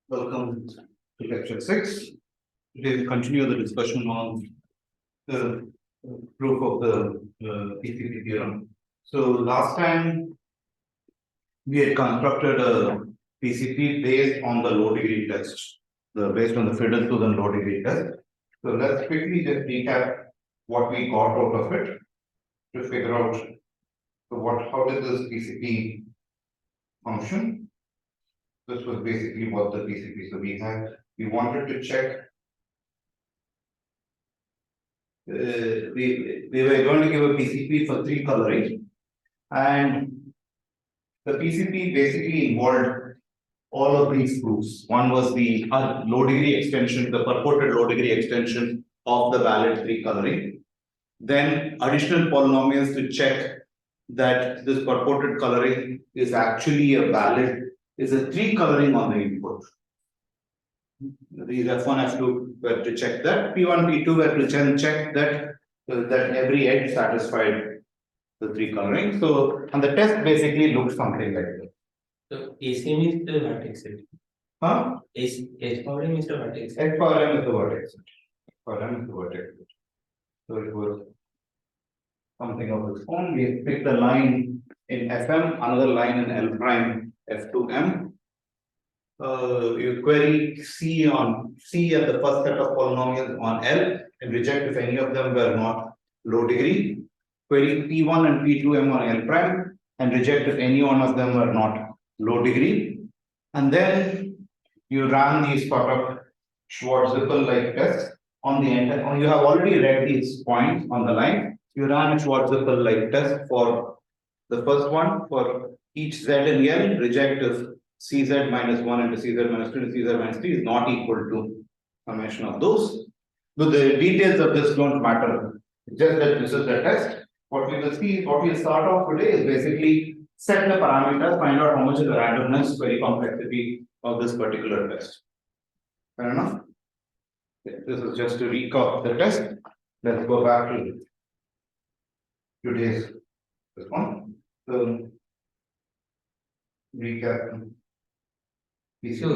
Welcome to lecture 6. Today we continue the discussion on the proof of the PCP theorem. So last time we had constructed a PCP based on the low degree test, based on the Friedel-Susan low degree test. So let's quickly just recap what we got out of it to figure out how did this PCP function. This was basically what the PCP. So we wanted to check. We were going to give a PCP for 3 coloring, and the PCP basically involved all of these proofs. One was the low degree extension, the purported low degree extension of the valid 3 coloring. Then additional polynomials to check that this purported coloring is actually is a 3 coloring on the input. These F1, F2 were to check that. P1, P2 were to check that every edge satisfied the 3 coloring. So, and the test basically looks something like that. So AC means the vertex set. Huh? H power M is the vertex set. H power M is the vertex set. H power M is the vertex set. So it was something of this form. We picked a line in Fm, another line in L prime F2M. You query C at the first set of polynomials on L and reject if any of them were not low degree. Query P1 and P2M on L prime and reject if any one of them were not low degree. And then you ran these sort of Schwarzschild like tests on the end. You have already read these points on the line. You ran a Schwarzschild like test for the first one for each Z in L, reject if Cz minus 1 into Cz minus 2 into Cz minus 3 is not equal to summation of those. But the details of this don't matter. Just that this is the test. What we will see, what we'll start off today is basically set the parameters, find out how much is the randomness, query complexity of this particular test. Fair enough? Okay, this is just to recap the test. Let's go back to today's this one. So recap. So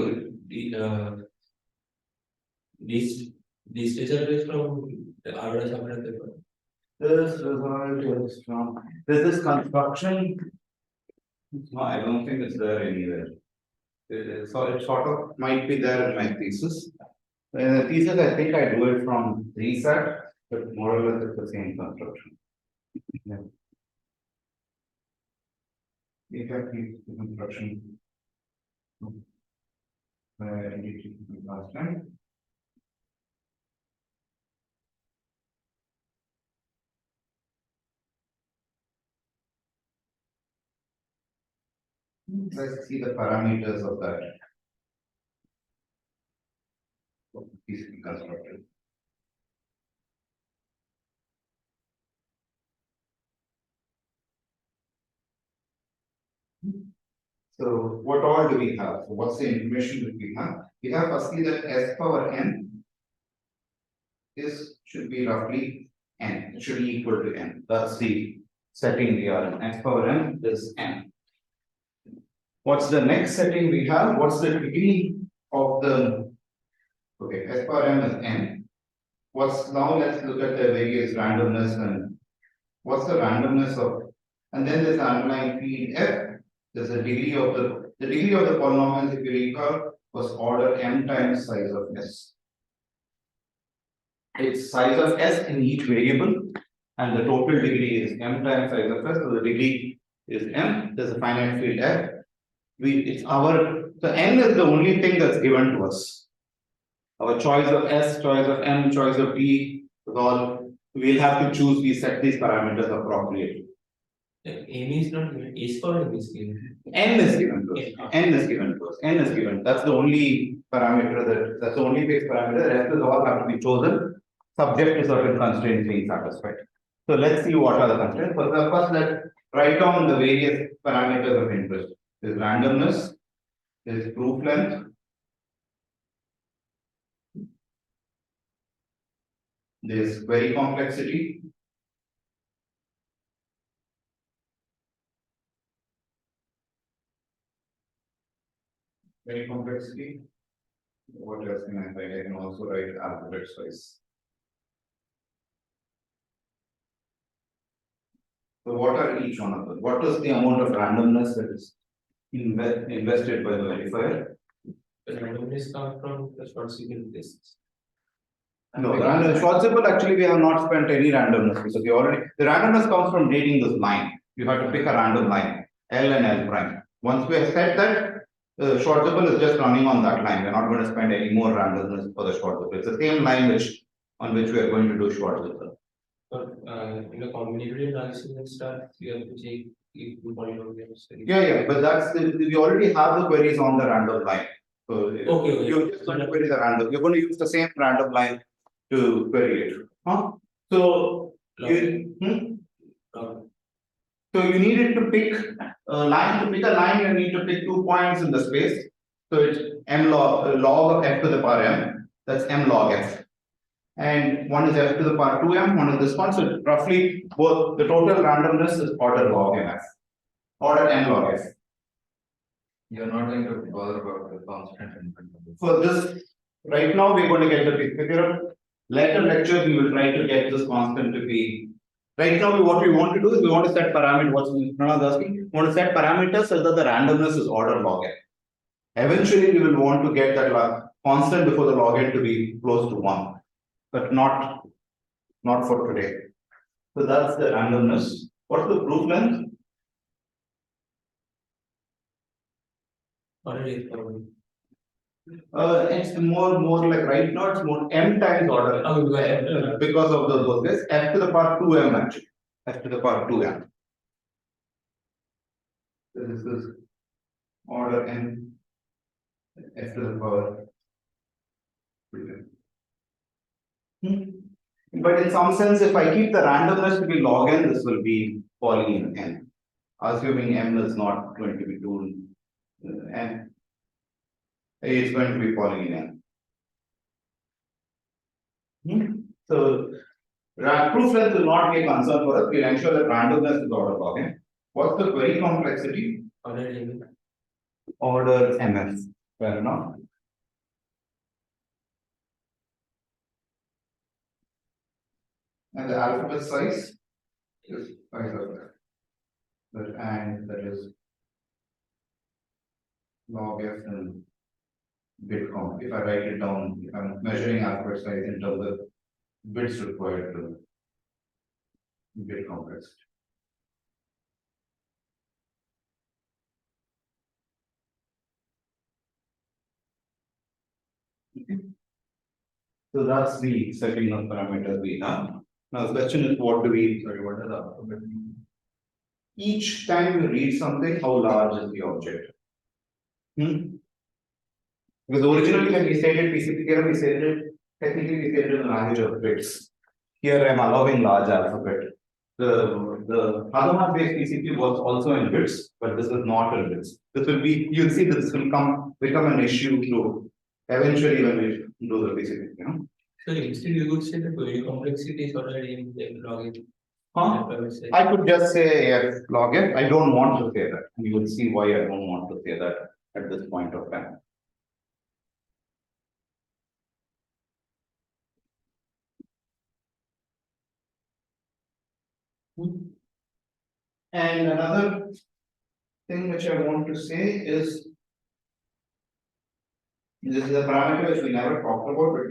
this result is from the Arda Chapter paper. This result is from this construction. No, I don't think it's there anywhere. So it sort of might be there in my thesis. In the thesis, I think I do it from reset, but more or less it's the same construction. Yeah. Exactly the construction. Last time. Let's see the parameters of that. PCP constructed. So what all do we have? So what's the information that we have? We have firstly that S power n should be roughly n. It should be equal to n. That's the setting we are in. S power n is n. What's the next setting we have? What's the degree of the S power m is n. Now let's look at the various randomness and what's the randomness of, and then there's the underlying field f. There's the degree of the polynomials, if you recall, was order m times size of s. It's size of s in each variable, and the total degree is m times size of s. So the degree is m. There's a finite field f. So n is the only thing that's given to us. Our choice of s, choice of m, choice of d is all. We'll have to choose. We set these parameters appropriately. M is not given. S power M is given. N is given to us. N is given to us. N is given. That's the only parameter that's the only fixed parameter. The rest is all have to be chosen subject to certain constraints being satisfied. So let's see what are the constraints. First, let's write down the various parameters of interest. There's randomness, there's proof length, there's query complexity, What else can I write? I can also write alphabet size. So what are each one of them? What is the amount of randomness that is invested by the verifier? The randomness comes from the short sequence lists. No, the random short simple actually we have not spent any randomness because we already the randomness comes from dating this line. You have to pick a random line, L and L prime. Once we have set that, the short simple is just running on that line. We're not going to spend any more randomness for the short simple. It's the same line on which we are going to do short simple. But in the combinatorial analysis and stuff, you have to check if the polynomials. Yeah, but we already have the queries on the random line. So Okay. you're just going to query the random. You're going to use the same random line to query it. So so you needed to pick a line. To pick a line, you need to pick 2 points in the space. So it's m log of f to the power m. That's m log f. And one is f to the power 2m, one is this one. So roughly both the total randomness is order log mf. Order n log f. You're not going to bother about the constant input. For this, right now we're going to get the figure. Later lecture, we will try to get this constant to be. Right now, what we want to do is we want to set parameter. What's Pranav asking? We want to set parameters so that the randomness is order log n. Eventually, we will want to get that constant before the log n to be close to 1, but not for today. So that's the randomness. What's the proof length? It's more like right now it's more m times order because of those guys. F to the power 2m actually. F to the power 2m. So this is order n. F to the power 2m. But in some sense, if I keep the randomness to be log n, this will be falling in n. Assuming m is not going to be 2 n. It's going to be falling in n. So proof length will not be a concern for us. We'll ensure that randomness is order log n. What's the query complexity? Order mf. Fair enough. And the alphabet size is 5,000. And that is log f and bit count. If I write it down, if I'm measuring alphabet size in terms of bits required to bit complexity. Okay. So that's the setting of parameters we have. Now the question is what is the alphabet? Each time you read something, how large is the object? Because originally when we stated PCP, we stated technically we stated in the language of bits. Here I am allowing large alphabet. The Hadamard based PCP was also in bits, but this is not in bits. This will be, you'll see this will become an issue to eventually when we do the PCP. So instead you could say the query complexity is already in log n. I could just say f log n. I don't want to say that. You will see why I don't want to say that at this point of time. And another thing which I want to say is this is a parameter which we never talked about, but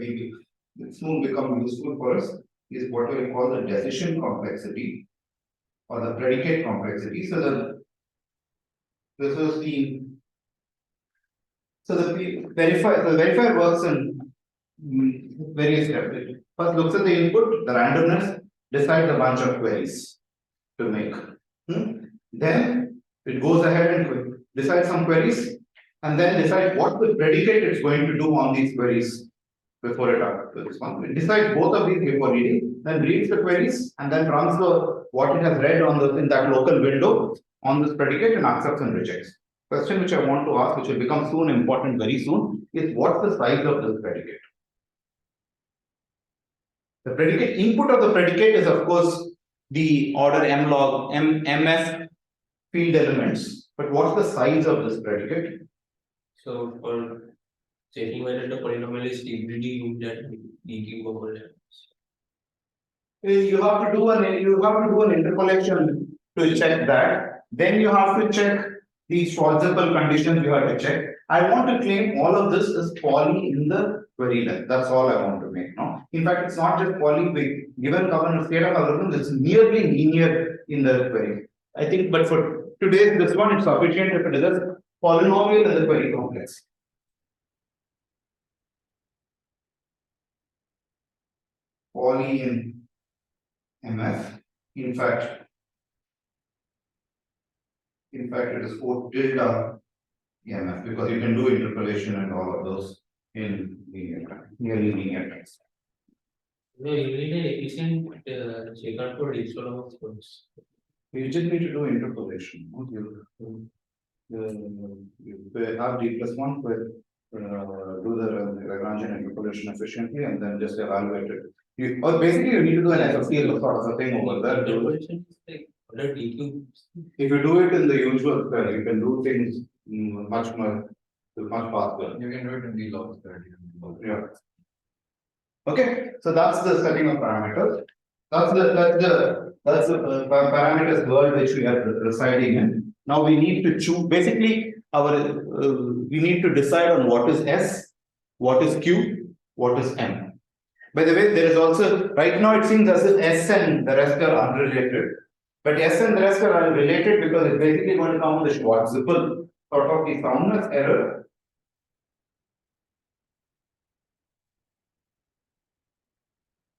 will soon become useful for us, is what we call the decision complexity or the predicate complexity. So this is the verifier works in various steps. It first looks at the input, the randomness, decides a bunch of queries to make. Then it goes ahead and decides some queries and then decide what the predicate it's going to do on these queries before it responds. It decides both of these before reading, then reads the queries and then runs what it has read in that local window on this predicate and accepts and rejects. Question which I want to ask, which will become soon important very soon, is what's the size of this predicate? The predicate input of the predicate is of course the order m log mf field elements. But what's the size of this predicate? So for checking whether the polynomial is stability in that leaking bubble. You have to do an interpolation to check that. Then you have to check the Schwarzschild conditions you have to check. I want to claim all of this is poly in the query length. That's all I want to make. No, in fact, it's not just poly. Given governor state of algorithm, it's nearly linear in the query. I think, but for today's this one, it's sufficient if it is a polynomial in the query complex. Poly in MF. In fact, it is 4 tilde EMF because you can do interpolation and all of those in nearly linear terms. No, you need an efficient checkout for each one of those. You just need to do interpolation. No? You have D plus 1 for do the Lagrangian interpolation efficiently and then just evaluate it. Or basically, you need to do an FFT sort of a thing over there. Interpolation is like under DQ. If you do it in the usual way, you can do things much faster. You can do it in the logs. Yeah. Okay, so that's the setting of parameters. That's the parameters world which we are residing in. Now we need to choose. Basically, we need to decide on what is S, what is Q, what is M. By the way, there is also right now it seems as if S and the rest are unrelated. But S and the rest are related because it's basically going to come with the Schwarzschild sort of the soundness error.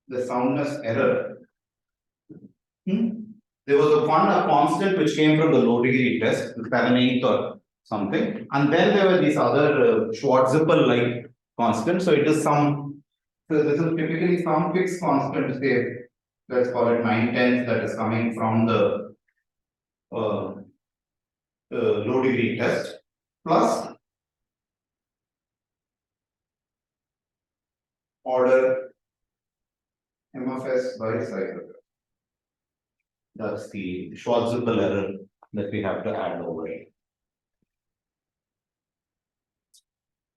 The soundness error. There was a constant which came from the low degree test, 7/8 or something, and then there were these other Schwarzschild like constants. So it is some. So this is typically some fixed constant. Say, let's call it 9/10 that is coming from the low degree test plus order M of S by cycle. That's the Schwarzschild error that we have to add over it.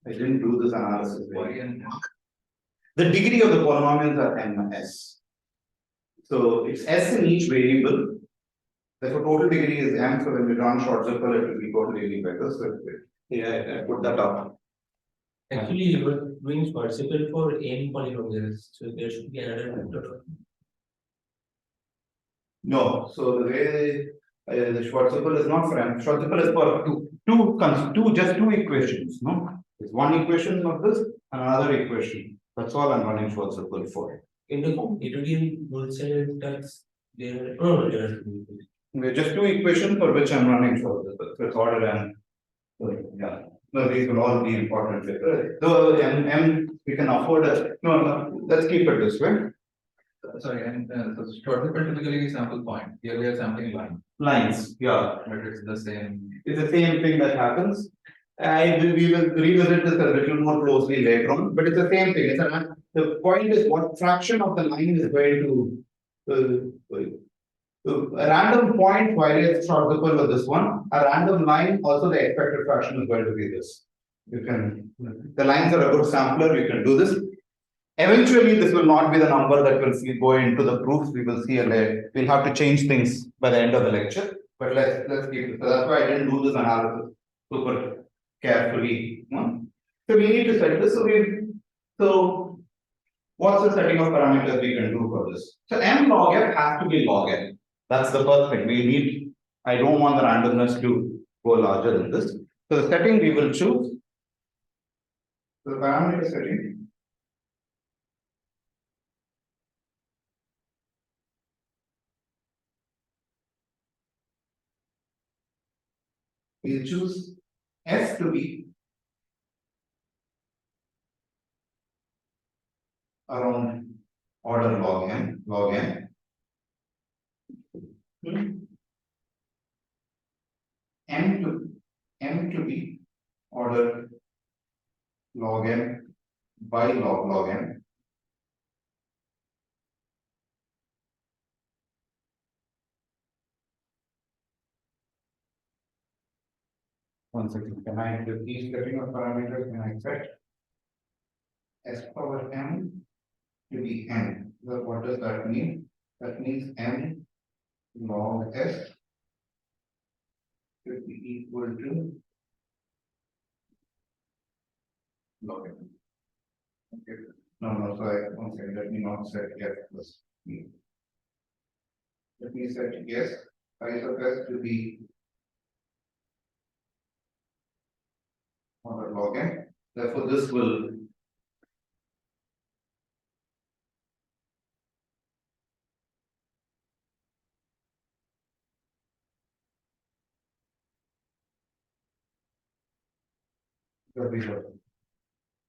I didn't do this analysis. The degree of the polynomials are MS. So it's S in each variable. Therefore, total degree is M. So when we run Schwarzschild, it will be totally better. So yeah, I put that up. Actually, you were doing Schwarzschild for n polynomials, so there should be another vector. No, so the way the Schwarzschild is not for M. Schwarzschild is for just two equations. No, it's one equation of this and another equation. That's all I'm running Schwarzschild for. In the Italian rule set that's there. Oh, there are two. There are just two equations for which I'm running Schwarzschild. So it's order and yeah. No, these will all be important later. Though M we can afford it. No, let's keep it this way. Sorry, and so Schwarzschild typically is sample point. Here we are sampling line. Lines, yeah. But it's the same. It's the same thing that happens. We will revisit this a little more closely later on, but it's the same thing. The point is what fraction of the line is going to a random point violates Schwarzschild with this one. A random line also the expected fraction is going to be this. You can the lines are a good sampler. You can do this. Eventually, this will not be the number that will go into the proofs. We will see a later. We'll have to change things by the end of the lecture. But let's keep it. So that's why I didn't do this analysis super carefully. So we need to set this. So what's the setting of parameters we can do for this? So m log f has to be log n. That's the first thing. We need. I don't want the randomness to go larger than this. So the setting we will choose. The parameter setting. We'll choose f to be around order log n. M to be order log n by log n. One second, can I do each setting of parameters? Can I set? S power M to be N. So what does that mean? That means M log S should be equal to log N. Okay. No, sorry, one second, let me not set F plus E. Let me set S, size of S to be order log N. Therefore, this will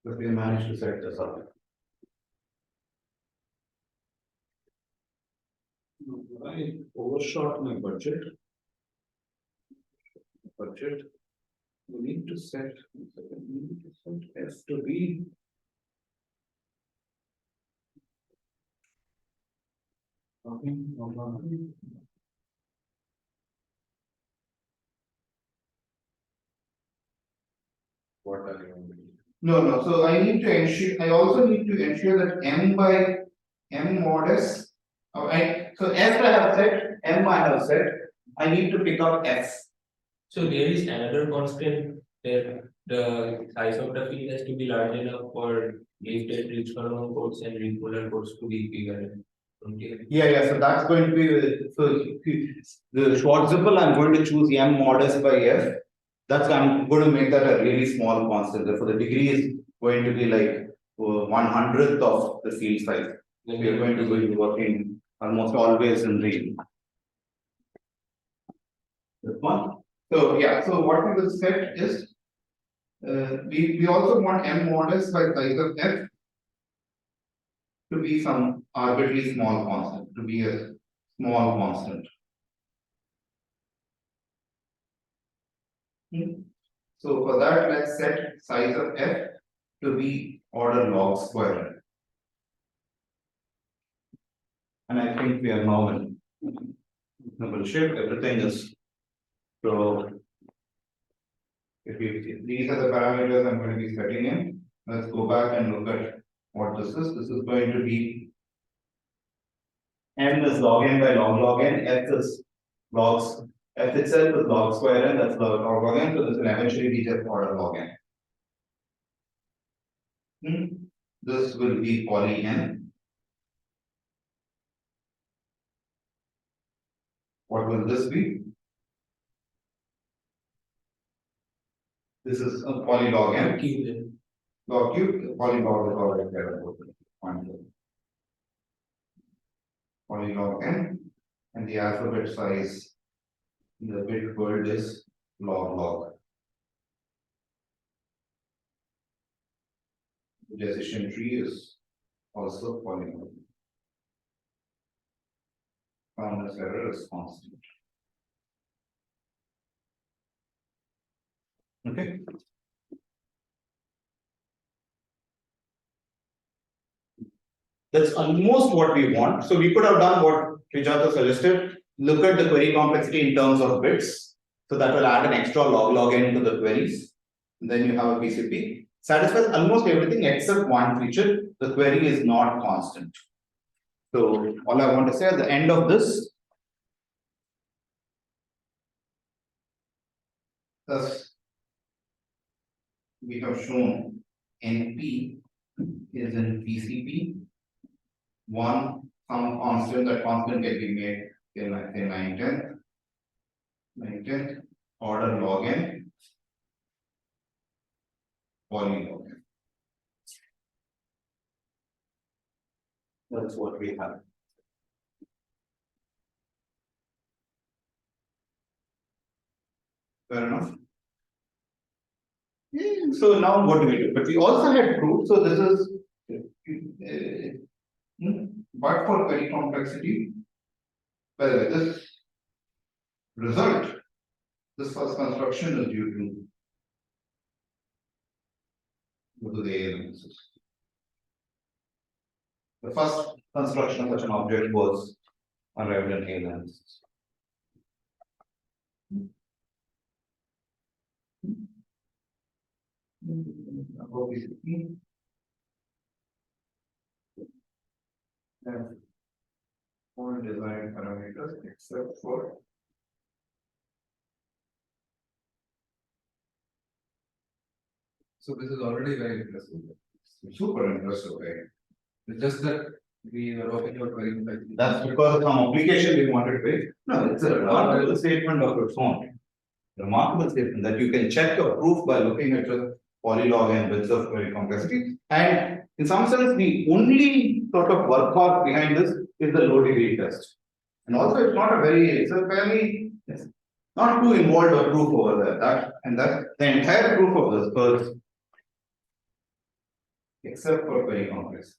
but we managed to set this up. I overshot my budget. We need to set F to be. Okay, what are you doing? No, so I need to ensure, I also need to ensure that M by M mod S. So F I have set, M I have set, I need to pick up F. So there is another constant that the size of the field has to be large enough for lifted Richmond codes and regular codes to be bigger. Okay. Yeah, so that's going to be, so the Schwarzschild, I'm going to choose M mod S by F. That's, I'm going to make that a really small constant, therefore the degree is going to be like 1/100th of the field size. Then We are going to be working almost always in real. This one. So yeah, so what we will set is, we also want M mod S by size of F to be some arbitrary small constant, to be a small constant. So for that, let's set size of F to be order log square. And I think we are now in reasonable shape, everything is. So if these are the parameters I'm going to be setting in, let's go back and look at what this is. This is going to be M is log n by log n, F is logs, F itself is log square n, that's log n, so this will eventually be just order log n. This will be poly n. What will this be? This is a poly log n. Log cube, poly log is already there. Poly log n, and the alphabet size in the bit world is log. The decision tree is also polynomial. Founders error is constant. Okay. That's almost what we want. So we could have done what Srijata suggested. Look at the query complexity in terms of bits. So that will add an extra log n to the queries. And then you have a PCP. Satisfies almost everything except one feature. The query is not constant. So all I want to say at the end of this, thus we have shown NP is in PCP. Some constant, that constant can be made in say 9/10 order log n poly log n. That's what we have. Fair enough. So now what do we do? But we also had proof. So this is but for query complexity, by the way, this result, this first construction is due to go to the A analysis. The first construction of such an object was arrived at A analysis. have all design parameters except for So this is already very interesting. super interesting, right? It's just that we are working out very much. That's because some application we wanted to make. No, it's a remarkable statement of its own. Remarkable statement that you can check your proof by looking at the polylog and width of query complexity. And in some sense, the only sort of workhorse behind this is the low degree test. And also, it's not a very, it's a fairly, it's not too involved a proof over there. That the entire proof of this goes except for query complex.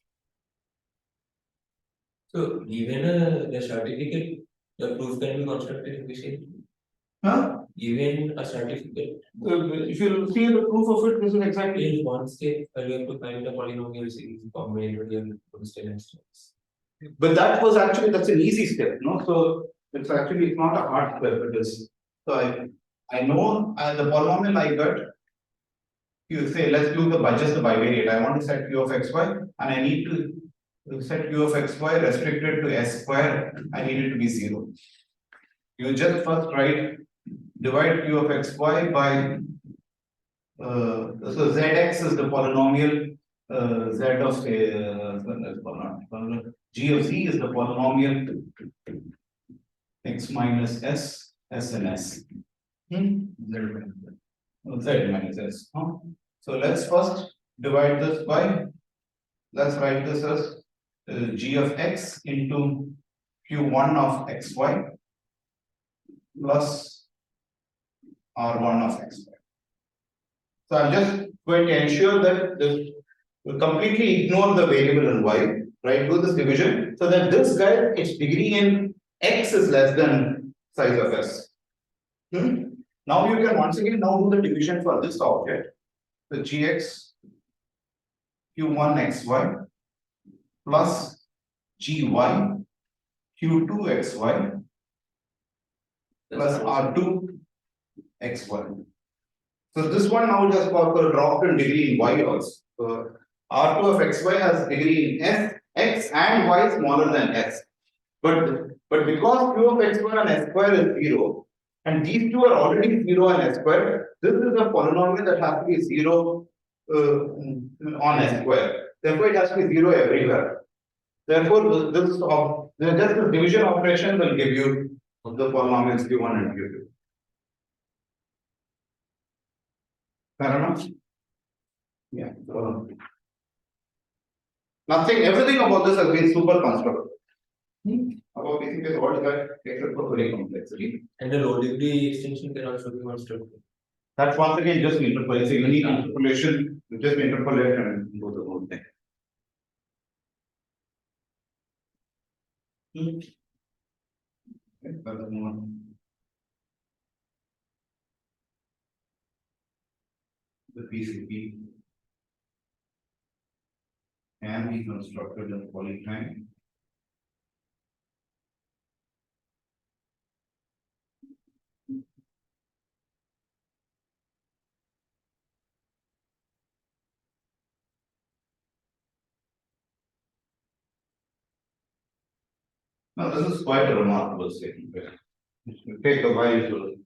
So given the certificate, the proof can be constructed efficiently. Huh? Given a certificate, If you see the proof of it, this is exactly. in one step, you have to find the polynomial series combinatorial constant instance. But that was actually, that's an easy step, no? So it's actually, it's not a hard step, it is. So I know the polynomial I got. You say, let's do just the bivariate. I want to set q of xy and I need to set q of xy restricted to s square. I need it to be 0. You just first write, divide q of xy by, so zx is the polynomial, z of g of z is the polynomial x minus s, s and s. Z minus s. So let's first divide this by, let's write this as g of x into q1 of xy plus r1 of xy. So I'm just going to ensure that this will completely ignore the variable in y, right? Do this division so that this guy, its degree in x is less than size of s. Now you can once again now do the division for this object. The gx q1 xy plus gy q2 xy plus r2 xy. So this one now just for dropped in degree in y also. So R2 of xy has degree in s, x and y smaller than s. But because q of xy and s square is 0, and these two are already 0 and s square, this is a polynomial that has to be 0 on s square. Therefore, it has to be 0 everywhere. Therefore, just the division operation will give you the polynomials q1 and q2. Fair enough? Yeah. Nothing, everything about this has been super constructive. About PCPs, what is that? Except for query complexity. And the low degree extension can also be constructed. That's once again just interpolation. So you need interpolation, you just interpolate and do the whole thing. Okay, furthermore. The PCP can be constructed in polytime. Now, this is quite a remarkable statement. You take a while to.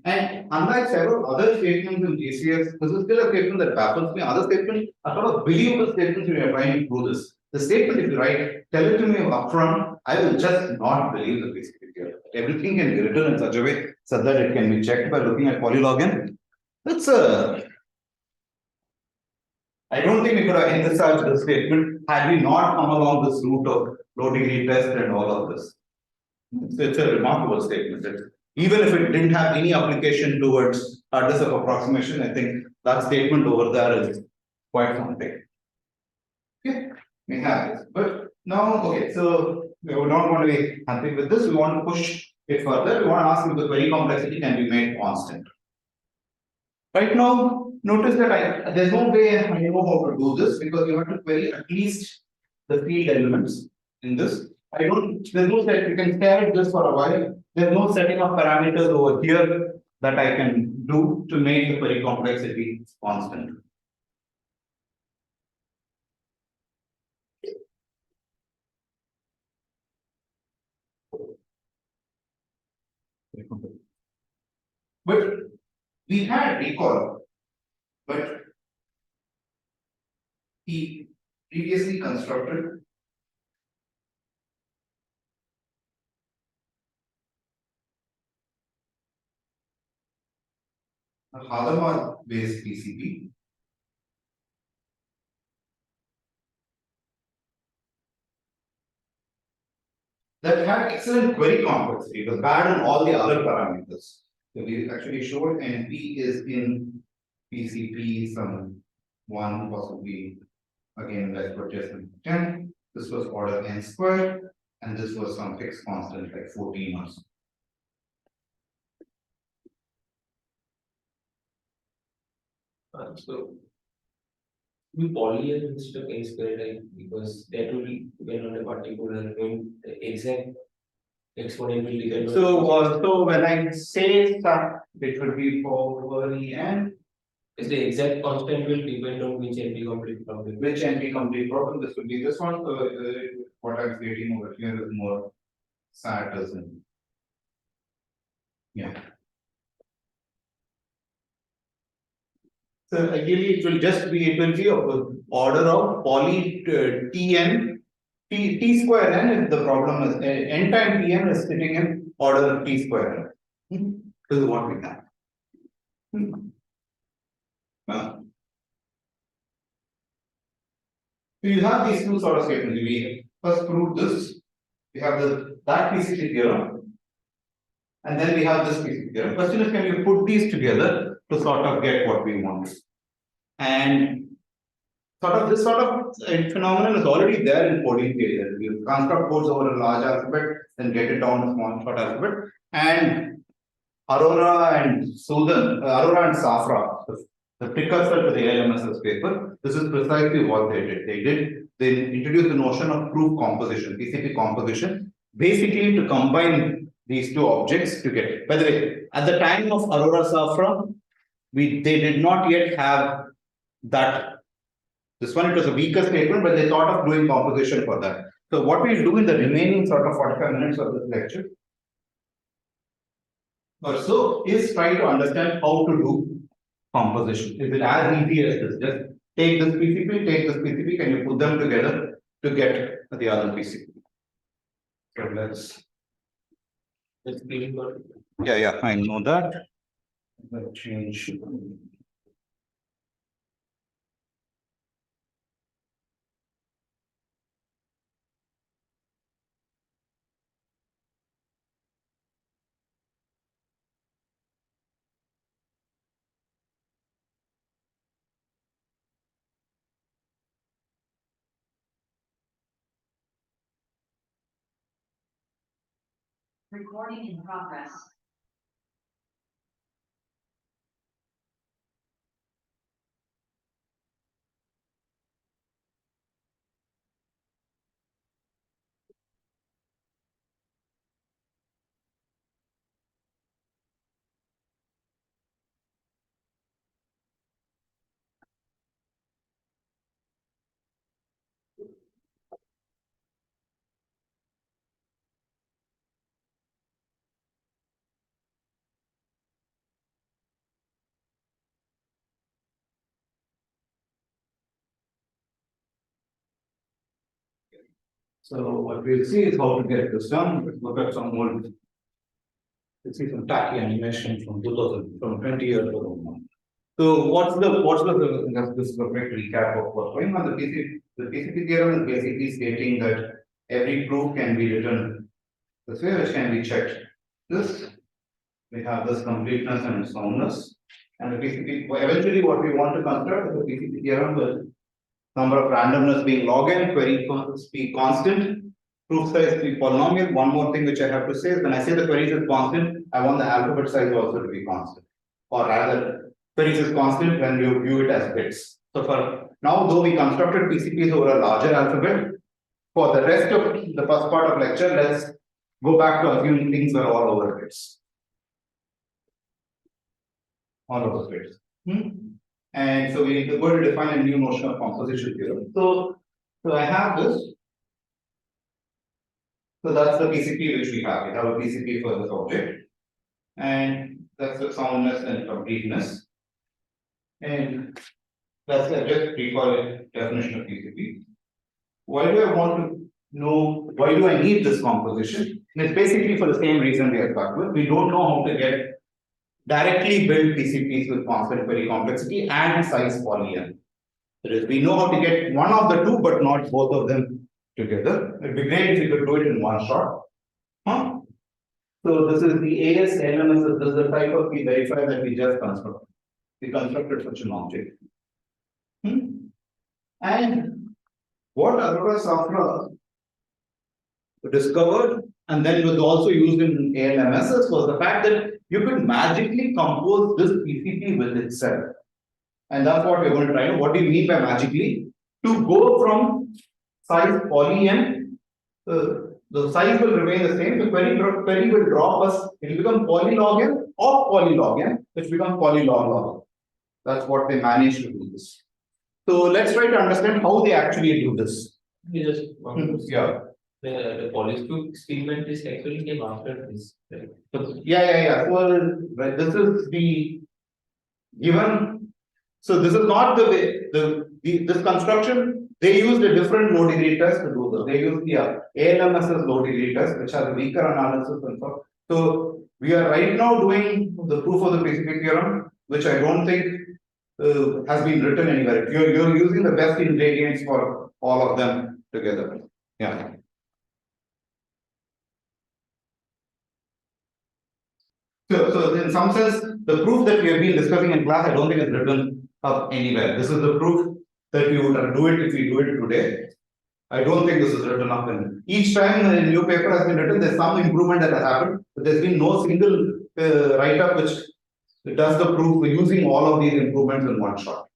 And unlike several other statements in GCS, this is still a statement that baffles me. Other statements are sort of believable statements when you are trying to prove this. The statement, if you write, tell it to me upfront, I will just not believe the basic idea. Everything can be written in such a way so that it can be checked by looking at polylog. That's a. I don't think we could have envisaged the statement had we not come along this route of low degree test and all of this. It's a remarkable statement. Even if it didn't have any application towards hardness of approximation, I think that statement over there is quite something. Okay, we have this. But now, okay, so we don't want to be happy with this. We want to push it further. We want to ask if the query complexity can be made constant. Right now, notice that there's no way I know how to do this because you have to query at least the field elements in this. There's no set, you can stare at this for a while. There's no setting of parameters over here that I can do to make the query complexity constant. But we had recall, but he previously constructed a Hadamard based PCP that had excellent query complexity. It was bad on all the other parameters. So we actually showed NP is in PCP some 1 possibly again let's put just 10. This was order n squared and this was some fixed constant like 14 or so. So we poly instead of a square, right? Because that will depend on a particular exact exponent will depend on. So when I say that it will be for n, is the exact constant will depend on which NP complete problem. which NP complete problem, this will be this one. So what I'm creating over here is more sad, doesn't. Yeah. So ideally it will just be, it will be of order of poly Tn, T square n if the problem is n time Tn is sitting in order of T square n. This is what we have. So you have these two sort of statements. We first prove this. We have that PCP theorem, and then we have this PCP theorem. Question is, can you put these together to sort of get what we want? And this sort of phenomenon is already there in coding theory. That you construct codes over a large alphabet, then get it down to small short alphabet. And Arora and Safra, the precursor to the LMSS paper, this is precisely what they did. They introduced the notion of proof composition, PCP composition, basically to combine these two objects to get. By the way, at the time of Arora Safra, they did not yet have that. This one, it was a weaker statement, but they thought of doing composition for that. So what we'll do in the remaining sort of 45 minutes of this lecture or so is try to understand how to do composition. Is it as easy as this? Just take this PCP, and you put them together to get the other PCP. So let's yeah, I know that. Let's change. Recording in progress. So what we'll see is how to get this done. Let's look at some old. Let's see some tacky animation from 20 years ago. So what's this is a quick recap of what's going on. The PCP theorem is basically stating that every proof can be written this way, which can be checked. This we have this completeness and soundness, and the PCP. Eventually, what we want to construct is the PCP theorem with number of randomness being log n, query speed constant, proof size be polynomial. One more thing which I have to say is when I say the queries is constant, I want the alphabet size also to be constant, or rather, queries is constant when you view it as bits. So for now, though we constructed PCPs over a larger alphabet, for the rest of the first part of lecture, let's go back to assuming things were all over bits. All over bits. And so we are going to define a new notion of composition theorem. So I have this. So that's the PCP which we have. We have a PCP for this object. And that's the soundness and completeness. And that's just recall it definition of PCP. Why do I want to know, why do I need this composition? And it's basically for the same reason we are stuck with. We don't know how to get directly build PCPs with constant query complexity and size poly n. That is, we know how to get one of the two, but not both of them together. It'd be great if we could do it in one shot. Huh? So this is the AS LMS, this is the type of key verifier that we just constructed. We constructed such an object. And what Aurora software discovered and then was also used in ALMSs was the fact that you could magically compose this PCP with itself. And that's what we're going to try. What do you mean by magically? To go from size poly n, the size will remain the same. The query will drop us, it will become polylog n or polylog n, which becomes polylog log. That's what they managed to do this. So let's try to understand how they actually do this. We just Yeah. The polycube experiment is actually came after this, right? Yeah. So right, this is the given. So this is not the way this construction. They used a different low degree test to do this. They used the ALMS's low degree test, which has a weaker analysis and so. So we are right now doing the proof of the PCP theorem, which I don't think has been written anywhere. You're using the best ingredients for all of them together. Yeah. So in some sense, the proof that we have been discussing in class, I don't think is written up anywhere. This is the proof that we would do it if we do it today. I don't think this is written up in. Each time a new paper has been written, there's some improvement that has happened, but there's been no single write-up which does the proof using all of these improvements in one shot.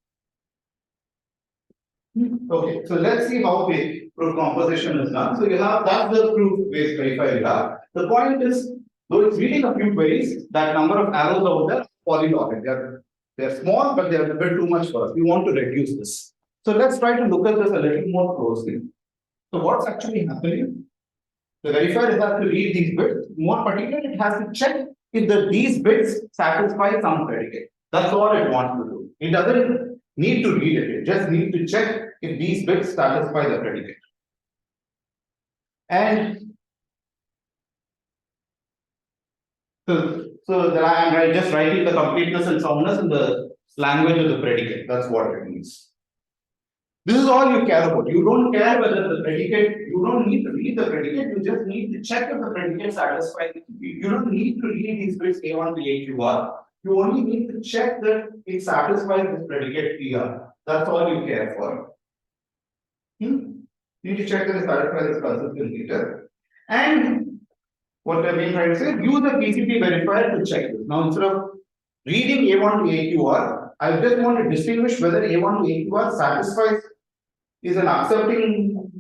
Okay, so let's see how the proof composition is done. So you have that's the proof-based verifier you have. The point is, though it's reading a few queries, that number of arrows over there, polylog. They're small, but they're a bit too much for us. We want to reduce this. So let's try to look at this a little more closely. So what's actually happening? The verifier has to read these bits. More particularly, it has to check if these bits satisfy some predicate. That's all it wants to do. It doesn't need to read it. It just needs to check if these bits satisfy the predicate. And so I'm just writing the completeness and soundness in the language of the predicate. That's what it means. This is all you care about. You don't care whether the predicate, you don't need to read the predicate, you just need to check if the predicate satisfies. You don't need to read these bits A1 to AQR. You only need to check that it satisfies this predicate PR. That's all you care for. You need to check that it satisfies this consistent meter. And what I've been trying to say, use the PCP verifier to check this. Now, instead of reading A1 to AQR, I just want to distinguish whether A1 to AQR satisfies is an accepting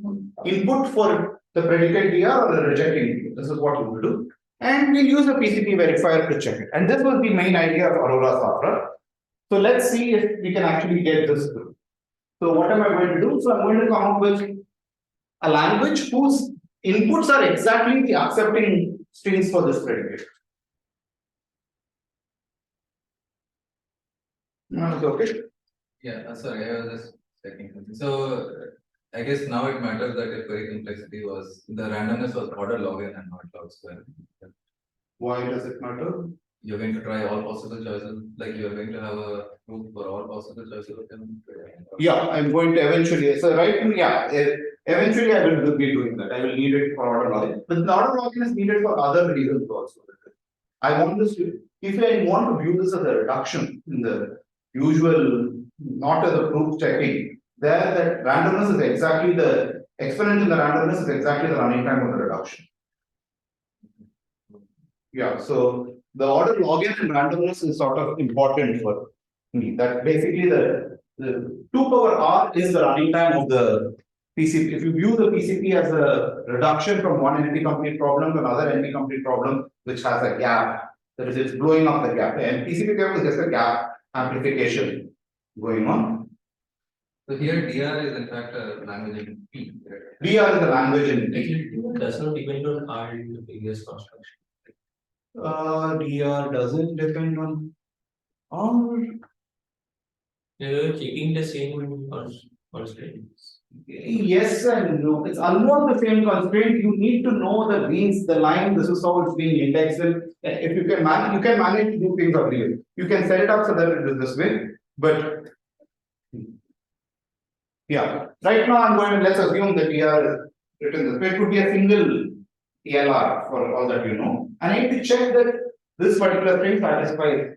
input for the predicate DR or a rejecting input. This is what you will do. And we'll use the PCP verifier to check it. And this was the main idea of Aurora software. So let's see if we can actually get this through. So what am I going to do? So I'm going to come up with a language whose inputs are exactly the accepting strings for this predicate. Okay. Yeah, sorry, I was just checking something. So I guess now it matters that if query complexity was the randomness was order log n and not log square. Why does it matter? You're going to try all possible choices, like you're going to have a proof for all possible choices of them. Yeah, I'm going to eventually. So right, yeah, eventually I will be doing that. I will need it for order login, but the order login is needed for other reasons also. I want this to, if I want to view this as a reduction in the usual, not as a proof checking, there that randomness is exactly the exponent in the randomness is exactly the running time of the reduction. Yeah, so the order login and randomness is sort of important for me. That basically the 2 power r is the running time of the PCP. If you view the PCP as a reduction from one NP complete problem to another NP complete problem, which has a gap, that is, it's blowing up the gap. And PCP gap is just a gap amplification going on. So here DR is in fact a language in P. DR is a language in P. Actually, it does not depend on R in the previous construction. DR doesn't depend on. You're checking the same constraints. Yes and no. It's almost the same constraint. You need to know the means, the line. This is how it's being indexed. If you can manage, you can manage to do things earlier. You can set it up so that it is this way. But yeah, right now I'm going to let's assume that we are written this way. It could be a single TLR for all that you know. And I need to check that this particular string satisfies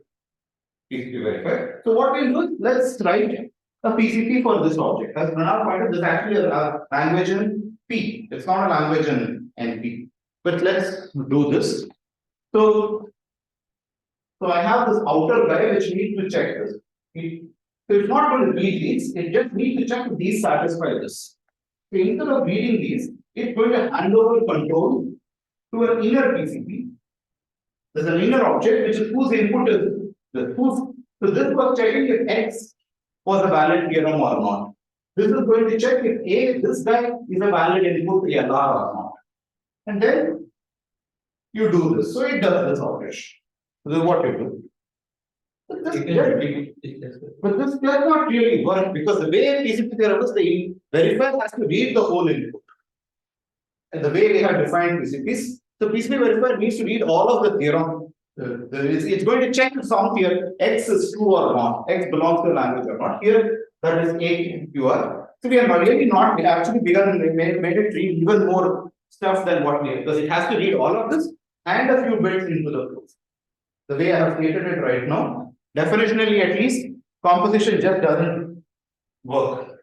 PCP verifier. So what we'll do, let's write a PCP for this object. As Pranab pointed, this is actually a language in P. It's not a language in NP. But let's do this. So I have this outer guy which needs to check this. So it's not going to read these, it just needs to check if these satisfy this. So instead of reading these, it's going to hand over control to an inner PCP. There's an inner object which is whose input is this. So this was checking if X was a valid theorem or not. This is going to check if this guy is a valid input to LR or not. And then you do this. So it does this operation. So this is what you do. But this does not really work because the way PCP theorem is, the verifier has to read the whole input. And the way we have defined PCPs, the PCP verifier needs to read all of the theorem. It's going to check if some here X is true or not, X belongs to the language or not. Here that is A pure. So we are really not, we actually begun made it read even more stuff than what we have, because it has to read all of this and a few bits into the proof. The way I have stated it right now, definitionally at least, composition just doesn't work.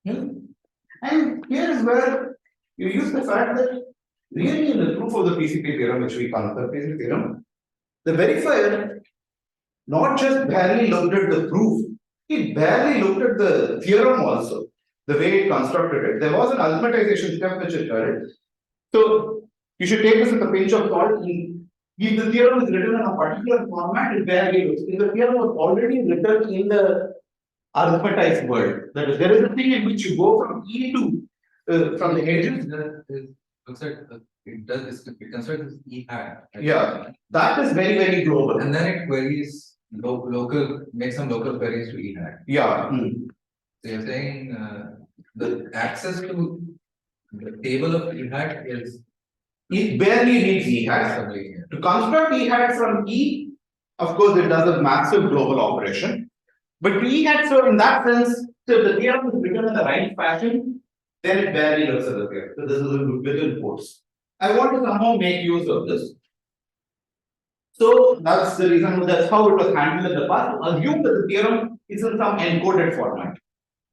And here is where you use the fact that really in the proof of the PCP theorem, which we call the PCP theorem, the verifier not just barely looked at the proof, it barely looked at the theorem also, the way it constructed it. There was an alphabetization step which it did. So you should take this with a pinch of salt. If the theorem is written in a particular format, it barely looks. If the theorem was already written in the arithmetized world, that is, there is a thing in which you go from E to from the edges. Looks like it does it considers E hat. Right? Yeah, that is very, very global. And then it queries local, makes some local queries to E hat. Yeah. So you're saying the access to the table of E hat is It barely needs E hat. To construct E hat from E, of course, it does a massive global operation. But E hat, so in that sense, so the theorem is written in the right fashion, then it barely looks at the theorem. So this is within quotes. I want to somehow make use of this. So that's the reason, that's how it was handled in the past. Assume that the theorem is in some encoded format.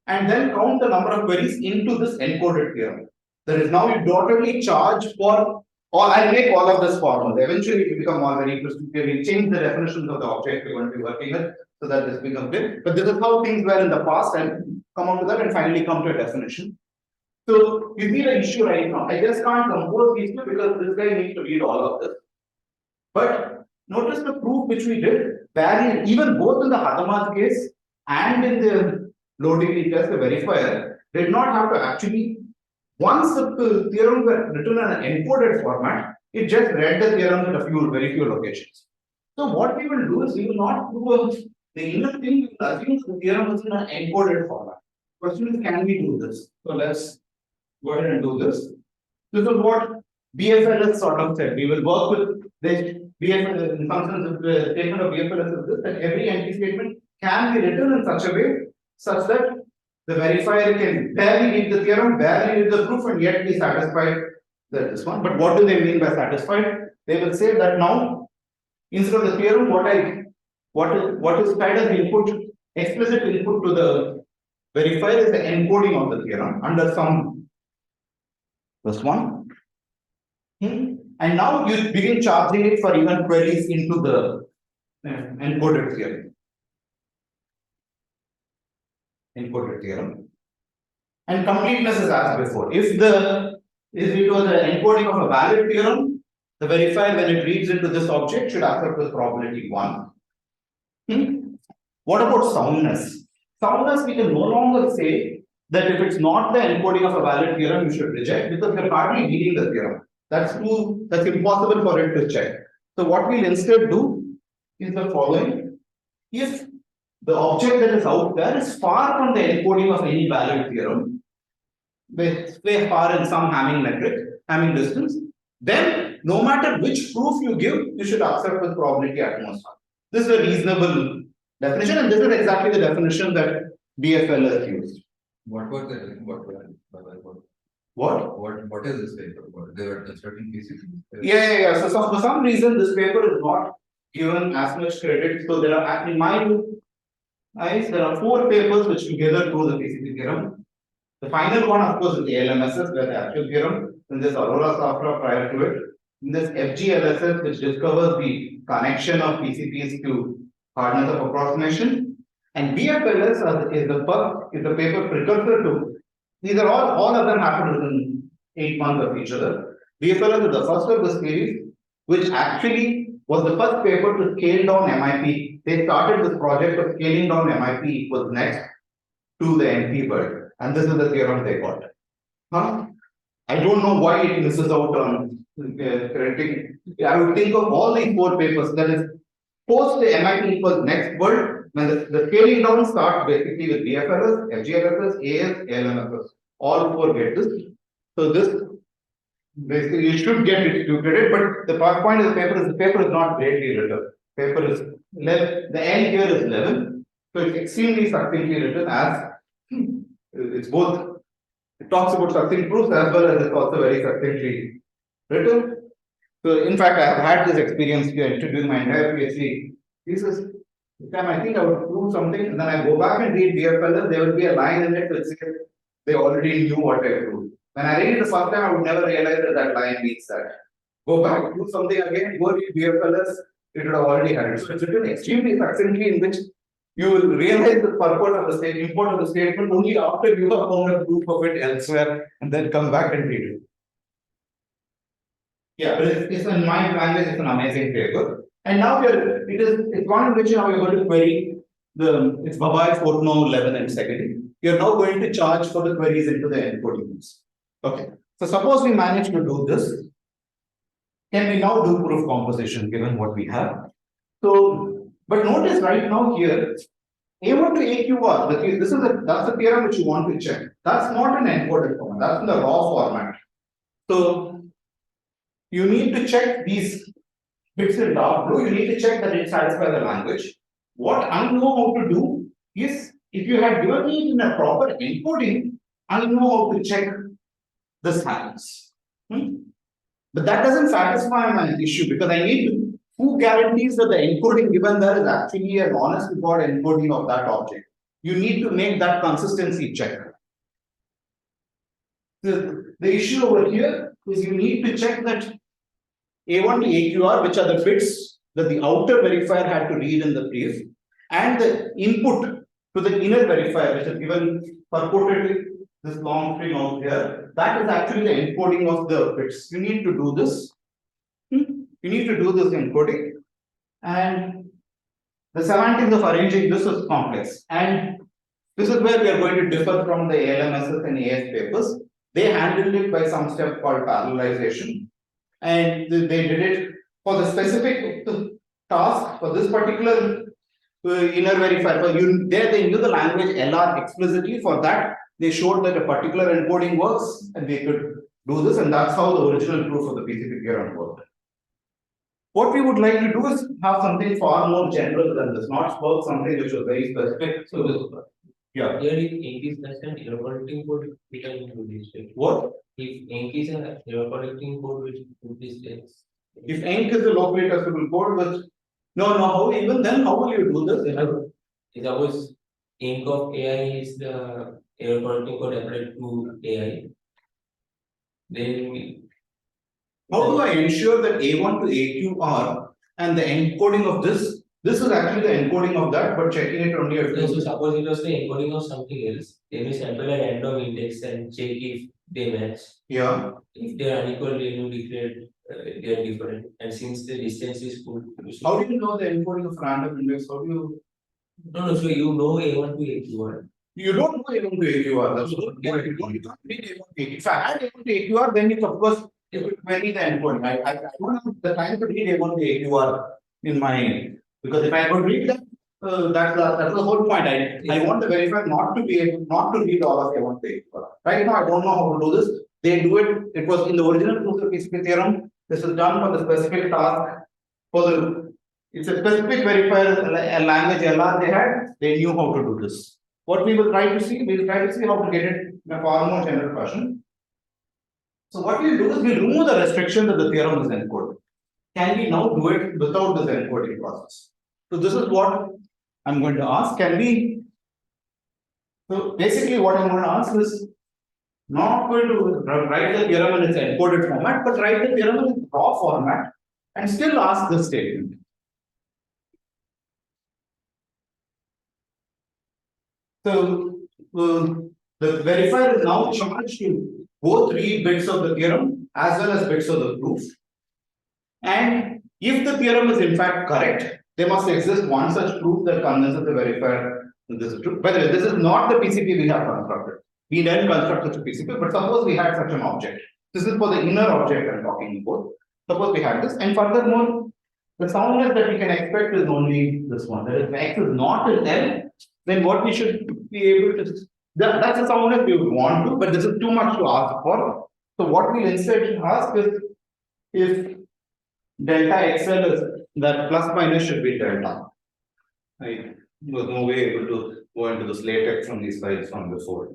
And then count the number of queries into this encoded theorem. That is, now you don't only charge for, or I'll make all of this formal. Eventually it will become all very crystal clear. We change the definitions of the object we're going to be working with so that this becomes clear. But this is how things were in the past, and come up to that and finally come to a definition. So you see the issue right now. I just can't compose these two because this guy needs to read all of this. But notice the proof which we did, barely, even both in the Hadamard case and in the low degree test, the verifier did not have to actually, once the theorem were written in an encoded format, it just read the theorem at very few locations. So what we will do is we will not prove the inner thing, we will assume the theorem is in an encoded format. Question is, can we do this? So let's go ahead and do this. This is what BFLS sort of said. We will work with the BFLS, in some sense, the statement of BFLS is this, that every NP statement can be written in such a way such that the verifier can barely read the theorem, barely read the proof, and yet be satisfied that this one. But what do they mean by satisfied? They will say that now, instead of the theorem, what is tried as input, explicit input to the verifier is the encoding of the theorem under some this one. And now you begin charging it for even queries into the encoded theorem. Encoded theorem. And completeness is as before. If it was an encoding of a valid theorem, the verifier, when it reads into this object, should accept with probability 1. What about soundness? Soundness, we can no longer say that if it's not the encoding of a valid theorem, you should reject because you're hardly reading the theorem. That's too That's impossible for it to check. So what we'll instead do is the following. If the object that is out there is far from the encoding of any valid theorem, way far in some Hamming metric, Hamming distance, then no matter which proof you give, you should accept with probability at most. This is a reasonable definition, and this is exactly the definition that BFL has used. What were they doing? What is this paper? They were constructing PCPs? Yeah. So for some reason, this paper is not given as much credit. So there are, in my view, there are 4 papers which together prove the PCP theorem. The final one, of course, is the LMSS, where the actual theorem. Then there's Aurora software prior to it. Then there's FGLSS, which discovers the connection of PCPs to hardness of approximation. And BFLS is the paper precursor to. These are all of them happened within 8 months of each other. BFLS is the first of the series, which actually was the first paper to scale down MIP. They started this project of scaling down MIP equals next to the NP word, and this is the theorem they got. I don't know why it misses out on correcting. I would think of all these 4 papers, that is, post the MIP equals next word, when the scaling down starts basically with BFLS, FGLSS, AS, ALMSS. All 4 get this. So this basically you should get it to credit, but the point of the paper is not greatly written. Paper is the end here is 11, so it's extremely succinctly written as it's both. It talks about succinct proofs as well as it's also very succinctly written. So in fact, I have had this experience here doing my entire PhD thesis. This time I think I would prove something, and then I go back and read BFLS. There will be a line in it that says they already knew what I proved. When I read it the first time, I would never realize that line means that. Go back, do something again, go read BFLS, it would have already had it. So it's written extremely succinctly, in which you will realize the purport of the statement, import of the statement only after you have found a proof of it elsewhere, and then come back and read it. Yeah, but it's in my language, it's an amazing paper. And now it's one in which now we're going to query it's Babai, Fortno, 11, and secondary. You're now going to charge for the queries into the encodings. Okay. So suppose we manage to do this. Can we now do proof composition given what we have? So, but notice right now here, A1 to AQR, that's the theorem which you want to check. That's not an encoded format, that's in the raw format. So you need to check these bits in dark blue, you need to check that it satisfies the language. What I know how to do is, if you had given me it in a proper encoding, I know how to check this happens. But that doesn't satisfy my issue, because I need to, who guarantees that the encoding given there is actually an honest to God encoding of that object? You need to make that consistency check. The issue over here is you need to check that A1 to AQR, which are the bits that the outer verifier had to read in the brief, and the input to the inner verifier, which is given purportedly this long string out here, that is actually the encoding of the bits. You need to do this. You need to do this encoding, and the semantics of arranging this is complex. And this is where we are going to differ from the ALMSS and AS papers. They handled it by some step called parallelization, and they did it for the specific task for this particular inner verifier. There they knew the language LR explicitly. For that, they showed that a particular encoding works, and they could do this, and that's how the original proof of the PCP theorem worked. What we would like to do is have something far more general than this, not work something which was very specific. So this, yeah. Here, if ink is less than error correcting code, we can do this. What? If ink is an error correcting code, which do this text. If ink is the locally testable code, but how even then, how will you do this? Suppose ink of AI is the error correcting code applied to AI. Then how do I ensure that A1 to AQR and the encoding of this is actually the encoding of that, but checking it only at so suppose it was the encoding of something else, then we sample a random index and check if they match. Yeah. If they are unequal, then you declare they are different. And since the distance is full, how do you know the encoding of random index? How do you? No, so you know A1 to AQR. You don't know A1 to AQR. That's what you don't need A1 to AQR. If I had A1 to AQR, then it's of course it will query the encoding. I don't have the time to read even the AUR in my, because if I could read that, that's the whole point. I want the verifier not to be able, not to read all of A1 to AUR. Right now, I don't know how to do this. They do it, it was in the original proof of PCP theorem. This is done for the specific task for the, it's a specific verifier, a language LR they had, they knew how to do this. What we will try to see, we will try to see how to get it in a far more general fashion. So what we'll do is we'll remove the restriction that the theorem is encoded. Can we now do it without this encoding process? So this is what I'm going to ask. Can we? So basically what I'm going to ask is not going to write the theorem in its encoded format, but write the theorem in its raw format and still ask this statement. So the verifier is now charged to both read bits of the theorem as well as bits of the proof. And if the theorem is in fact correct, there must exist one such proof that convinces the verifier that this is true. By the way, this is not the PCP we have constructed. We didn't construct such a PCP, but suppose we had such an object. This is for the inner object I'm talking about. Suppose we had this, and furthermore, the soundness that we can expect is only this one. That if X is not in L, then what we should be able to, that's the soundness we would want to, but this is too much to ask for. So what we'll instead ask is if delta XL is that plus minus should be delta. I was no way able to go into this latex from these slides from before.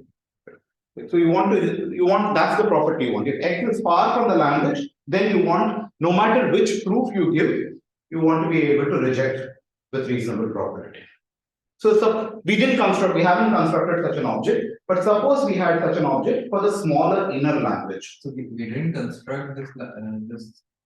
So you want that's the property you want. If X is far from the language, then you want, no matter which proof you give, you want to be able to reject with reasonable probability. So we haven't constructed such an object, but suppose we had such an object for the smaller inner language. So we didn't construct this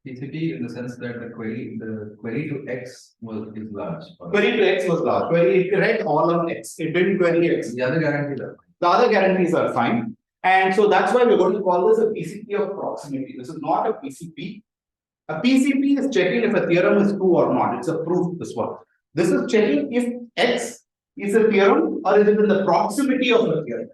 PCP in the sense that the query to X is large. Query to X was large. It read all of X. It didn't query X. The other guarantees are fine. The other guarantees are fine. And so that's why we're going to call this a PCP of proximity. This is not a PCP. A PCP is checking if a theorem is true or not. It's a proof, this one. This is checking if X is a theorem or is it in the proximity of a theorem.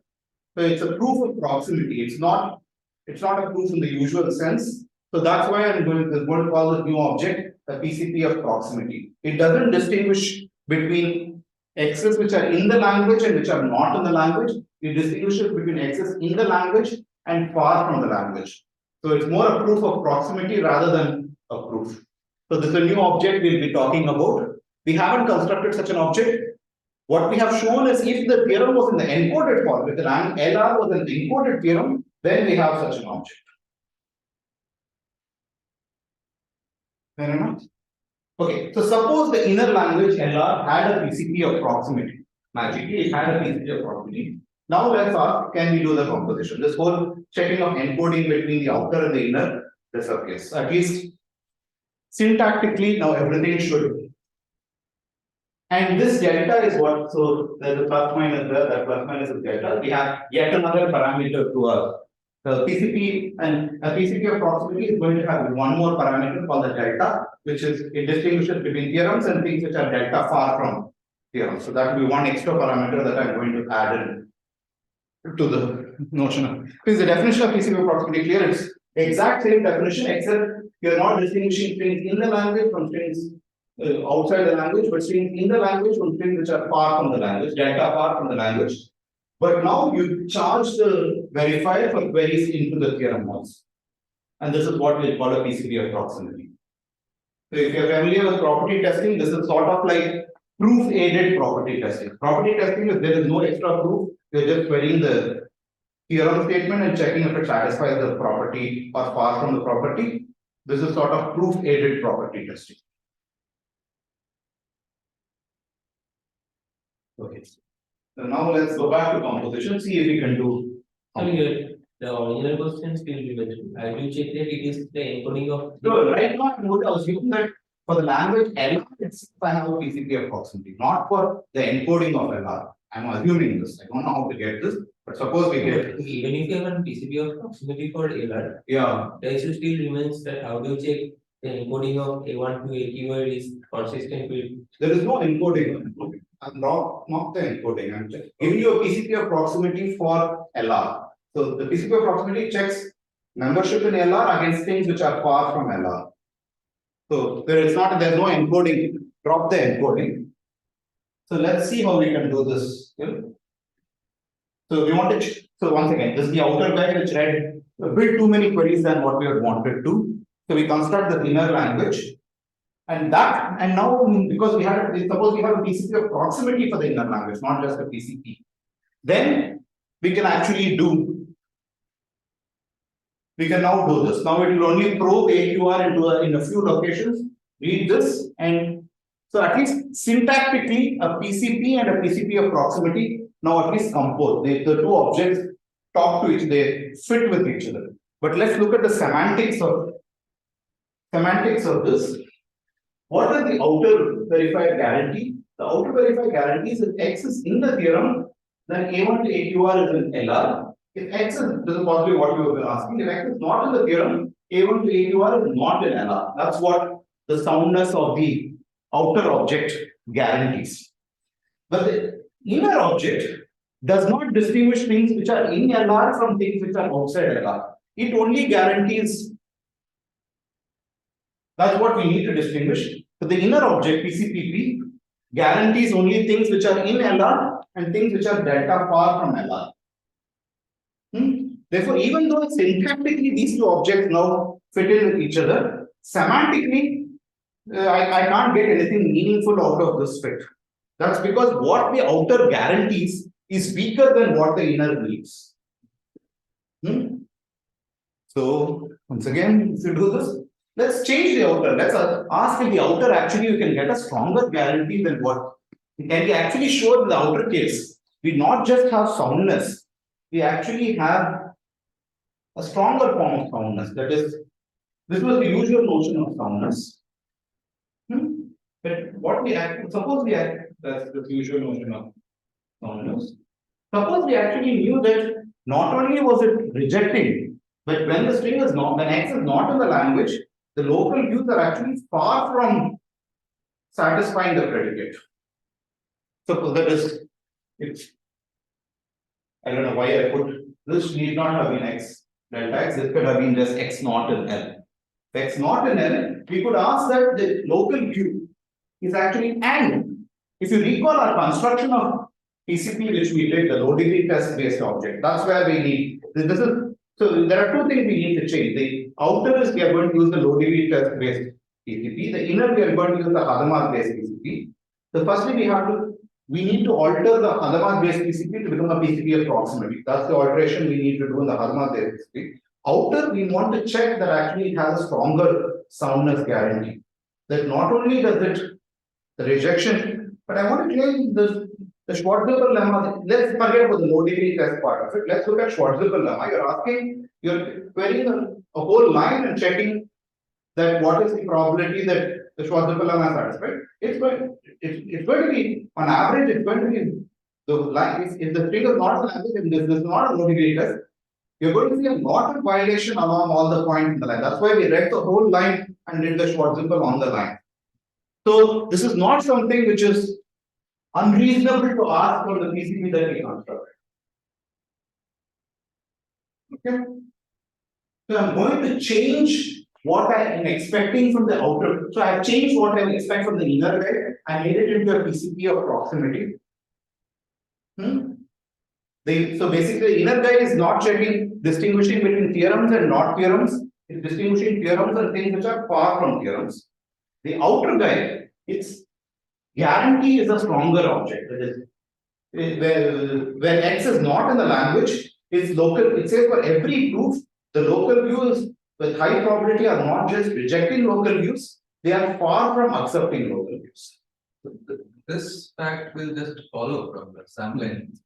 So it's a proof of proximity. It's not a proof in the usual sense. So that's why I'm going to call this new object a PCP of proximity. It doesn't distinguish between X's which are in the language and which are not in the language. It distinguishes between X's in the language and far from the language. So it's more a proof of proximity rather than a proof. So this is a new object we'll be talking about. We haven't constructed such an object. What we have shown is if the theorem was in the encoded form, if the LR was an encoded theorem, then we have such an object. Fair enough? Okay, so suppose the inner language LR had a PCP of proximity. Magically, it had a PCP of proximity. Now let's ask, can we do the composition? This whole checking of encoding between the outer and the inner disappears. At least syntactically, now everything should. And this delta is what, so there's a plus minus there, that plus minus is delta. We have yet another parameter to our PCP, and a PCP of proximity is going to have one more parameter called the delta, which is it distinguishes between theorems and things which are delta far from theorems. So that will be one extra parameter that I'm going to add in to the notion of, because the definition of PCP of proximity clear, it's exact same definition, except you're not distinguishing things in the language from things outside the language, but strings in the language from strings which are far from the language, delta far from the language. But now you charge the verifier for queries into the theorem also. And this is what we call a PCP of proximity. So if you're familiar with property testing, this is sort of like proof-aided property testing. Property testing is there is no extra proof, you're just querying the theorem statement and checking if it satisfies the property or far from the property. This is sort of proof-aided property testing. Okay. So now let's go back to composition, see if we can do. So here, the original question still remains. I will check that it is the encoding of. So right now, I'm going to assume that for the language LR, it's I have a PCP of proximity, not for the encoding of LR. I'm assuming this. I don't know how to get this, but suppose we get. Even if you have a PCP of proximity for LR, Yeah. the issue still remains that how do you check the encoding of A1 to A keyword is consistent with. There is no encoding. I'm not the encoding. I'm just giving you a PCP of proximity for LR. So the PCP of proximity checks membership in LR against things which are far from LR. So there's no encoding, drop the encoding. So let's see how we can do this. So we want to, so once again, this is the outer guide which read a bit too many queries than what we had wanted to. So we construct the inner language. And now because suppose we have a PCP of proximity for the inner language, not just a PCP. Then we can actually we can now do this. Now it will only probe AQR in a few locations, read this, and so at least syntactically a PCP and a PCP of proximity now at least compose. The two objects talk to each other, they fit with each other. But let's look at the semantics of this. What is the outer verified guarantee? The outer verified guarantee is if X is in the theorem, then A1 to AQR is in LR. If X is, this is possibly what you have been asking, if X is not in the theorem, A1 to AQR is not in LR. That's what the soundness of the outer object guarantees. But the inner object does not distinguish things which are in LR from things which are outside LR. It only guarantees. That's what we need to distinguish. So the inner object, PCPP, guarantees only things which are in LR and things which are delta far from LR. Therefore, even though syntactically these two objects now fit in with each other, semantically, I can't get anything meaningful out of this fit. That's because what the outer guarantees is weaker than what the inner believes. So, once again, if you do this, let's change the outer. Let's ask if the outer actually you can get a stronger guarantee than what. Can we actually show in the outer case? We not just have soundness, we actually have a stronger form of soundness. That is, this was the usual notion of soundness. But what we suppose that's the usual notion of soundness. Suppose we actually knew that not only was it rejecting, but when the string is not, when X is not in the language, the local views are actually far from satisfying the predicate. Suppose that is, I don't know why I put this need not have been X delta X, this could have been just X not in L. If X not in L, we could ask that the local view is actually and. If you recall our construction of PCP, which we did, the low degree test based object, that's where we need this is. So there are two things we need to change. The outer is we are going to use the low degree test based PCP. The inner we are going to use the Hadamard based PCP. So firstly we need to alter the Hadamard based PCP to become a PCP of proximity. That's the alteration we need to do in the Hadamard based PCP. Outer we want to check that actually it has a stronger soundness guarantee. That not only does it the rejection, but I want to claim the Schwarzschild lemma. Let's forget about the low degree test part of it. Let's look at Schwarzschild lemma. You're querying a whole line and checking that what is the probability that the Schwarzschild lemma is satisfied. It's going to be, on average, it's going to be the line. If the string is not an average, if this is not a low degree test, you're going to see a lot of violation along all the points in the line. That's why we read the whole line and did the Schwarzschild on the line. So this is not something which is unreasonable to ask for the PCP that we construct. Okay. So I'm going to change what I am expecting from the outer. So I have changed what I expect from the inner guide. I made it into a PCP of proximity. So basically, the inner guide is not distinguishing between theorems and not theorems. It's distinguishing theorems and things which are far from theorems. The outer guide, its guarantee is a stronger object. That is, when X is not in the language, it's local. It says for every proof, the local views with high probability are not just rejecting local views, they are far from accepting local views. This fact will just follow from the sampling.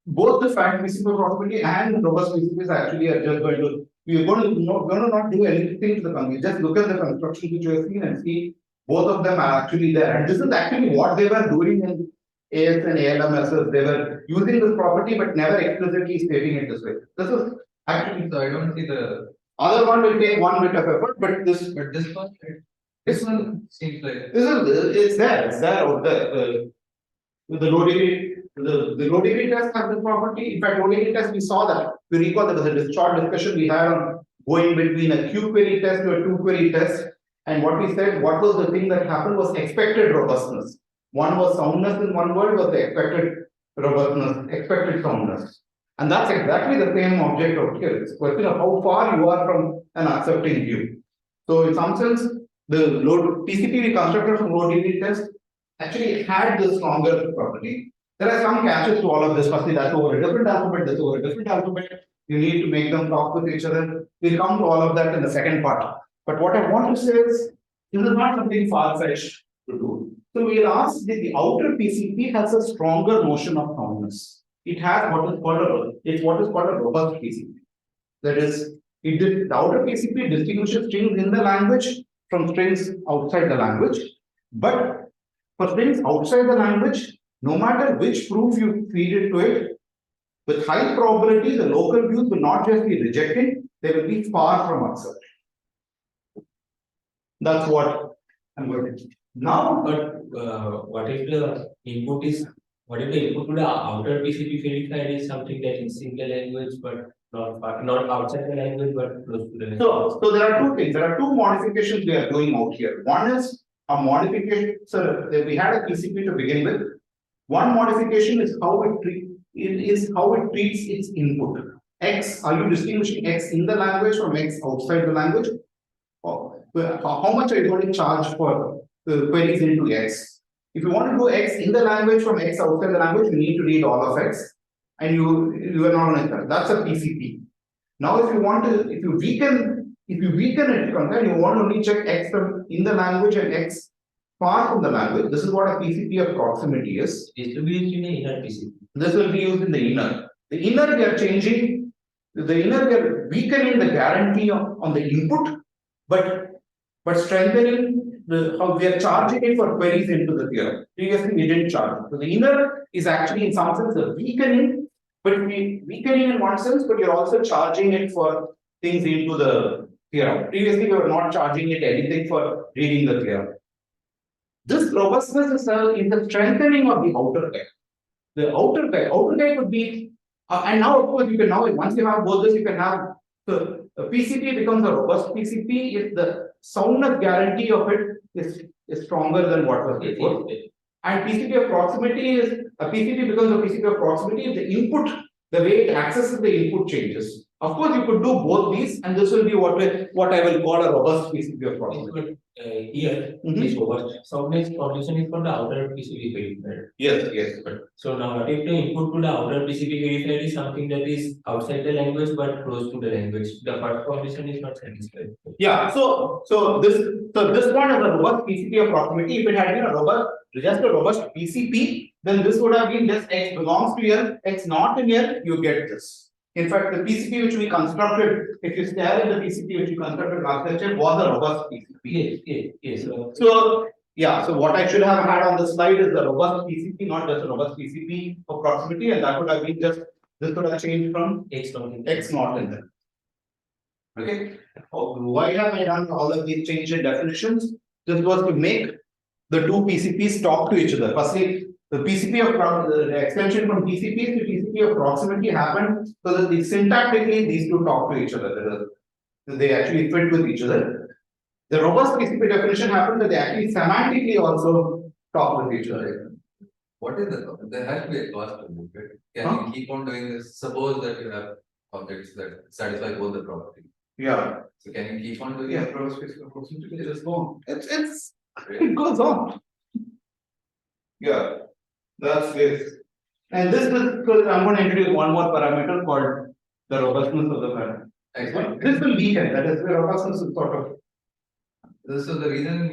Both the fact PCP probability and robust PCPs actually are just going to, we are going to not do anything to the company. Just look at the construction which you have seen and see both of them are actually there. And this is actually what they were doing in AS and ALMSs. They were using this property but never explicitly stating it this way. This is actually, so I don't see the other one will take one bit of effort, but this one, this one seems like it's there out there. The low degree the low degree test has this property. In fact, low degree test, we saw that. We recall there was a short discussion we had on going between a Q query test to a 2 query test. And what we said, what was the thing that happened was expected robustness. One was soundness in one word, was the expected robustness, expected soundness. And that's exactly the same object out here. It's a question of how far you are from an accepting view. So in some sense, the load PCP we constructed from low degree test actually had the stronger property. There are some catches to all of this. Firstly, that's over a different alphabet, that's over a different alphabet. You need to make them talk with each other. We'll come to all of that in the second part. But what I want to say is, this is not something far-fetched to do. So we'll ask that the outer PCP has a stronger notion of soundness. It has what is called a robust PCP. That is, the outer PCP distinguishes strings in the language from strings outside the language. But for strings outside the language, no matter which proof you feed it to it, with high probability, the local views will not just be rejecting, they will be far from accepting. That's what I'm going to do. Now, But what if the input to the outer PCP verified is something that is in the language but not outside the language but close to the language? so there are two things. There are two modifications we are doing out here. One is a modification. So we had a PCP to begin with. One modification is how it treats its input. X, are you distinguishing X in the language from X outside the language? How much are you going to charge for queries into X? If you want to do X in the language from X outside the language, you need to read all of X, and you are not going to. That's a PCP. Now, if you weaken it from there, you want to only check X from in the language and X far from the language. This is what a PCP of proximity is. Is to be used in the inner PCP. This will be used in the inner. The inner we are changing. The inner we are weakening the guarantee on the input, but strengthening how we are charging it for queries into the theorem. Previously, we didn't charge. So the inner is actually in some sense a weakening, but weakening in one sense, but you're also charging it for things into the theorem. Previously, we were not charging it anything for reading the theorem. This robustness is the strengthening of the outer guy. The outer guy would be, and now of course you can once you have both this, you can have the PCP becomes a robust PCP if the soundness guarantee of it is stronger than what was before. And PCP of proximity is a PCP becomes a PCP of proximity if the input, the way it accesses the input changes. Of course, you could do both these, and this will be what I will call a robust PCP of proximity. Here, this robust soundness condition is for the outer PCP verified. Yes. So now, what if the input to the outer PCP verified is something that is outside the language but close to the language? The first condition is not satisfied. Yeah. So this one is a robust PCP of proximity. If it had been just a robust PCP, then this would have been just X belongs to here, X not in here. You get this. In fact, the PCP which we constructed, if you stare in the PCP which we constructed last lecture, was a robust PCP. Yes. So what I should have had on the slide is the robust PCP, not just a robust PCP for proximity, and that would have been just this would have changed from X not in there. Okay. Why have I done all of these change in definitions? This was to make the two PCPs talk to each other. Firstly, the PCP of the extension from PCPs to PCP of proximity happened so that syntactically these two talk to each other. They actually fit with each other. The robust PCP definition happened that they actually semantically also talk with each other. What is there has to be a cost to move it. Can you keep on doing this? Suppose that you have objects that satisfy both the property. Yeah. So can you keep on doing Yeah. robust PCP of proximity? Just go on. It goes on. Yeah. That's this. And this is because I'm going to introduce one more parameter called the robustness of the parameter. Excellent. This will weaken, that is the robustness is sort of. So the reason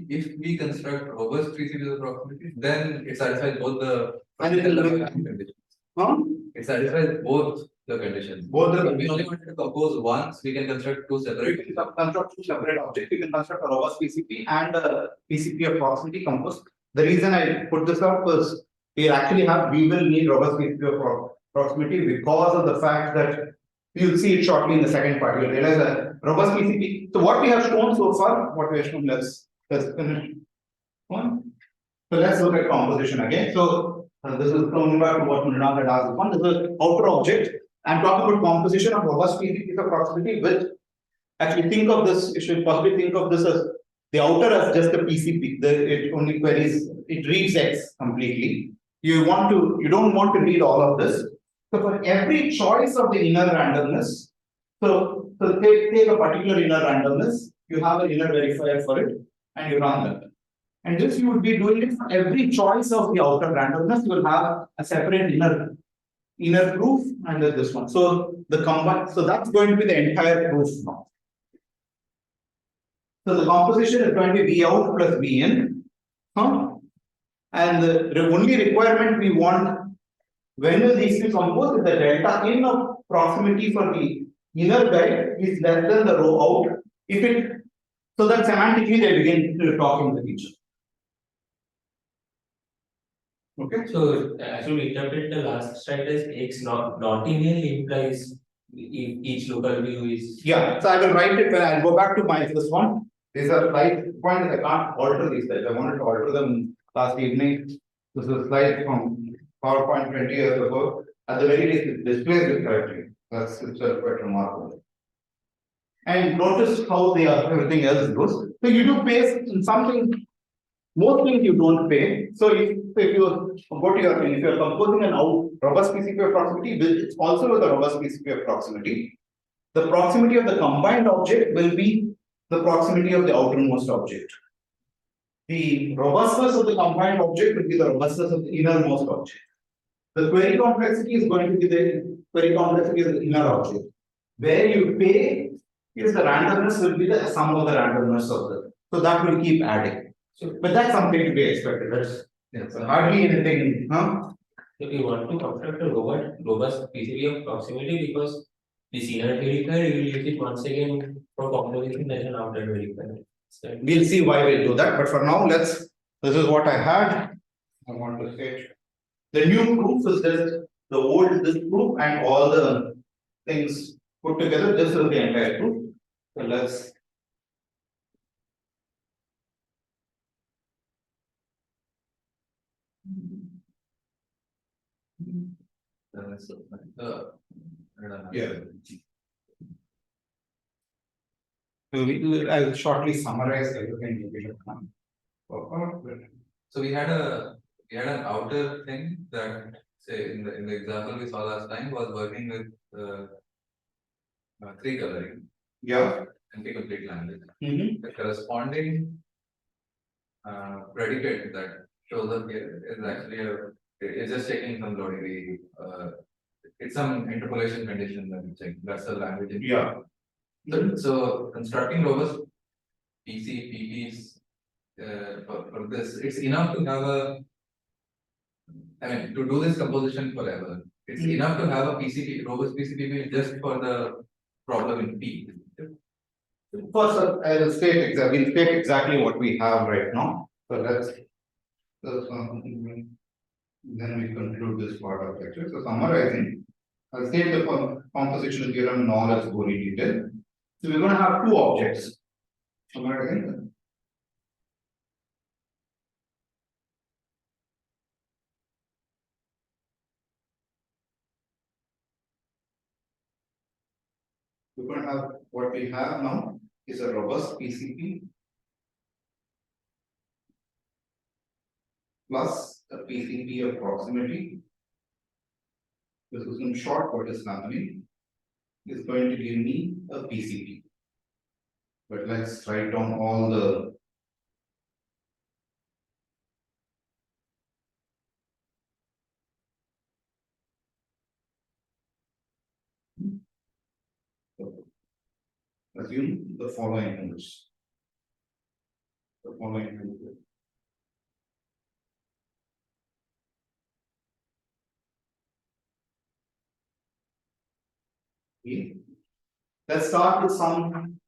if we construct robust PCPs of proximity, then it satisfies both the And it will look- conditions. Huh? It satisfies both the conditions. If we only wanted to compose once, we can construct two We separate. can construct two separate objects. We can construct a robust PCP and a PCP of proximity composed. The reason I put this up was we will need robust PCP of proximity because of the fact that you'll see it shortly in the second part. You'll realize that robust PCP. So what we have shown so far, let's finish one. So let's look at composition again. So this is coming back to what Mrinal had asked upon. This is an outer object. I'm talking about composition of robust PCPs of proximity with, actually think of this, you should possibly think of this as the outer as just a PCP. It only queries, it reads X completely. You don't want to read all of this. So for every choice of the inner randomness, so take a particular inner randomness, you have an inner verifier for it, and you run that. And this you would be doing it for every choice of the outer randomness. You will have a separate inner proof and then this one. So the combine, so that's going to be the entire proof now. So the composition is going to be V out plus V in. And the only requirement we want when will these two compose is the delta in of proximity for the inner guide is less than the row out. If it, so that semantically they begin talking with each other. Okay. So actually interpret the last slide as X not in implies each local view is. Yeah, so I will write it when I go back to my first one. These are slide point is I can't alter these slides. I wanted to alter them last evening. This is a slide from PowerPoint 20 years ago. At the very least, it displays it correctly. That's itself quite remarkable. And notice how they are, everything else goes. So you do pay something, most things you don't pay. So if you go to your, if you're composing an robust PCP of proximity, it's also with a robust PCP of proximity. The proximity of the combined object will be the proximity of the outermost object. The robustness of the combined object will be the robustness of the innermost object. The query complexity is going to be the query complexity of the inner object. Where you pay is the randomness will be the sum of the randomness of the. So that will keep adding. So, but that's something to be expected. That's hardly anything, huh? If you want to construct a robust PCP of proximity because this inner verifier, you will use it once again for computation as an outer verifier. So We'll see why we'll do that. But for now, this is what I had. I want to say the new proof is just the old this proof and all the things put together. This is the entire proof. So let's. Yeah. I'll shortly summarize everything. So we had an outer thing that, say, in the example we saw last time, was working with 3 coloring. Yeah. And the complete language. Mm-hmm. The corresponding predicate that shows up here is actually it's just checking some loading. It's some interpolation condition that we check. That's the language. Yeah. So constructing robust PCPs for this, it's enough to have to do this composition forever. It's enough to have a robust PCP just for the problem in P. First, I'll state exactly what we have right now. So let's then we conclude this part of lecture. So summarizing, I'll state the composition theorem in all its gory detail. So we're going to have 2 objects. Summarizing. We're going to have what we have now is a robust PCP plus a PCP of proximity. This is in short what is happening is going to give me a PCP. But let's write down all the assume the following numbers. The following numbers. Okay. Let's start with some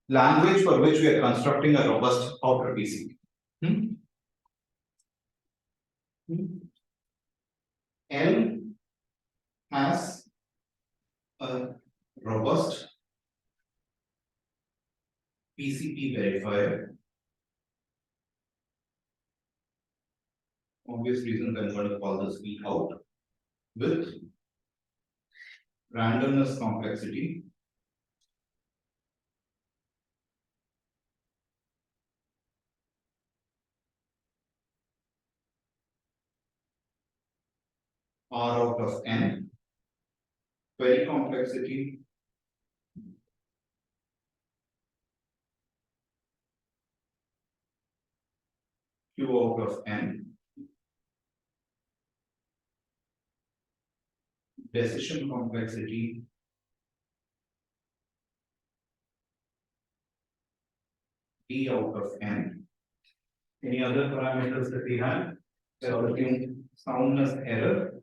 language for which we are constructing a robust outer PCP. L has a robust PCP verifier obvious reasons I'm going to call this V out with randomness complexity R out of n, query complexity Q out of n, decision complexity D out of n. Any other parameters that we have? Soundness error.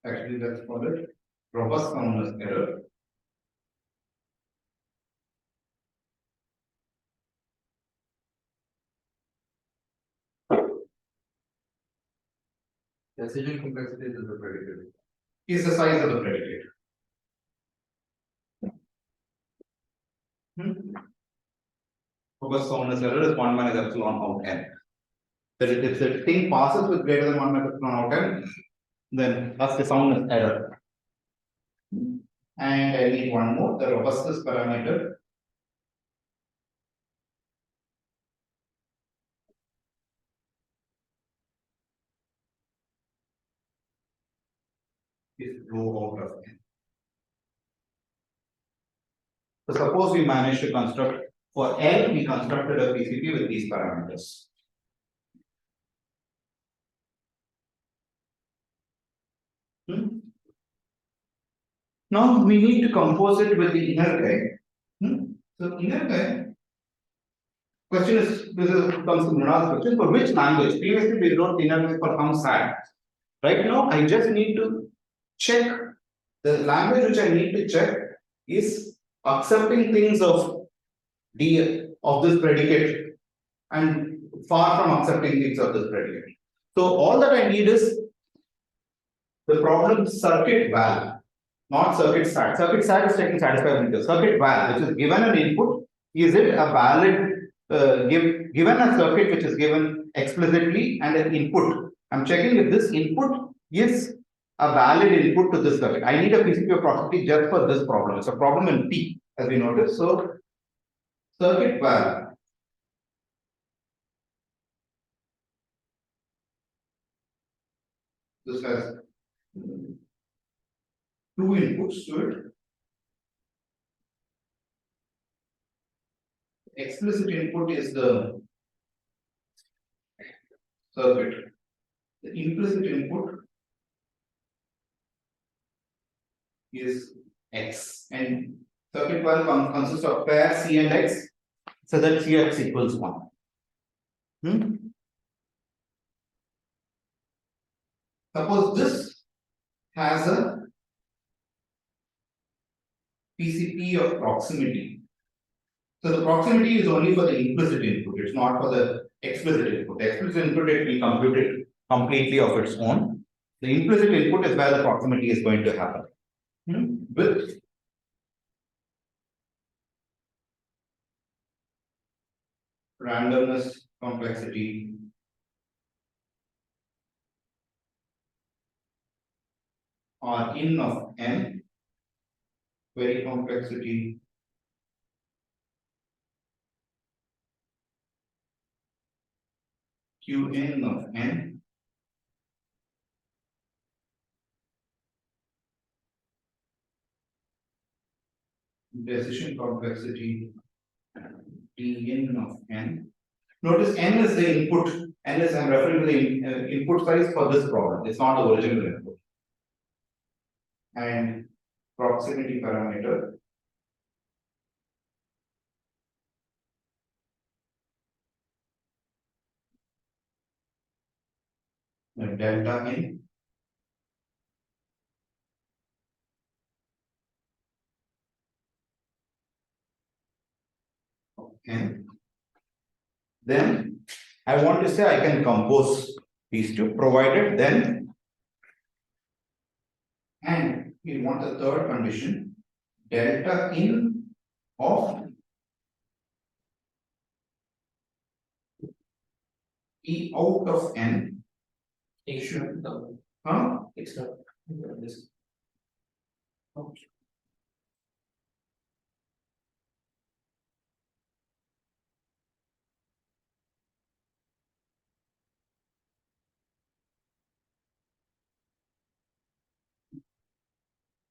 Actually, let's call it robust soundness error. Decision complexity is the predicate. Is the size of the predicate. Robust soundness error is 1 minus epsilon out n. But if the thing passes with greater than 1 minus epsilon out n, then that's the soundness error. And I need one more, the robustness parameter. Is rho out of n. So suppose we manage to construct for L, we constructed a PCP with these parameters. Now we need to compose it with the inner guy. So inner guy. Question is, this is comes to Mrinal's question, for which language? Previously we wrote inner guy for some SAT. Right now I just need to check the language which I need to check is accepting things of D of this predicate and far from accepting things of this predicate. So all that I need is the problem circuit val, not circuit stat. Circuit stat is taking satisfiability. Circuit val, which is given an input, is it a valid given a circuit which is given explicitly and an input? I'm checking if this input is a valid input to this circuit. I need a PCP of proximity just for this problem. It's a problem in P, as we noticed. So circuit val this has two inputs to it. Explicit input is the circuit. The implicit input is X, and circuit val consists of pair C and X, so that Cx equals 1. Suppose this has a PCP of proximity. So the proximity is only for the implicit input, it's not for the explicit input. The explicit input it will compute it completely of its own. The implicit input is where the proximity is going to happen. With randomness complexity R in of n, query complexity Q in of n, decision complexity D in of n. Notice n is the input, n is I'm referring to the input size for this problem, it's not the original input. And proximity parameter delta in n. Then I want to say I can compose these two provided then, and we want the third condition delta in of E out of N, It's not the, huh? it's not this.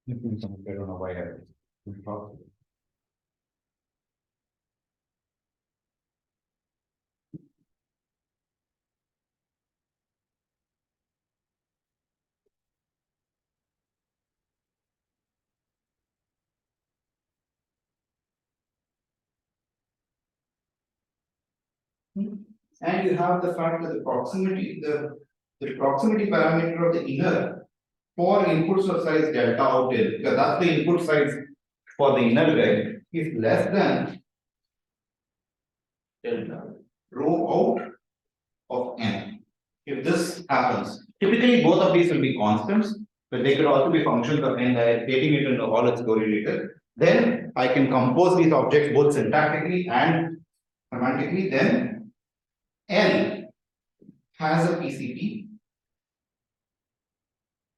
I don't know why I. And you have the fact that the proximity, the proximity parameter of the inner for inputs of size delta out in, because that's the input size for the inner guy, is less than Delta. rho out of N. If this happens, typically both of these will be constants, but they could also be functions of N, taking it into all its correlated. Then I can compose these objects both syntactically and semantically. Then L has a PCP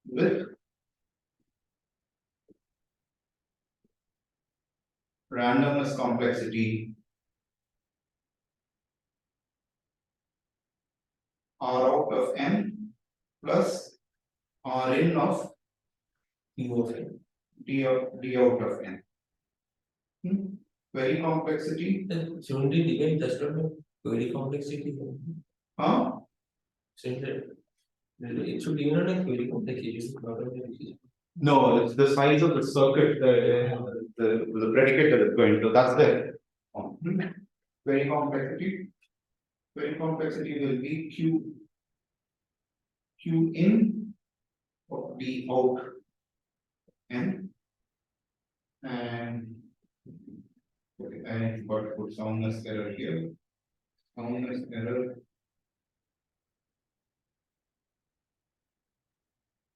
with randomness complexity R out of N plus R in of U of N. D out of N. Query complexity, Shouldn't it depend just on the query complexity? huh? Since it should depend on the query complexity, not on the. No, it's the size of the circuit, the predicate that it's going to, that's there. Query complexity. Query complexity will be Q in of D out N. And okay, I got to put soundness error here. Soundness error.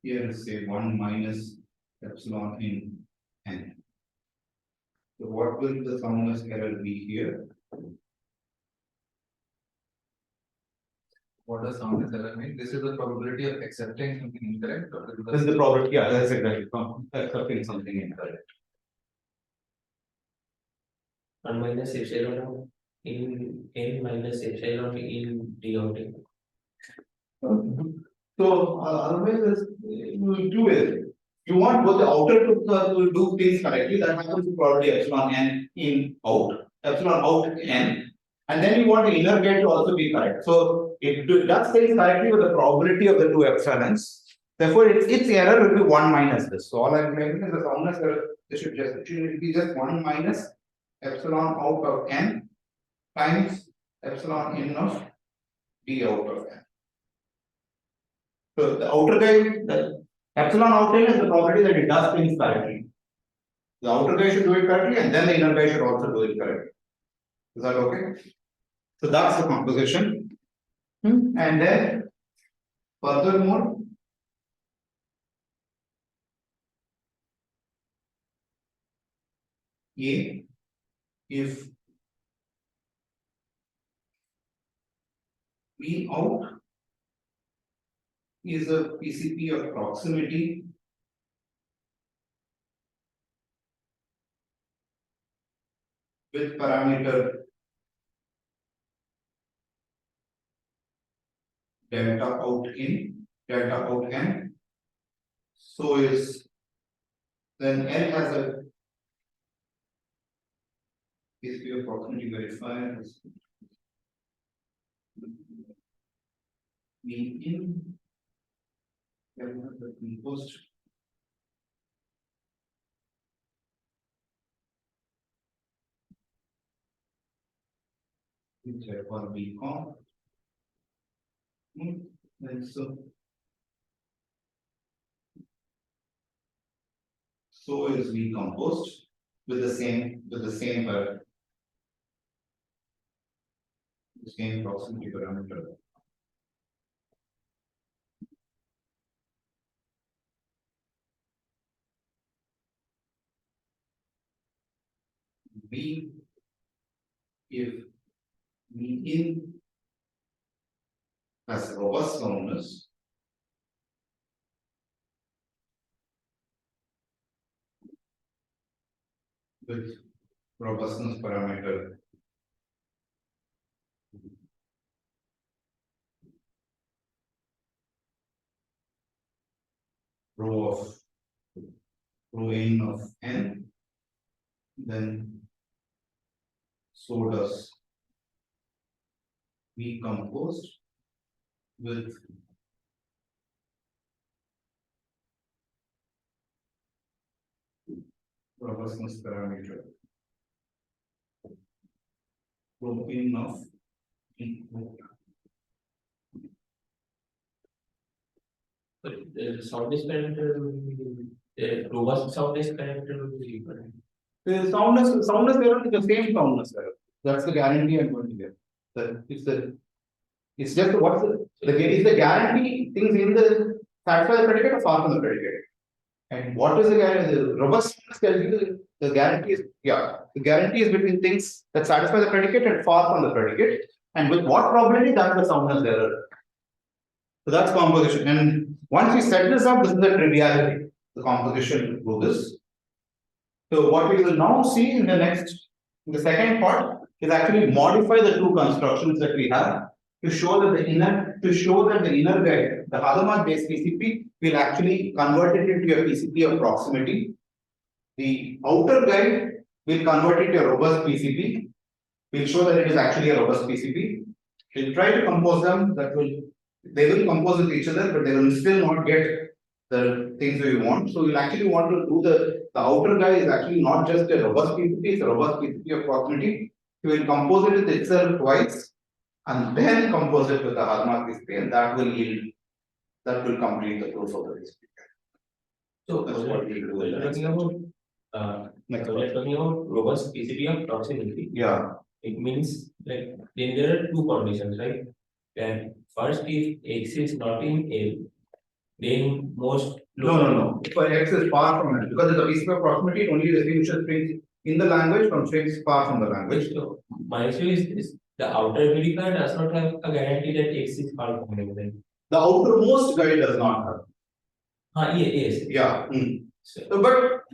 Here is say 1 minus epsilon in N. So what will the soundness error be here? What does soundness error mean? This is the probability of accepting something incorrect, or This is the probability, yeah, that's exactly, accepting something incorrect. 1 minus epsilon in N minus epsilon in D out N. So otherwise, you will do it. You want both the outer to do things correctly. That happens to probably epsilon n in out, epsilon out n, and then you want the inner gate to also be correct. So it does things correctly with the probability of the two epsilons. Therefore, its error will be 1 minus this. So all I'm claiming is the soundness error. This should be just 1 minus epsilon out of n times epsilon in of d out of n. So the outer guy, the epsilon out in is the probability that it does things correctly. The outer guy should do it correctly, and then the inner guy should also do it correctly. Is that okay? So that's the composition. And then furthermore, A, if B out is a PCP of proximity with parameter delta out in, delta out n, so is then L has a PCP of proximity verifier B in post therefore B com. And so is V composed with the same proximity parameter. V if V in has robust soundness. With robustness parameter rho in of n, then so does V composed with robustness parameter rho in of input. But the soundness parameter, the robust soundness parameter will be different. The soundness error is the same soundness error. That's the guarantee I'm going to get. It's just what's is the guarantee things in the satisfy the predicate or far from the predicate. And what is the guarantee? The robustness tells you the guarantee is the guarantee is between things that satisfy the predicate and far from the predicate. And with what probability? That's the soundness error. So that's composition. And once we set this up, this is the triviality. The composition will do this. So what we will now see in the second part is actually modify the two constructions that we have to show that the inner guide, the Hadamard based PCP, will actually convert it into a PCP of proximity. The outer guide will convert it to a robust PCP. We'll show that it is actually a robust PCP. We'll try to compose them. They will compose with each other, but they will still not get the things we want. So we'll actually want to do the outer guide is actually not just a robust PCP, it's a robust PCP of proximity. We will compose it with itself twice and then compose it with the Hadamard PCP, and that will complete the proof of the PCP. So That's what we do. we're talking about we're talking about robust PCP of proximity. Yeah. It means like then there are two conditions, right? And first, if X is not in L, then most No. If X is far from it, because it's a PCP of proximity, it only distinguishes strings in the language from strings far from the language. So my issue is the outer verifier does not have a guarantee that X is far from L. Then. The outermost guide does not have. Yes. Yeah. So, But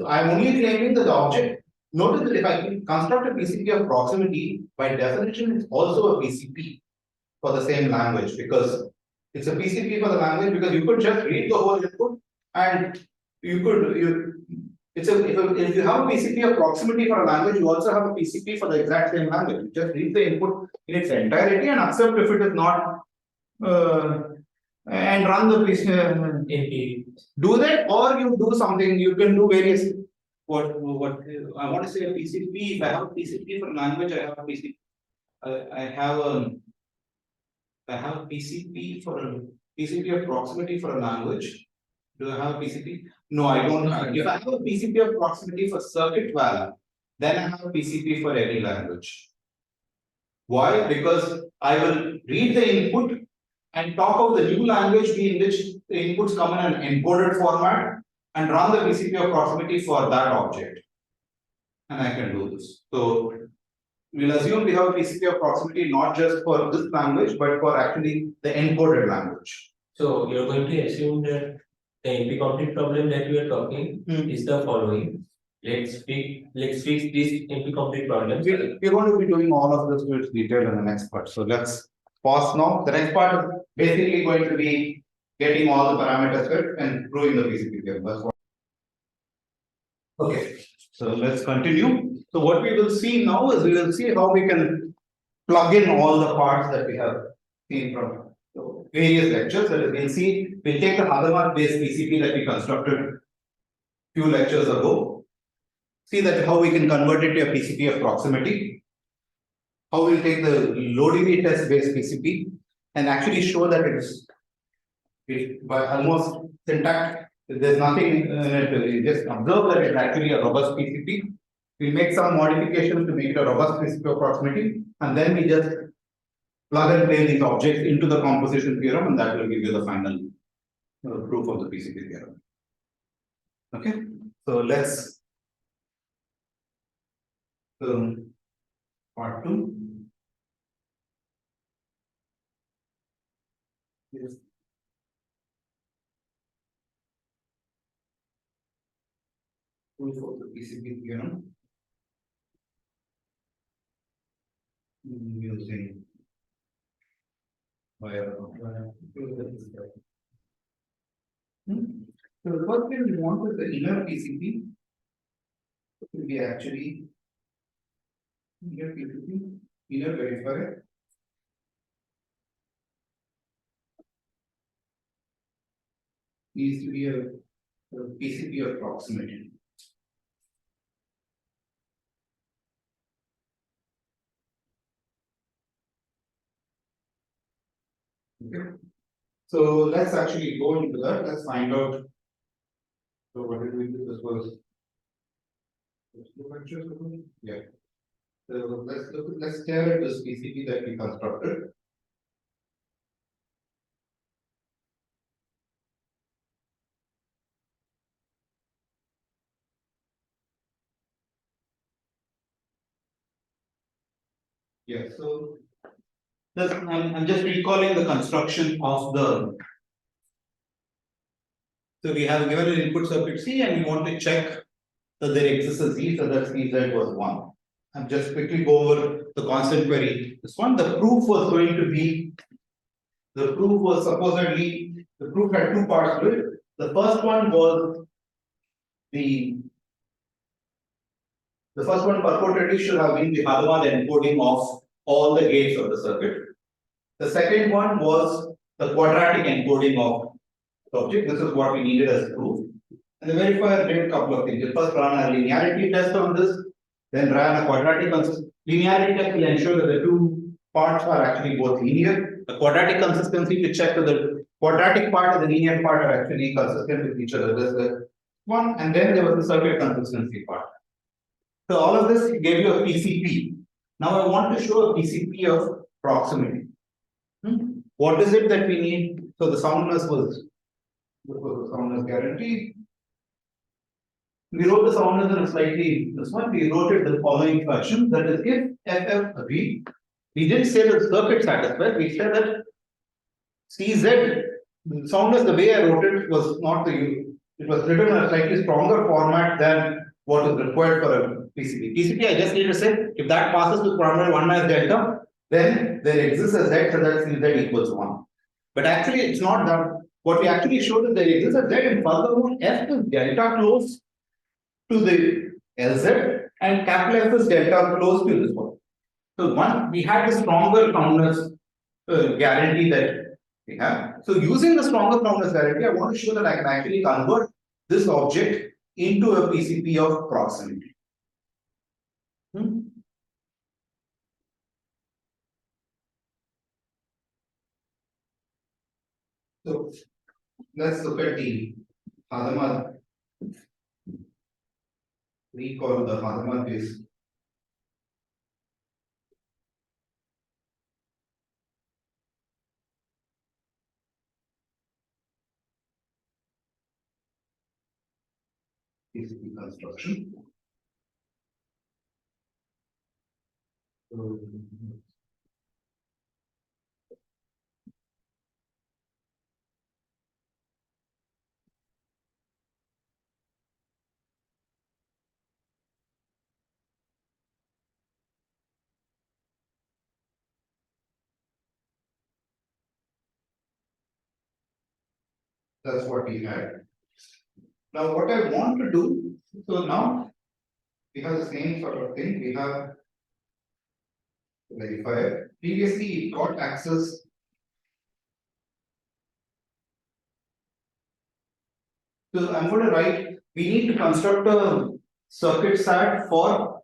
I'm only claiming that the object. Notice that if I construct a PCP of proximity, by definition, it's also a PCP for the same language, because it's a PCP for the language, because you could just read the whole input and if you have a PCP of proximity for a language, you also have a PCP for the exact same language. You just read the input in its entirety and accept if it is not and run the PCP. Do that, or you do something. You can do various. What I want to say a PCP. If I have a PCP for language, I have a PCP. I have a PCP for a PCP of proximity for a language. Do I have a PCP? No, I don't. If I have a PCP of proximity for circuit value, then I have a PCP for any language. Why? Because I will read the input and talk of the new language in which the inputs come in an encoded format and run the PCP of proximity for that object. And I can do this. So we'll assume we have a PCP of proximity not just for this language, but for actually the encoded language. So you're going to assume that the NP complete problem that we are talking is the following. Let's fix this NP complete problem. We're going to be doing all of this with detail in the next part. So let's pause now. The next part is basically going to be getting all the parameters fit and proving the PCP theorem. Okay, so let's continue. So what we will see now is we will see how we can plug in all the parts that we have seen from various lectures. That is, we'll take the Hadamard based PCP that we constructed few lectures ago. See that how we can convert it to a PCP of proximity. How we'll take the LODV test based PCP and actually show that by almost syntax. There's nothing in it. You just observe that it's actually a robust PCP. We make some modifications to make it a robust PCP of proximity, and then we just plug and play these objects into the composition theorem, and that will give you the final proof of the PCP theorem. Okay, so let's part 2. proof of the PCP theorem. Using wire. So the first thing we want is the inner PCP. It will be actually inner PCP, inner verifier. Needs to be a PCP of proximity. Okay. So let's actually go into that. Let's find out. So what did we do? This was. Yeah. So let's stare at this PCP that we constructed. Yeah, so I'm just recalling the construction of the. So we have given an input circuit C and we want to check that there exists a Z, so that CZ was 1. I'm just quickly go over the constant query. This one, the proof was going to be, the proof was supposedly, the proof had two parts to it. The first one was the first one purportedly should have been the Hadamard encoding of all the gates of the circuit. The second one was the quadratic encoding of the object. This is what we needed as proof. And the verifier did a couple of things. It first ran a linearity test on this, then ran a quadratic consistency. Linearity test will ensure that the two parts are actually both linear. The quadratic consistency to check that the quadratic part and the linear part are actually consistent with each other. That's the one. And then there was the circuit consistency part. So all of this gave you a PCP. Now I want to show a PCP of proximity. What is it that we need? So the soundness was the soundness guarantee. We wrote the soundness in a slightly this one. We wrote it the following fashion. That is, if FF agreed, we didn't say that circuit satisfied. We said that CZ soundness. The way I wrote it was not the. It was written in a slightly stronger format than what is required for a PCP. PCP, I just need to say if that passes to parameter 1 minus delta, then there exists a Z so that CZ equals 1. But actually, it's not that. What we actually showed is there exists a Z, and furthermore, F is delta close to the LZ, and capital F is delta close to this one. So one, we had the stronger soundness guarantee that we have. So using the stronger soundness guarantee, I want to show that I can actually convert this object into a PCP of proximity. So let's look at the Hadamard. Recall the Hadamard case. PCP construction. So, that's what we had. Now, what I want to do, so now we have the same sort of thing. We have the verifier. Previously, it got access. So I'm going to write, we need to construct a circuit SAT for,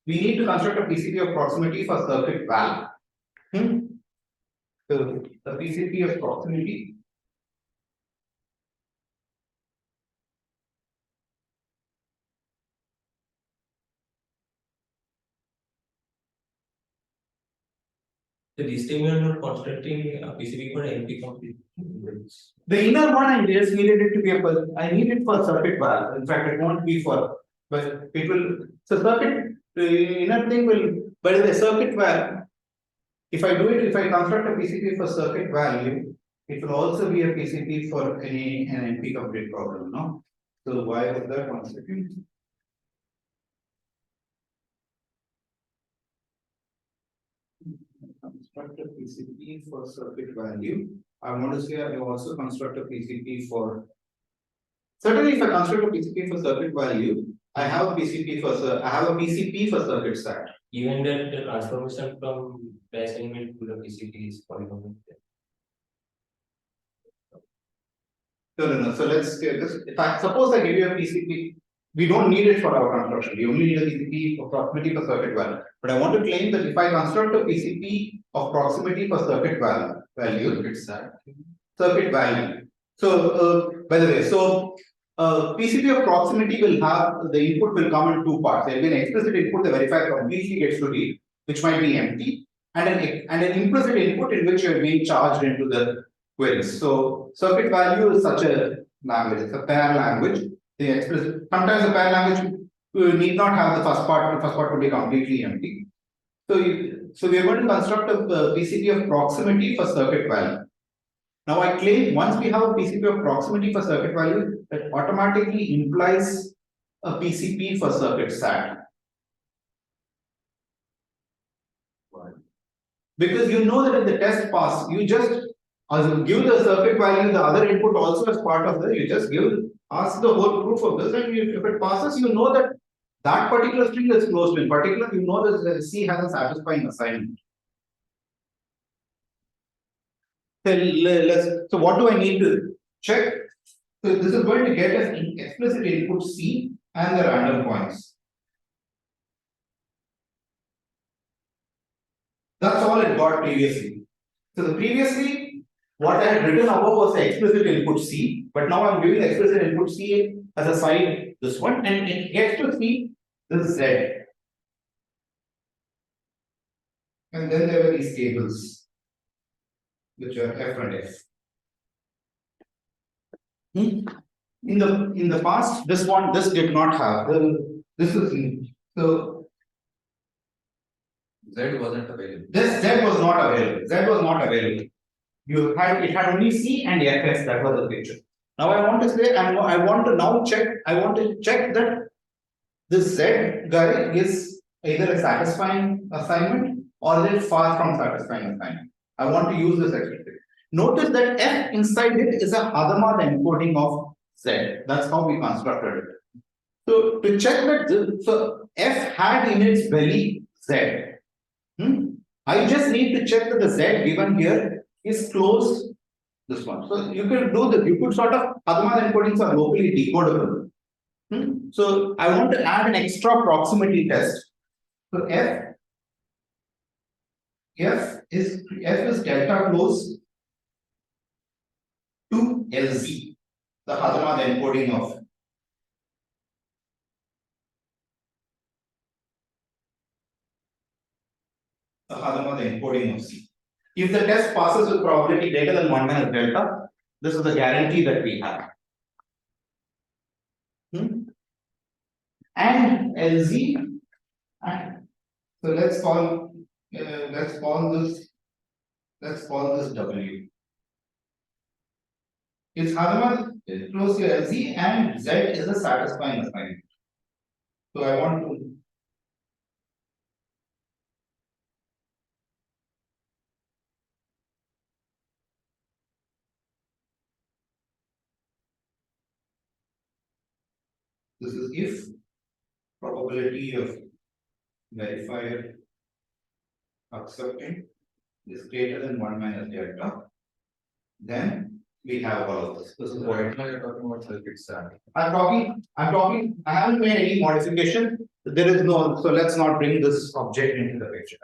we need to construct a PCP of proximity for circuit val. So the PCP of proximity. So this time we are not constructing a PCB for NP complete. The inner one, I just needed it to be I need it for circuit val. In fact, it won't be for, but it will, so circuit, the inner thing will, but the circuit val, if I do it, if I construct a PCP for circuit value, it will also be a PCP for an NP complete problem, no? So why was that? 1 second. Construct a PCP for circuit value. I want to say I will also construct a PCP for. Certainly, if I construct a PCP for circuit value, I have a PCP for I have a PCP for circuit stat. Even that the transformation from assignment to the PCP is polynomial. No. So let's say this. If I suppose I give you a PCP, we don't need it for our construction. We only need a PCP of proximity for circuit value. But I want to claim that if I construct a PCP of proximity for circuit value, It's that. circuit value. So, by the way, so PCP of proximity will have the input will come in two parts. There will be an explicit input the verifier completely gets to read, which might be empty, and an implicit input in which you are being charged into the queries. So, circuit value is such a language. It's a pair language. The explicit sometimes the pair language need not have the first part. The first part will be completely empty. So we are going to construct a PCP of proximity for circuit value. Now I claim once we have a PCP of proximity for circuit value, that automatically implies a PCP for circuit stat. Why? Because you know that if the test pass, you just give the circuit value, the other input also as part of the, you just ask the whole proof of this, and if it passes, you know that that particular string is closed. In particular, you know that the C has a satisfying assignment. So what do I need to check? So this is going to get us explicit input C and the random points. That's all it got previously. So the previously, what I had written above was the explicit input C, but now I'm giving the explicit input C as a side this one, and it gets to C this Z. And then there were these tables, which are F and F. In the past, this did not have this is so Z wasn't available. this Z was not available. Z was not available. It had only C and FS, that was the picture. Now I want to say I want to check that this Z guy is either a satisfying assignment or is it far from satisfying assignment. I want to use this expression. Notice that F inside it is a Hadamard encoding of Z. That's how we constructed it. So to check that, so F had in its belly Z. I just need to check that the Z given here is close this one. So you could do this. You could sort of Hadamard encodings are locally decodable. So I want to add an extra proximity test. So F is delta close to LZ, the Hadamard encoding of C. If the test passes with probability greater than 1 minus delta, this is the guarantee that we have. And LZ, and so let's call this W. It's Hadamard close to LZ and Z is a satisfying assignment. So I want to this is if probability of verifier accepting is greater than 1 minus delta, then we have all of this. This is what Right now you're talking about circuit stat. I'm talking, I haven't made any modification. There is no, so let's not bring this object into the picture.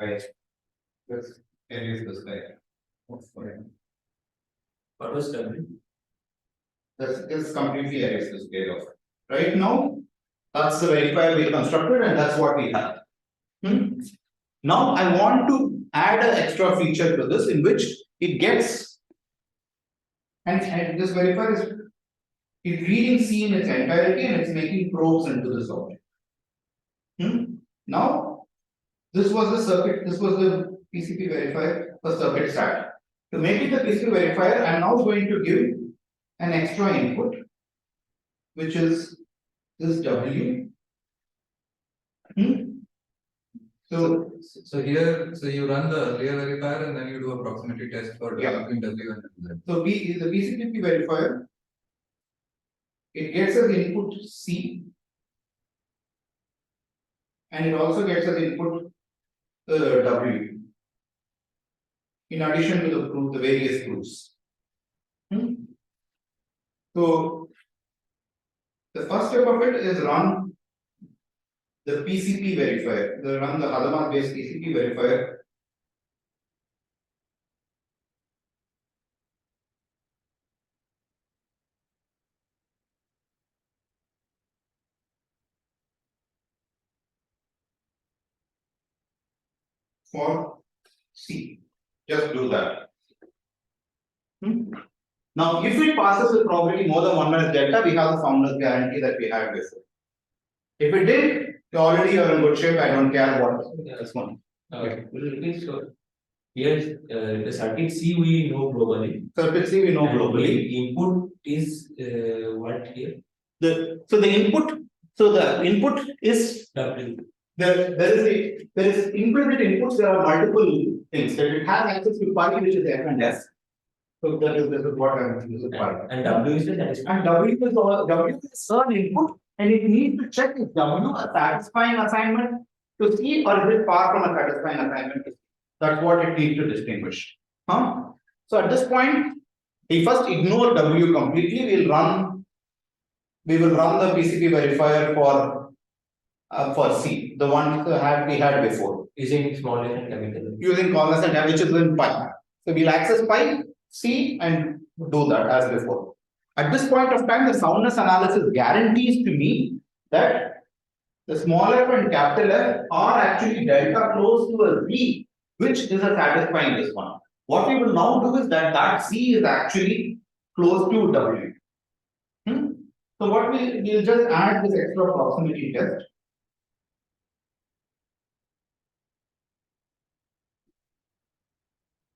Let's erase this guy. What was W? Let's completely erase this guy off. Right now, that's the verifier we constructed, and that's what we have. Now I want to add an extra feature to this in which it gets, and this verifier is reading C in its entirety and it's making probes into this object. Now, this was the circuit, this was the PCP verifier for circuit stat. To make it the PCP verifier, I am now going to give an extra input, which is this W. So here, so you run the earlier verifier and then you do a proximity test for Yeah. developing W and Z. So the PCPP verifier, it gets us input C, and it also gets us input W, in addition to the various groups. So the first step of it is run the PCP verifier, run the Hadamard based PCP verifier. For C, just do that. Now, if it passes with probability more than 1 minus delta, we have the founder's guarantee that we had before. If it did, you are in good shape. I don't care what this one. Okay, so here the circuit C we know globally. Circuit C we know And globally. the input is what here? The input is W. there is implicit inputs. There are multiple things that it has access to pi, which is F and S. So this is what this is pi. And W is the satisfying. And W is an input, and it needs to check if W a satisfying assignment to C or is it far from a satisfying assignment to C. That's what it needs to distinguish. So at this point, we first ignore W completely. We will run the PCP verifier for C, the one we had before. Using small f and capital. Using columns and which is in pi. So we'll access pi, C, and do that as before. At this point of time, the soundness analysis guarantees to me that the small f and capital F are actually delta close to a Z, which is a satisfying this one. What we will now do is that C is actually close to W. So what we'll just add this extra proximity test.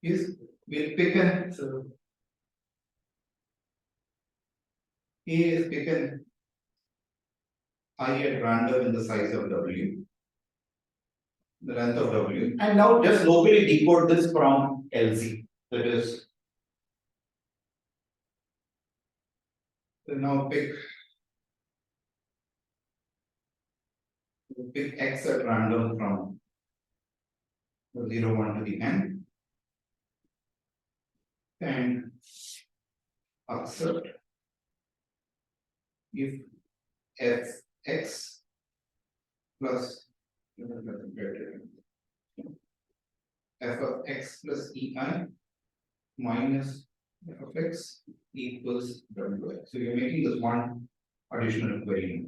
Is we'll pick an A is taken I at random in the size of W, the length of W, and now just locally decode this from LZ. That is, so now pick X at random from 0, 1 to the n, and accept if Fx plus f of x plus ei minus f of x equals wi. So you're making this one additional query.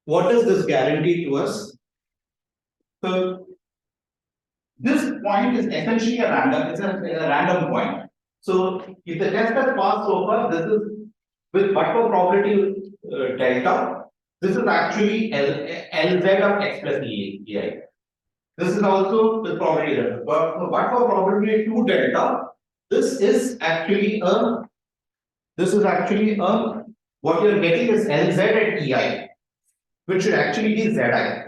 What does this guarantee to us? So this point is essentially a random, it's a random point. So if the test has passed so far, this is with but for probability delta, this is actually Lz of x plus ei. This is also with probability delta. But for probability 2 delta, this is actually what you're getting is Lz at ei, which should actually be Zi.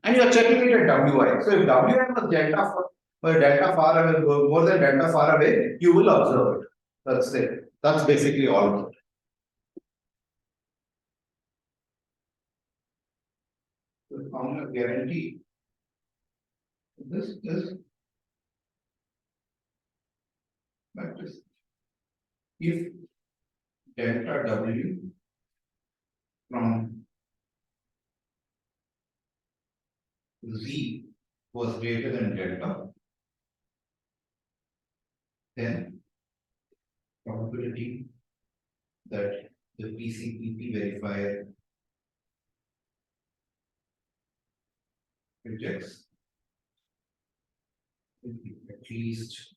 And you are checking it at Wi. So if Wi was delta far away, more than delta far away, you will observe it. That's it. That's basically all of it. The formula guarantee. This is like this. If delta W from Z was greater than delta, then probability that the PCPP verifier rejects will be at least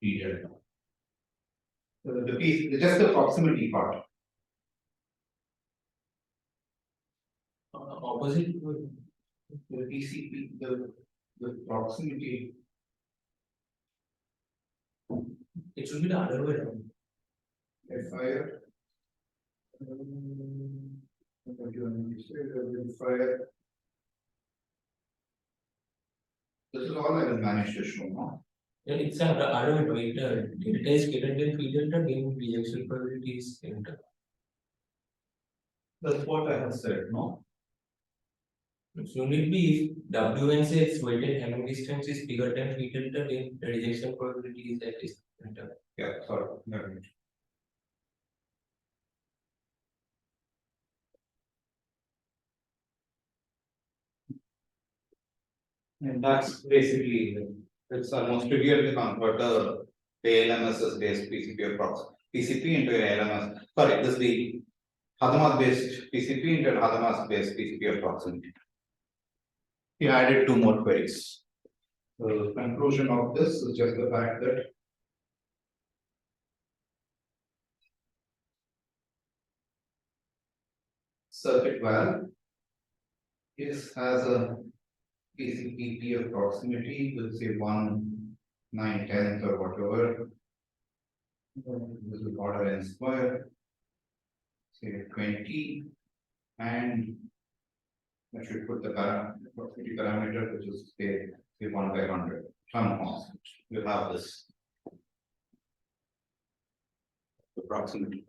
P delta. So just the proximity part. opposite to The PCP, the proximity. it should be the other way around. Fire. Fire. This is all I will manage to show now. Yeah, it's a other way around. Delta is greater than P delta, then rejection probability is enter. That's what I have said, no? So need be if W and say its weighted Hamming distance is bigger than P delta, then the rejection probability is at least enter. Yeah, sorry. Never mind. And that's basically, it's almost trivial to convert a ALMS based PCP approx. PCP into a ALMS. Sorry, this is the Hadamard based PCP into an Hadamard based PCP approximity. He added two more queries. The conclusion of this is just the fact that circuit valve has a PCP approximity with say 1/9/10 or whatever. This is order n square, say 20, and I should put the proximity parameter, which is say 1/100. Some constant. You have this approximity.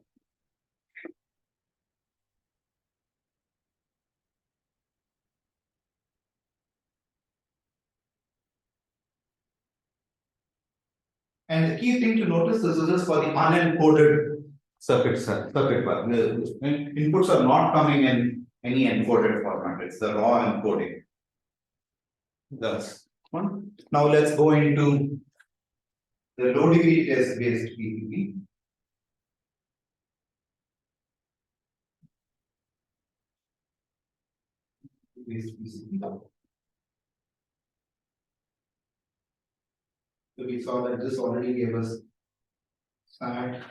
And the key thing to notice is this is for the unencoded circuit valve. The inputs are not coming in any encoded format, it's the raw encoding. That's one. Now let's go into the low degree test based PCP. Based PCP. So we saw that this already gave us SAT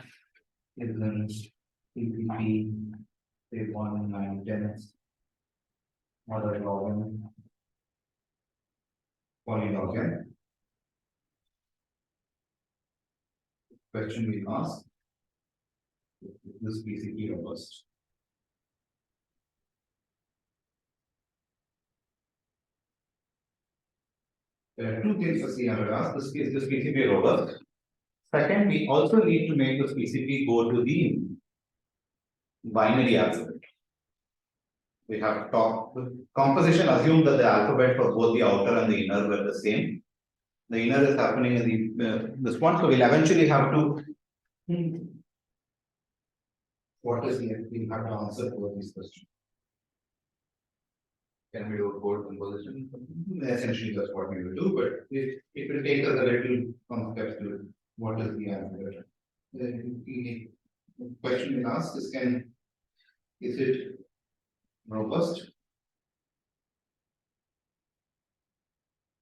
is then PPP, say 1/9/10, order log n, polylog n. Question we ask, this PCP robust? There are two things to see under us. This PCP robust. Second, we also need to make this PCP go to the binary alphabet. We have talked, composition assumed that the alphabet for both the outer and the inner were the same. The inner is happening in the this one, so we'll eventually have to. What is the we have to answer both these questions. Can we do code composition? Essentially, that's what we will do, but it will take us a little concept to what is the alphabet. The question we ask is is it robust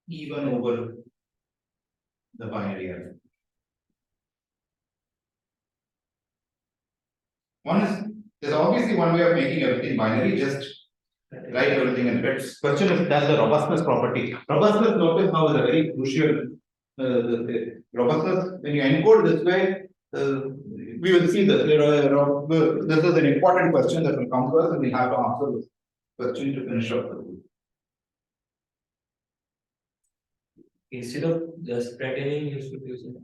even over the binary alphabet? One is, there's obviously one way of making everything binary, just write everything in bits. Question is, does the robustness property? Robustness, notice how is a very crucial. The robustness, when you encode this way, we will see this. This is an important question that will come to us, and we have to answer this question to finish up the group. Instead of just pretending, you should use it.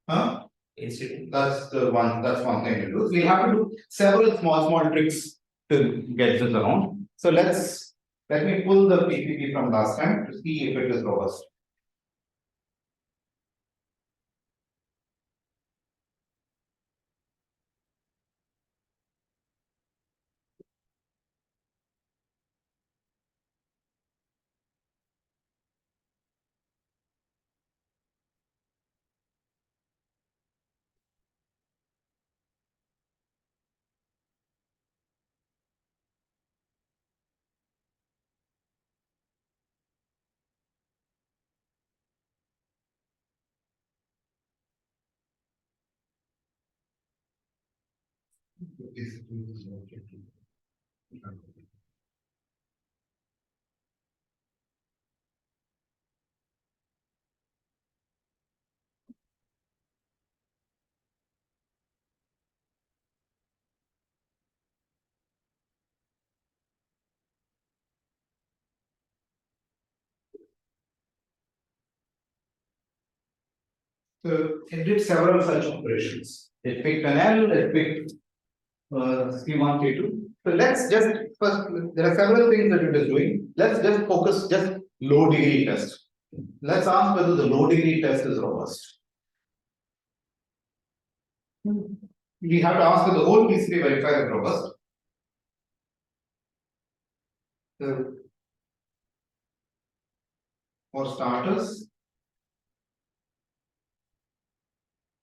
Huh? Instead, That's one thing to do. We have to do several small tricks to get this around. So let me pull the PPP from last time to see if it is robust. So it did several such operations. It picked an L, it picked C1, C2. So let's just first, there are several things that it is doing. Let's just focus just low degree test. Let's ask whether the low degree test is robust. We have to ask whether the whole PCP verifier is robust. So for starters,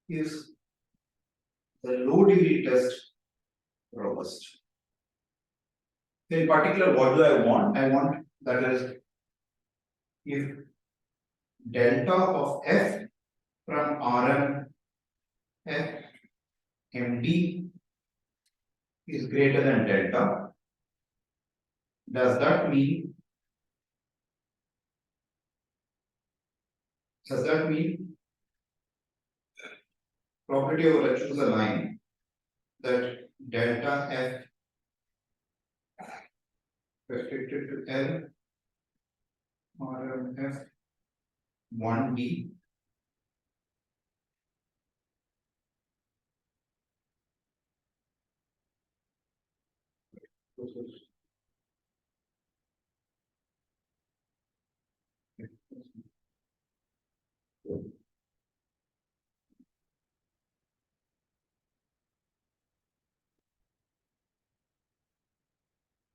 is the low degree test robust? In particular, what do I want? I want that is if delta of f from Rm f md is greater than delta, does that mean property over let's choose a line that delta f restricted to L or f 1d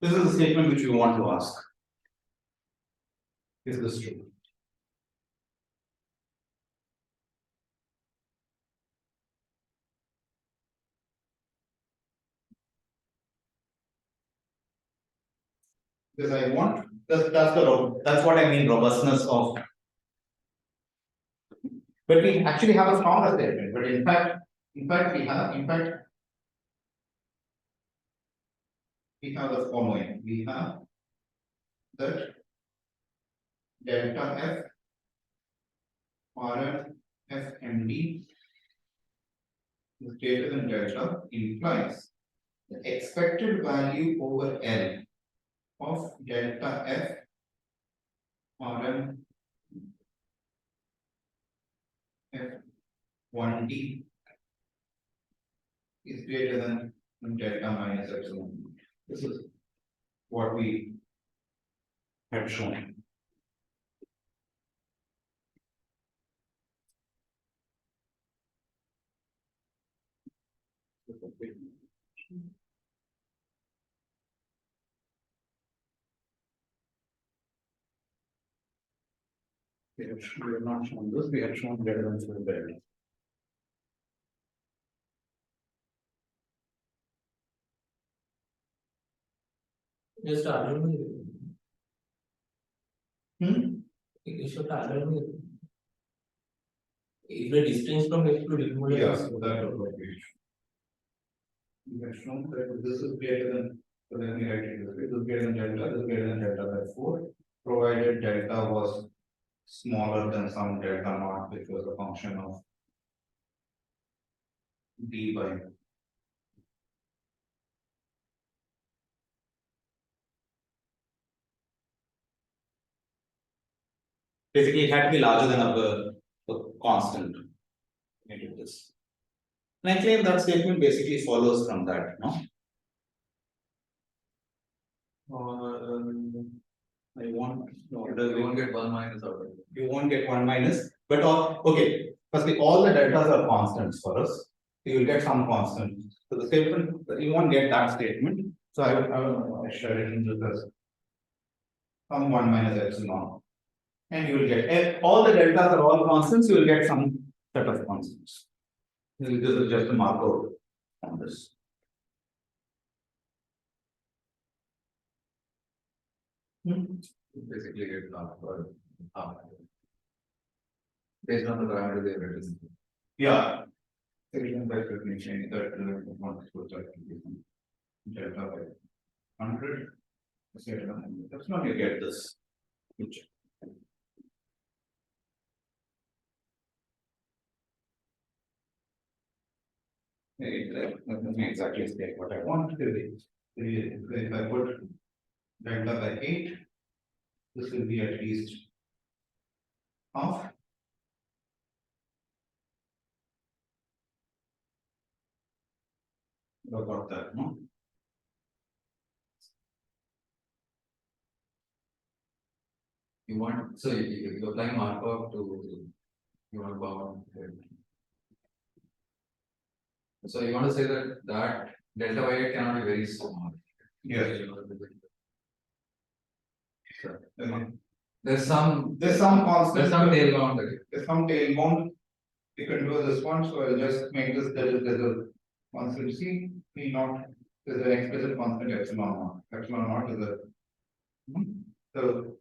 this is the statement which we want to ask. Is this true? Because I want that's what I mean robustness of. But we actually have a stronger statement. But in fact we have the following. We have that delta f Rm f md is greater than delta implies the expected value over L of delta f Rm f 1d is greater than delta minus epsilon. This is what we had shown. We have not shown this, we had shown greater than 4 delta. Just allow Hmm? it should allow me. If the distance from F to removal Yeah, is so that was what we have shown that this is greater than, so let me write it this way, this is greater than delta, this is greater than delta by 4, provided delta was smaller than some delta naught, which was a function of d by. Basically, it had to be larger than a constant. Into this. And I claim that statement basically follows from that, no? I want You won't get 1 minus out of it. you won't get 1 minus, but okay, firstly, all the deltas are constants for us. So you will get some constant. So the statement, you won't get that statement. So I will share it into this. Some 1 minus epsilon. And you will get, if all the deltas are all constants, you will get some set of constants. This is just a marker on this. Basically get half or half. Based on the parameter they have written. Yeah. Section by definition that not so that delta by 100. That's not you get this. Which let me exactly state what I want to do. If I put delta by 8, this will be at least half. About that, no? You want, so you apply Markov to, you want bound. So you want to say that delta y cannot be very small. Yes. Sure. Okay. There's some constant. there's some tail bound. There's some tail bound. You can do this one, so I'll just make this there's a constant C, P naught, there's an explicit constant epsilon naught. Epsilon naught is a so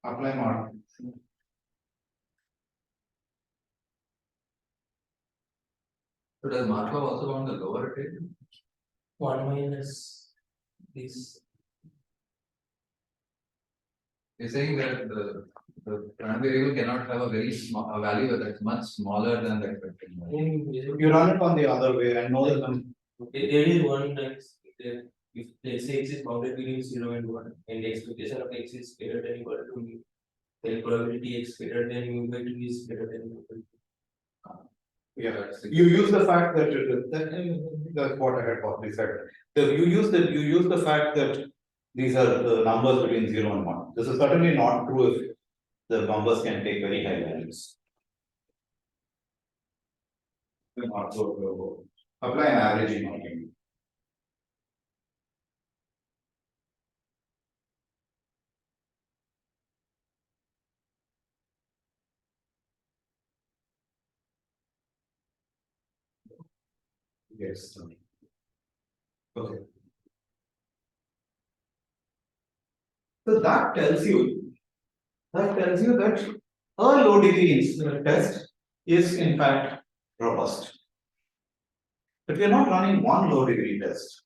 apply mark. So does Markov also bound the lower tail? 1 minus this. You're saying that the random variable cannot have a very small a value that's much smaller than the expected value. You run it on the other way and know that There is one that's there, if let's say x is bounded between 0 and 1, and the expectation of x is greater than equal to mu, then probability x greater than mu by 2 is greater than equal to. yeah, you use the fact that that's what I had probably said. So you use the fact that these are the numbers between 0 and 1. This is certainly not true if the numbers can take very high values. Apply an averaging argument. Yes. Okay. So that tells you that a low degree test is in fact robust. But we are not running one low degree test.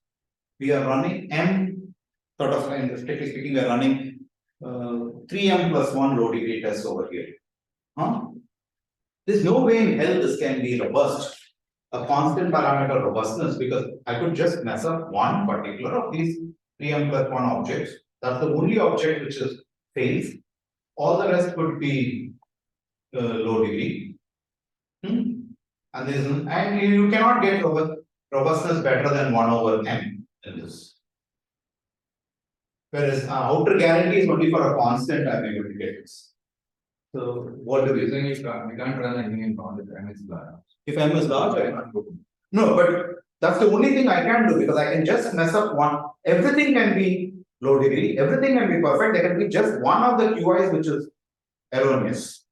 We are running m sort of, and strictly speaking, we are running 3m plus 1 low degree tests over here. There's no way in hell this can be robust, a constant parameter robustness, because I could just mess up one particular of these 3m plus 1 objects. That's the only object which is fails. All the rest could be low degree. And you cannot get robustness better than 1 over m in this. Whereas outer guarantee is only for a constant I'm able to get this. So what do we You're saying we can't run anything in bounded m is large. If m is large, I can't do. No, but that's the only thing I can do, because I can just mess up one. Everything can be low degree, everything can be perfect. There can be just one of the QIs which is erroneous.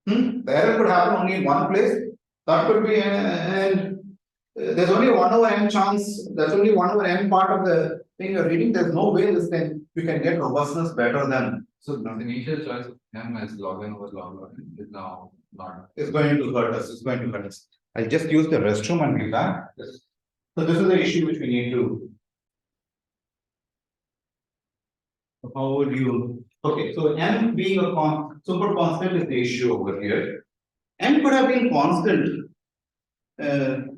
The error could happen only in one place. That could be, and there's only 1 over m chance. That's only 1 over m part of the thing you're reading. There's no way this thing you can get robustness better than. So the initial choice of m as log n over log n is now not. It's going to hurt us. It's going to hurt us. I'll just use the restroom and be back. So this is the issue which we need to. How would you? Okay, so m being a super constant is the issue over here. M could have been constant.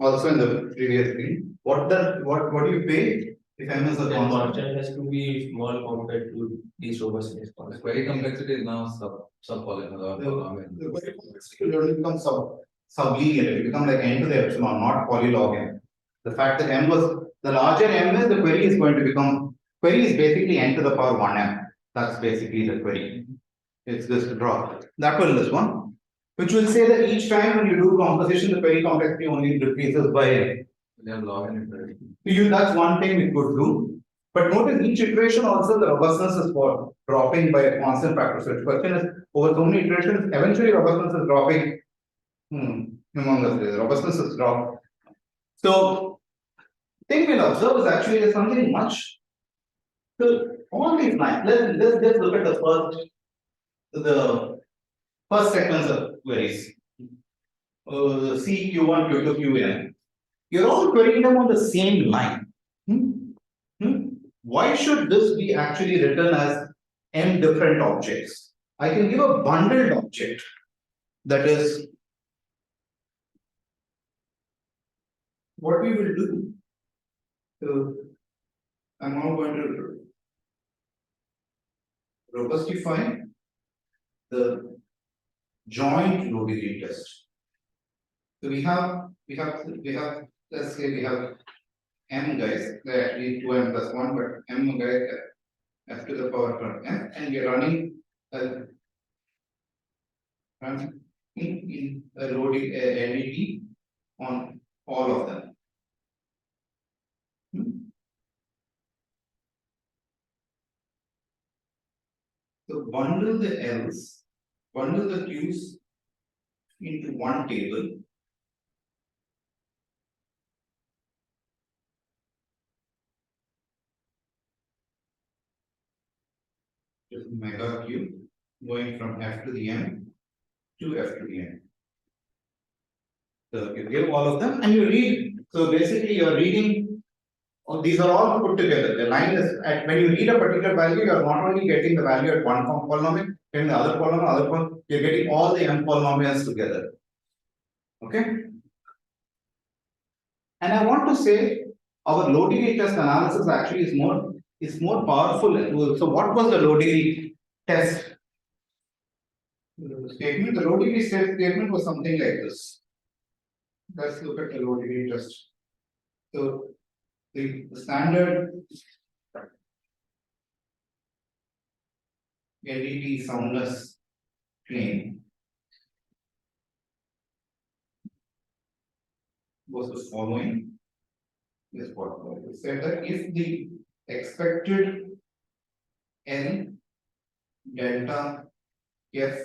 Also in the previous thing. What do you pay if m is a The constant? constant has to be small compared to these robustness The constant. query complexity is now sub-polynomial. The query complexity will only become sublinear. It will become like n to the epsilon, not polylog n. The fact that m was the larger m is, the query is going to become, query is basically n to the power 1m. That's basically the query. It's this draw. That was this one, which will say that each time when you do composition, the query complexity only decreases by. They have log n iterative. That's one thing we could do. But notice each iteration also the robustness is for dropping by a constant factor. So the question is, over so many iterations, eventually robustness is dropping. Humongous, the robustness is dropped. So thing we'll observe is actually there's something much. So all these lines, let's look at the first sequence of queries. C, Q1, Q2, Qn. You're all querying them on the same line. Why should this be actually written as m different objects? I can give a bundled object that is what we will do. So I'm now going to robustify the joint low degree test. So we have let's say we have m guys, there are actually 2m plus 1, but m guys f to the power of m, and we are running in a loading LED on all of them. So bundle the L's, bundle the Q's into one table. Just mega Q going from F to the M to F to the M. So you give all of them and you read. So basically you're reading, these are all put together. The line is when you read a particular value, you are not only getting the value at one polynomial, in the other polynomial, you're getting all the m polynomials together. Okay. And I want to say our low degree test analysis actually is more powerful. So what was the low degree test statement? The low degree statement was something like this. Let's look at the low degree test. So the standard LED soundness claim was the following. Is what it said that if the expected L delta F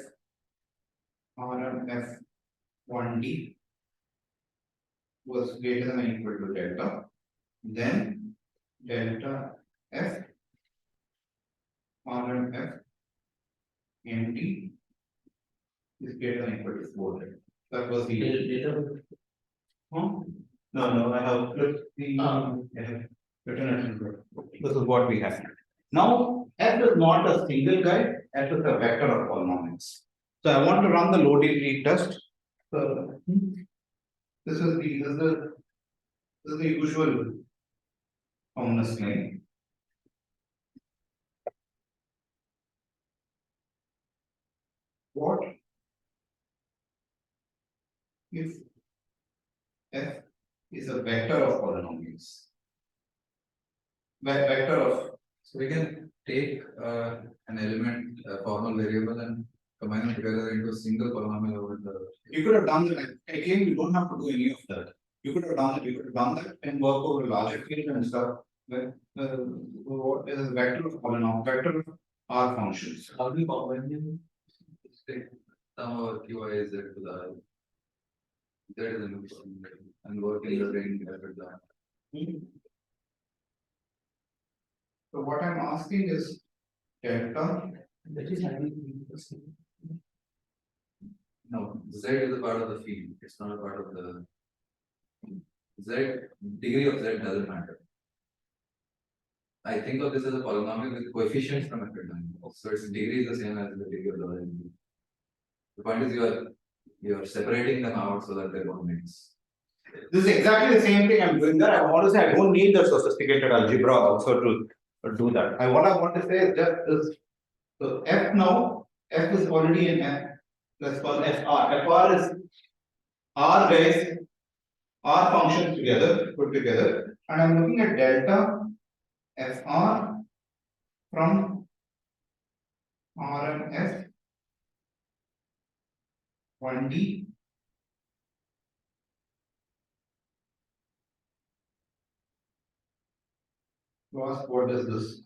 RMF 1D was greater than or equal to delta, then delta F RMF MD is greater than or equal to 4. That was the Data. No, I have flipped the I have written it. This is what we have. Now, F is not a single guide, F is a vector of polynomials. So I want to run the low degree test. So this is the usual soundness claim. What if F is a vector of polynomials? Vector of, So we can take an element, a formal variable, and combine them together into a single polynomial over the. you could have done that. Again, you don't have to do any of that. You could have done that. You could have done that and work over larger field and stuff. What is a vector of polynomial? Vector of R functions. How do you combine them? Take sum over qi z to the I. Z is a new polynomial and work in the range after that. So what I'm asking is delta. That is having. No, z is a part of the field. It's not a part of the. Z degree of z doesn't matter. I think of this as a polynomial with coefficients from a trinomial. So its degree is the same as the degree of the other. The point is you are separating them out so that they don't mix. This is exactly the same thing I'm doing there. I want to say I don't need the sophisticated algebra also to do that. What I want to say is just this. So F now, F is already in F. Let's call FR. FR is R guys, R functions together, put together, and I'm looking at delta FR from RMF 1D was what is this?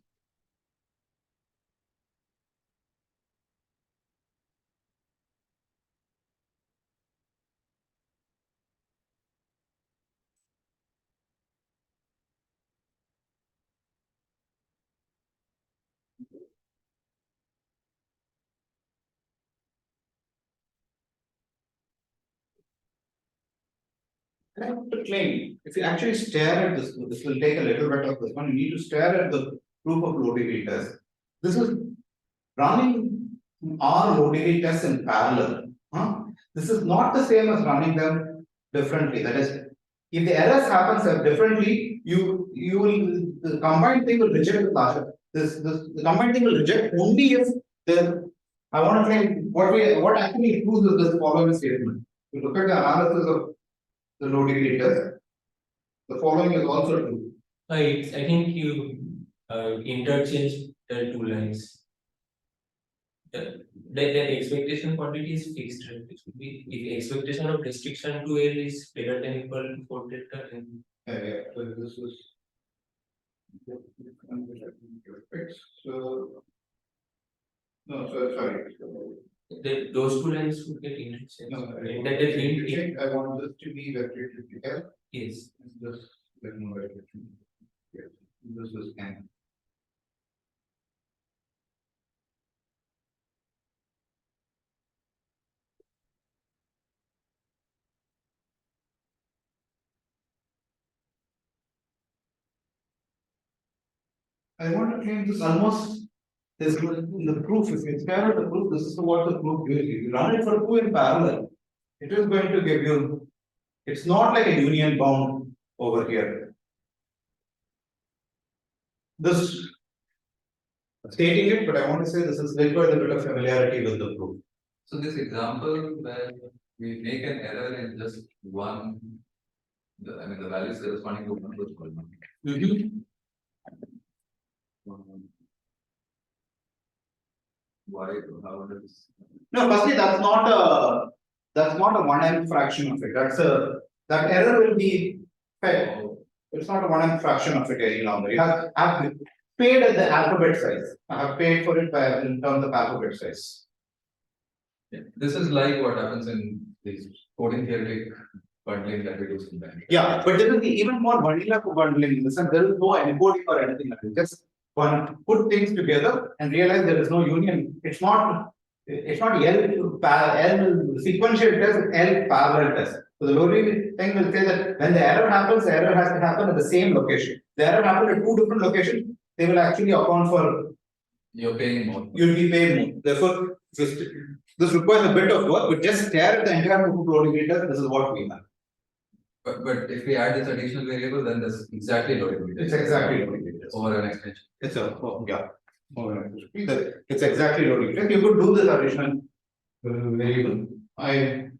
I have to claim, if you actually stare at this will take a little bit of this one. You need to stare at the proof of low degree test. This is running our low degree tests in parallel. This is not the same as running them differently. That is, if the errors happens differently, you will the combined thing will reject the larger. The combined thing will reject only if the I want to claim what actually proves is this following statement. You look at the analysis of the low degree test. The following is also true. I think you interchange the two lines. The expectation quantity is fixed, right? It should be if expectation of restriction to L is greater than equal to 4 delta, then Yeah, so this is. So. No, so sorry. those two lines would get interchanged. No, And that is hint, I want this to be vector together. yes. This, let me write it. Yes, this is N. I want to claim this almost, this in the proof, if you stare at the proof, this is what the proof gives you. You run it for two in parallel, it is going to give you, it's not like a union bound over here. This stating it, but I want to say this is required a bit of familiarity with the proof. So this example where we make an error in just one, I mean the values corresponding to one was called. Why, how does? No, firstly, that's not a one-nth fraction of it. That error will be fed. It's not a one-nth fraction of it any longer. I've paid at the alphabet size. I have paid for it by in terms of alphabet size. Yeah. This is like what happens in these coding theoretic bundling that we do sometimes. Yeah, but there will be even more vanilla bundling in the sense there is no encoding or anything like that. Just one put things together and realize there is no union. It's not L sequential test, L parallel test. So the only thing will say that when the error happens, the error has to happen at the same location. The error happened at two different locations, they will actually account for. You're paying more. You'll be paying more. Therefore, this requires a bit of work, but just stare at the entire group of loading data. This is what we have. But if we add this additional variable, then that's exactly loading. It's exactly loading data. Over an extension. It's a yeah. It's exactly loading data. You could do this additional variable. I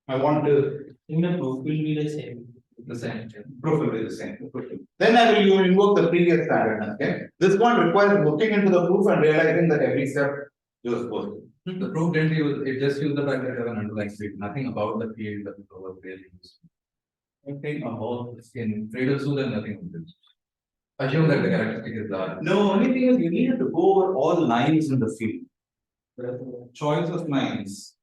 want to. In the proof will be the same. The same. Proof will be the same. Then I will invoke the previous standard. Okay. This one requires looking into the proof and realizing that every step is supposed. The proof didn't use it, just used the fact that you have an underlying field. Nothing about the field that was really used. Nothing about the skin. Freedom so then nothing of this. Assume that the characteristic is large. No, only thing is you need to go over all lines in the field. The choice of lines.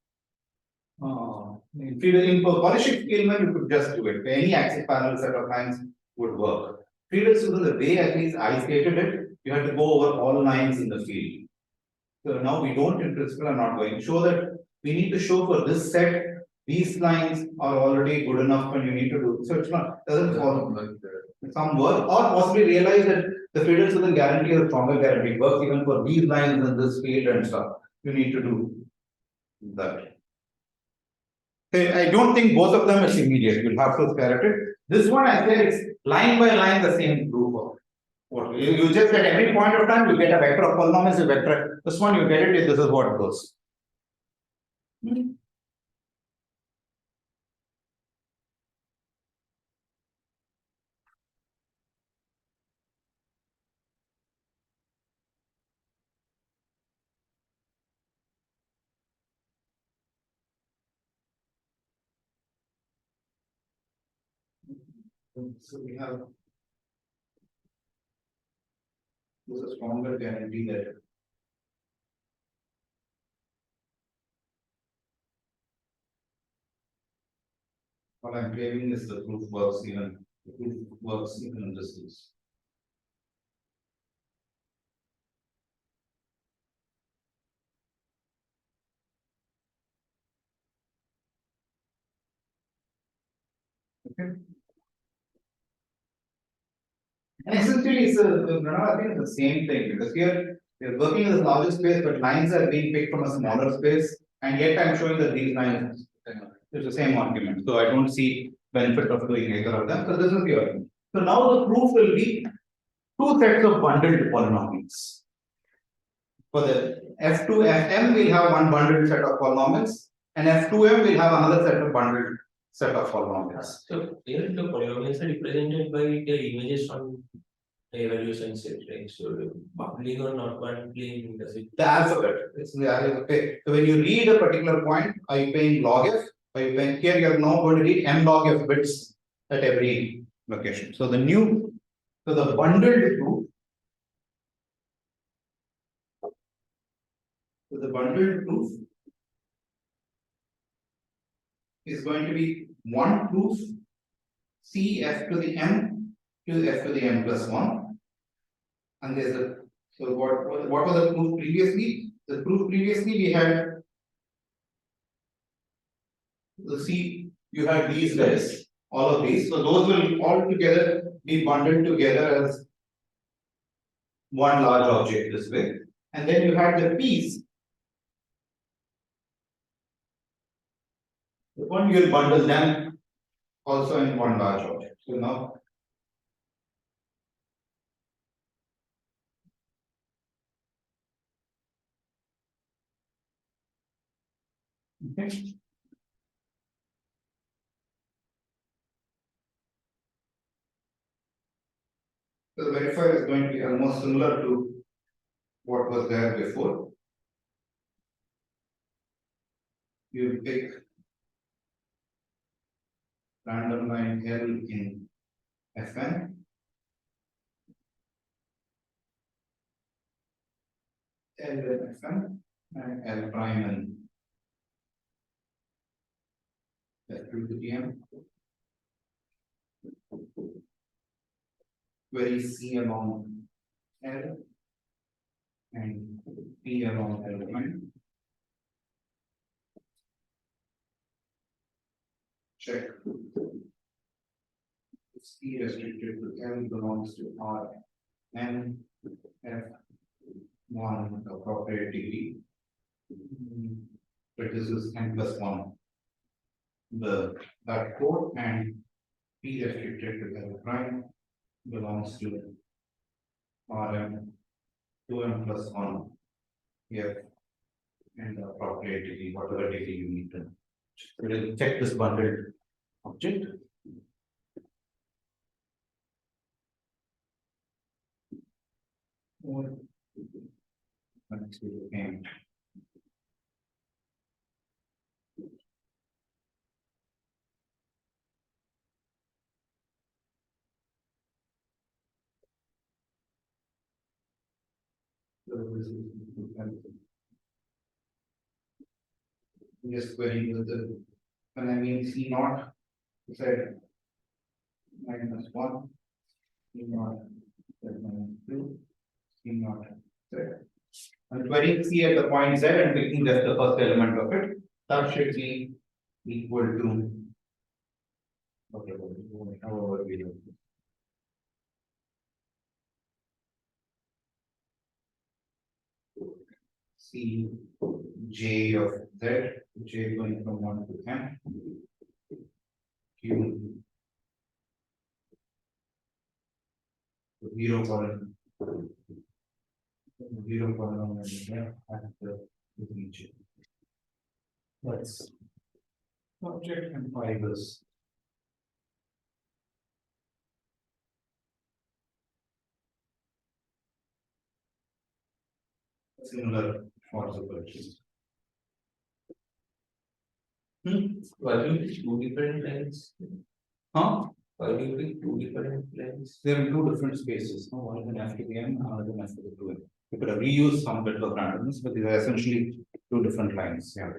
In polishing Scaleman, you could just do it. Any axis parallel set of lines would work. Freedom Susan, the way at least I stated it, you have to go over all lines in the field. So now we don't in principle are not going. Show that we need to show for this set, these lines are already good enough when you need to do. So it's not doesn't follow some work, or possibly realize that the Freedom Susan guarantee is a stronger guarantee. Works even for these lines in this field and stuff. You need to do that. I don't think both of them is immediate. You'll have to correct it. This one I said it's line by line the same proof of what you just at every point of time you get a vector of polynomials, a vector. This one you get it, this is what it goes. So we have this is a stronger guarantee that what I'm claiming is the proof works even in this case. Okay. And essentially, it's I think it's the same thing because here we're working in the larger space, but lines are being picked from a smaller space, and yet I'm showing that these lines it's the same argument. So I don't see benefit of doing either of them. So this is the argument. So now the proof will be two sets of bundled polynomials. For the F2 Fm, we'll have one bundled set of polynomials, and F2m will have another set of bundled set of polynomials. So here the polynomials are represented by their images from the evaluation set, right? So bundling or not bundling, does it? The alphabet, it's the alphabet. So when you read a particular point, are you paying log f? Are you paying here? You're now going to read n log f bits at every location. So the bundled proof. So the bundled proof is going to be one proof C f to the m to f to the m plus 1. And there's a, so what was the proof previously? The proof previously we had the C, you had these guys, all of these. So those will all together be bundled together as one large object this way. And then you had the P's. The one you will bundle them also in one large object. So now okay. So the verifier is going to be almost similar to what was there before. You pick random line L in Fn. L in Fn and L prime in F2 to Tm. Query C along L and P along L prime. Check. C restricted to L belongs to R and F1 appropriate degree. But this is n plus 1. That code and P restricted to L prime belongs to Rm 2m plus 1 here and the appropriate degree, whatever degree you need to. So we'll check this bundled object. Let's see again. Just querying with the, when I mean C naught, said minus 1, C naught, said minus 2, C naught, said. I'm querying C at the point Z and picking just the first element of it. That should be equal to, okay, however we do. C J of Z, J going from 1 to M, Q 0 column, 0 column and the region. That's object and fibers. Similar for the purchase. Why do you pick two different lines? Huh? Why do you pick two different lines? They're in two different spaces. No, one is an F to the M, another one F to the 2M. You could have reused some bit of randomness, but these are essentially two different lines. Yeah.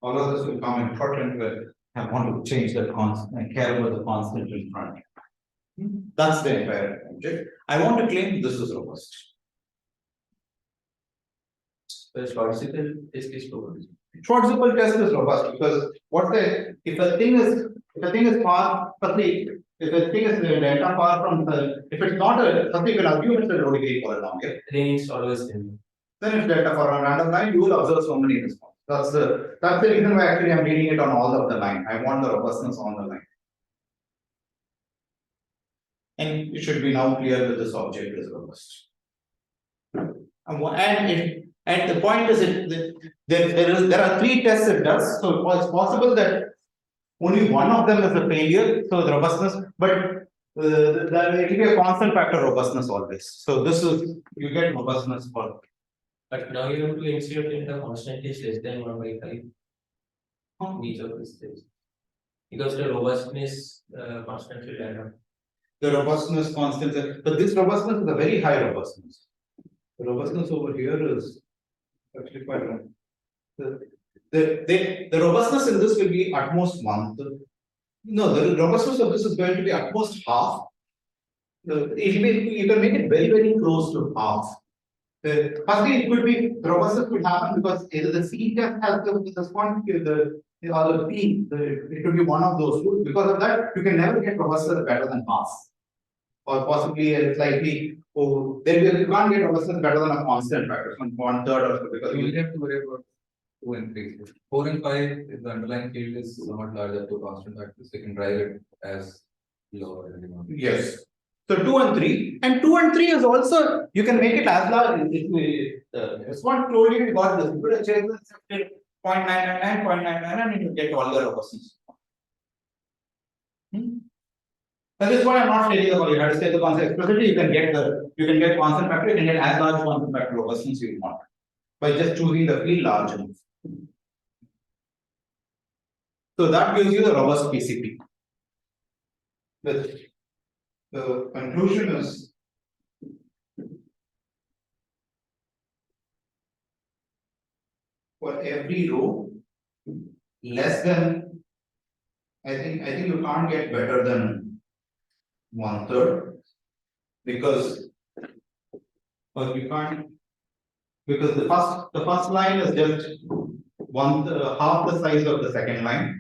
All of this will become important when I want to change the constant and care about the constant in front. That's the entire object. I want to claim this is robust. The logical test is proposed. Schwarzschild test is robust because what the if a thing is far, firstly, if a thing is delta far from the, if it's not a, firstly you can assume it's a low degree polynomial. Then it's always in. Then if delta for a random line, you will observe so many responses. That's the reason why actually I'm reading it on all of the line. I want the robustness on the line. And it should be now clear that this object is robust. And And the point is there are three tests it does, so it's possible that only one of them is a failure, so the robustness, but it will be a constant factor robustness always. So this is, you get robustness for. But now you have to insert in the constant is less than 1/5 in each of these steps. Because the robustness constant will add up. The robustness constant, but this robustness is a very high robustness. The robustness over here is actually quite low. The robustness in this will be at most one. No, the robustness of this is going to be at most half. You can make it very, very close to half. Firstly, it could be the robustness could happen because either the C test has the response to or the P, it could be one of those two. Because of that, you can never get robustness better than half. Or possibly slightly, you can't get robustness better than a constant factor, from 1/3 or so, because You you will have to worry about 2 and 3. 4 and 5, if the underlying field is somewhat larger to constant factors, they can drive it as lower. yes. So 2 and 3, and 2 and 3 is also, you can make it as large. This one told you got this, you could change this 0.999, 0.999, and you get all the robustness. That is why I'm not stating about you have to state the concept explicitly. You can get constant factor, you can get as large constant factor robustness you want by just choosing the field large enough. So that gives you the robust PCP. The conclusion is for every row less than, I think you can't get better than 1/3 because you can't, because the first line is just half the size of the second line.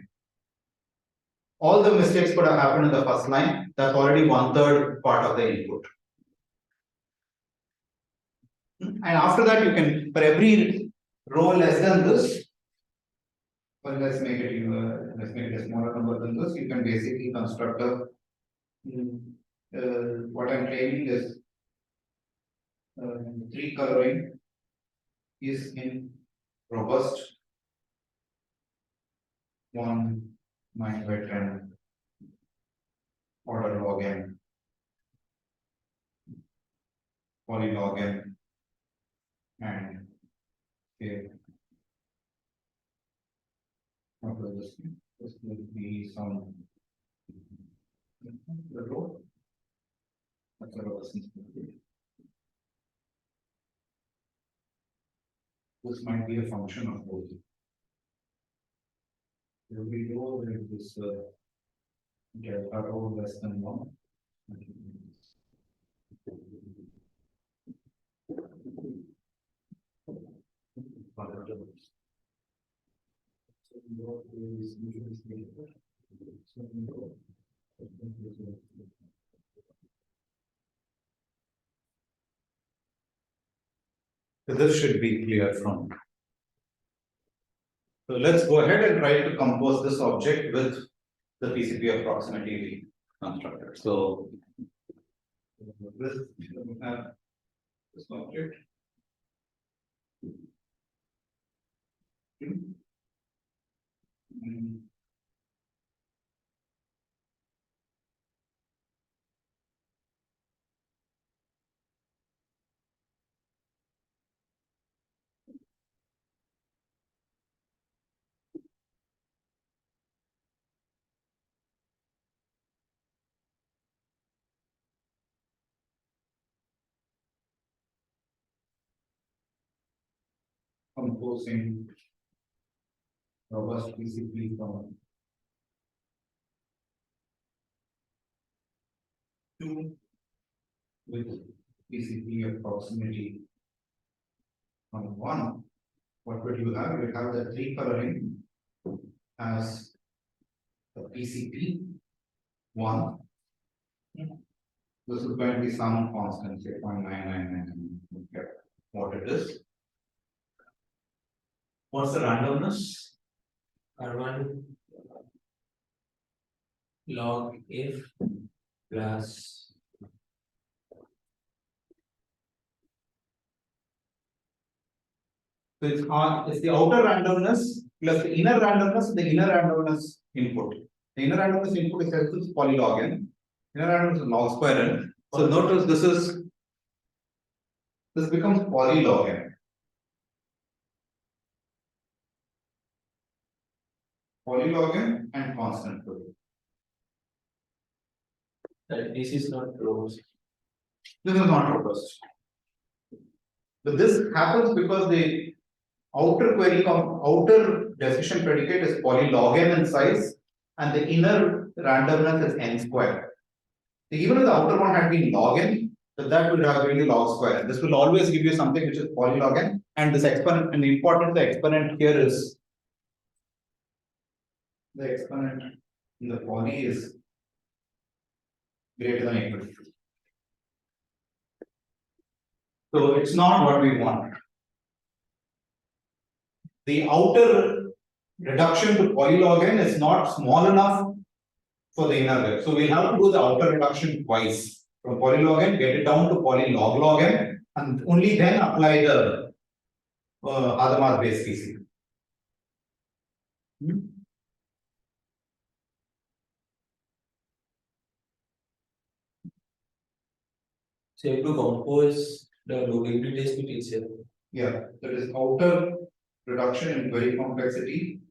All the mistakes could have happened in the first line. That's already 1/3 part of the input. And after that, you can, for every row less than this, well, let's make it a smaller number than this. You can basically construct a. What I'm claiming is 3 coloring is in robust 1 9/10 order log n polylog n and okay. What was this? This will be some the row. That's a robustness. This might be a function of both. Here we go with this delta row less than 1. So this should be clear from. So let's go ahead and try to compose this object with the PCP approximately constructor. So this we have this object. Composing robust PCP from 2 with PCP approximately from 1. What would you have? You have the 3 coloring as the PCP 1. This is going to be some constant, say 0.999. What it is? What's the randomness? R1 log F plus So it's the outer randomness plus the inner randomness, the inner randomness input. The inner randomness input is equal to polylog n. Inner randomness is log square n. So notice this becomes polylog n. Polylog n and constant. This is not robust. This is not robust. But this happens because the outer decision predicate is polylog n in size, and the inner randomness is n square. Even if the outer one had been log n, that would have been log square. This will always give you something which is polylog n, and this exponent, and the important the exponent here is the exponent in the poly is greater than or equal to 2. So it's not what we want. The outer reduction to polylog n is not small enough for the inner web. So we'll have to do the outer reduction twice. From polylog n, get it down to polylog log n, and only then apply the Hadamard base PCP. So you have to compose the logability test with itself. Yeah, that is outer reduction in query complexity.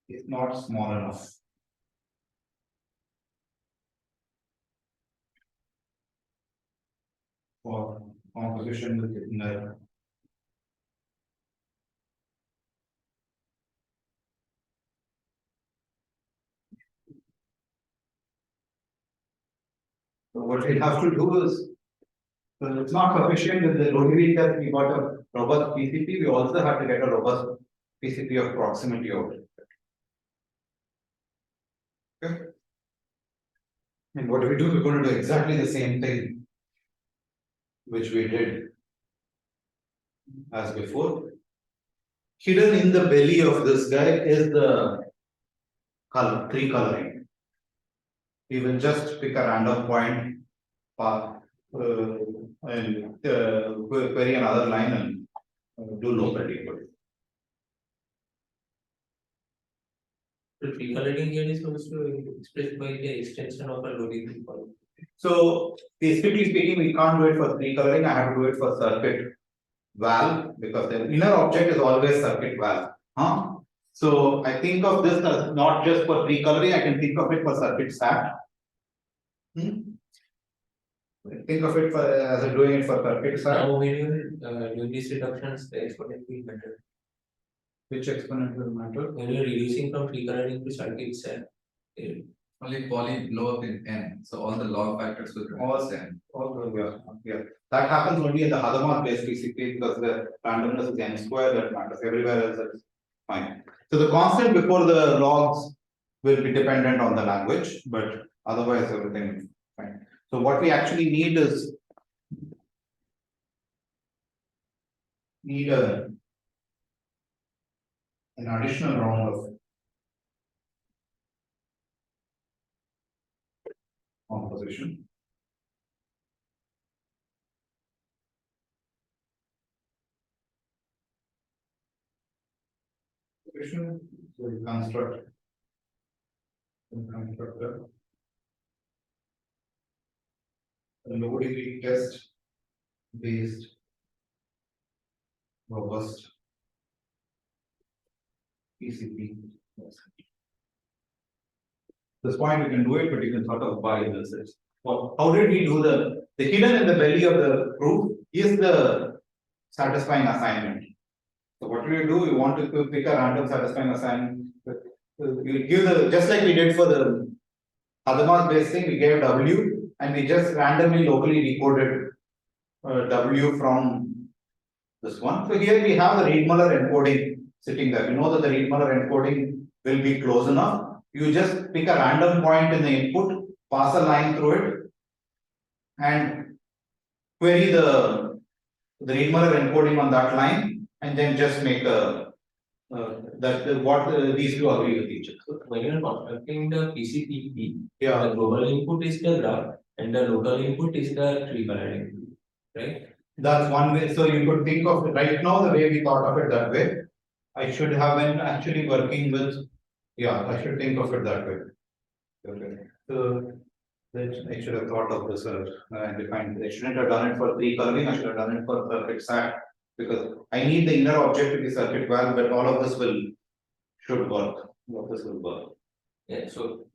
Is not small enough. For composition with inner. So what we have to do is, so it's not sufficient with the logically that we got a robust PCP, we also have to get a robust PCP of proximity out. Okay. And what do we do? We're going to do exactly the same thing which we did as before. Hidden in the belly of this guy is the color, tree coloring. We will just pick a random point, and query another line and do local decoding. The tree coloring here is also expressed by the extension of a logical column. So, strictly speaking, we can't do it for tree coloring. I have to do it for circuit valve because the inner object is always circuit valve. So I think of this as not just for tree coloring. I can think of it for circuit stat. Think of it as doing it for circuit stat. Now when you do these reductions, the exponent will matter. Which exponent will matter? When you're reducing from tree coloring to circuit set, Only poly blow up in n, so all the log factors will All remain n. Yeah. That happens only in the Hadamard based PCP because the randomness is n square that matters. Everywhere else it's fine. So the constant before the logs will be dependent on the language, but otherwise everything is fine. So what we actually need is an additional round of composition. So we construct a low degree test based robust PCP. This point we can do it, but you can sort of buy this. Well, how did we do the hidden in the belly of the proof is the satisfying assignment. So what do? We want to pick a random satisfying assignment. We give the just like we did for the Hadamard based thing, we gave W and we just randomly locally decoded W from this one. So here we have the Reed-Muller encoding sitting there. We know that the Reed-Muller encoding will be close enough. You just pick a random point in the input, pass a line through it, and query the Reed-Muller encoding on that line, and then just make a these two agree with each other. So when you are constructing the PCPP, Yeah, the global input is the graph and the local input is the tree coloring, right? that's one way. So you could think of it right now the way we thought of it that way. I should have been actually working with, yeah, I should think of it that way. Okay. So I should have thought of this and defined. I shouldn't have done it for tree coloring. I should have done it for circuit SAT because I need the inner object to be circuit valve, but all of this should work. All of this will work. Yeah, so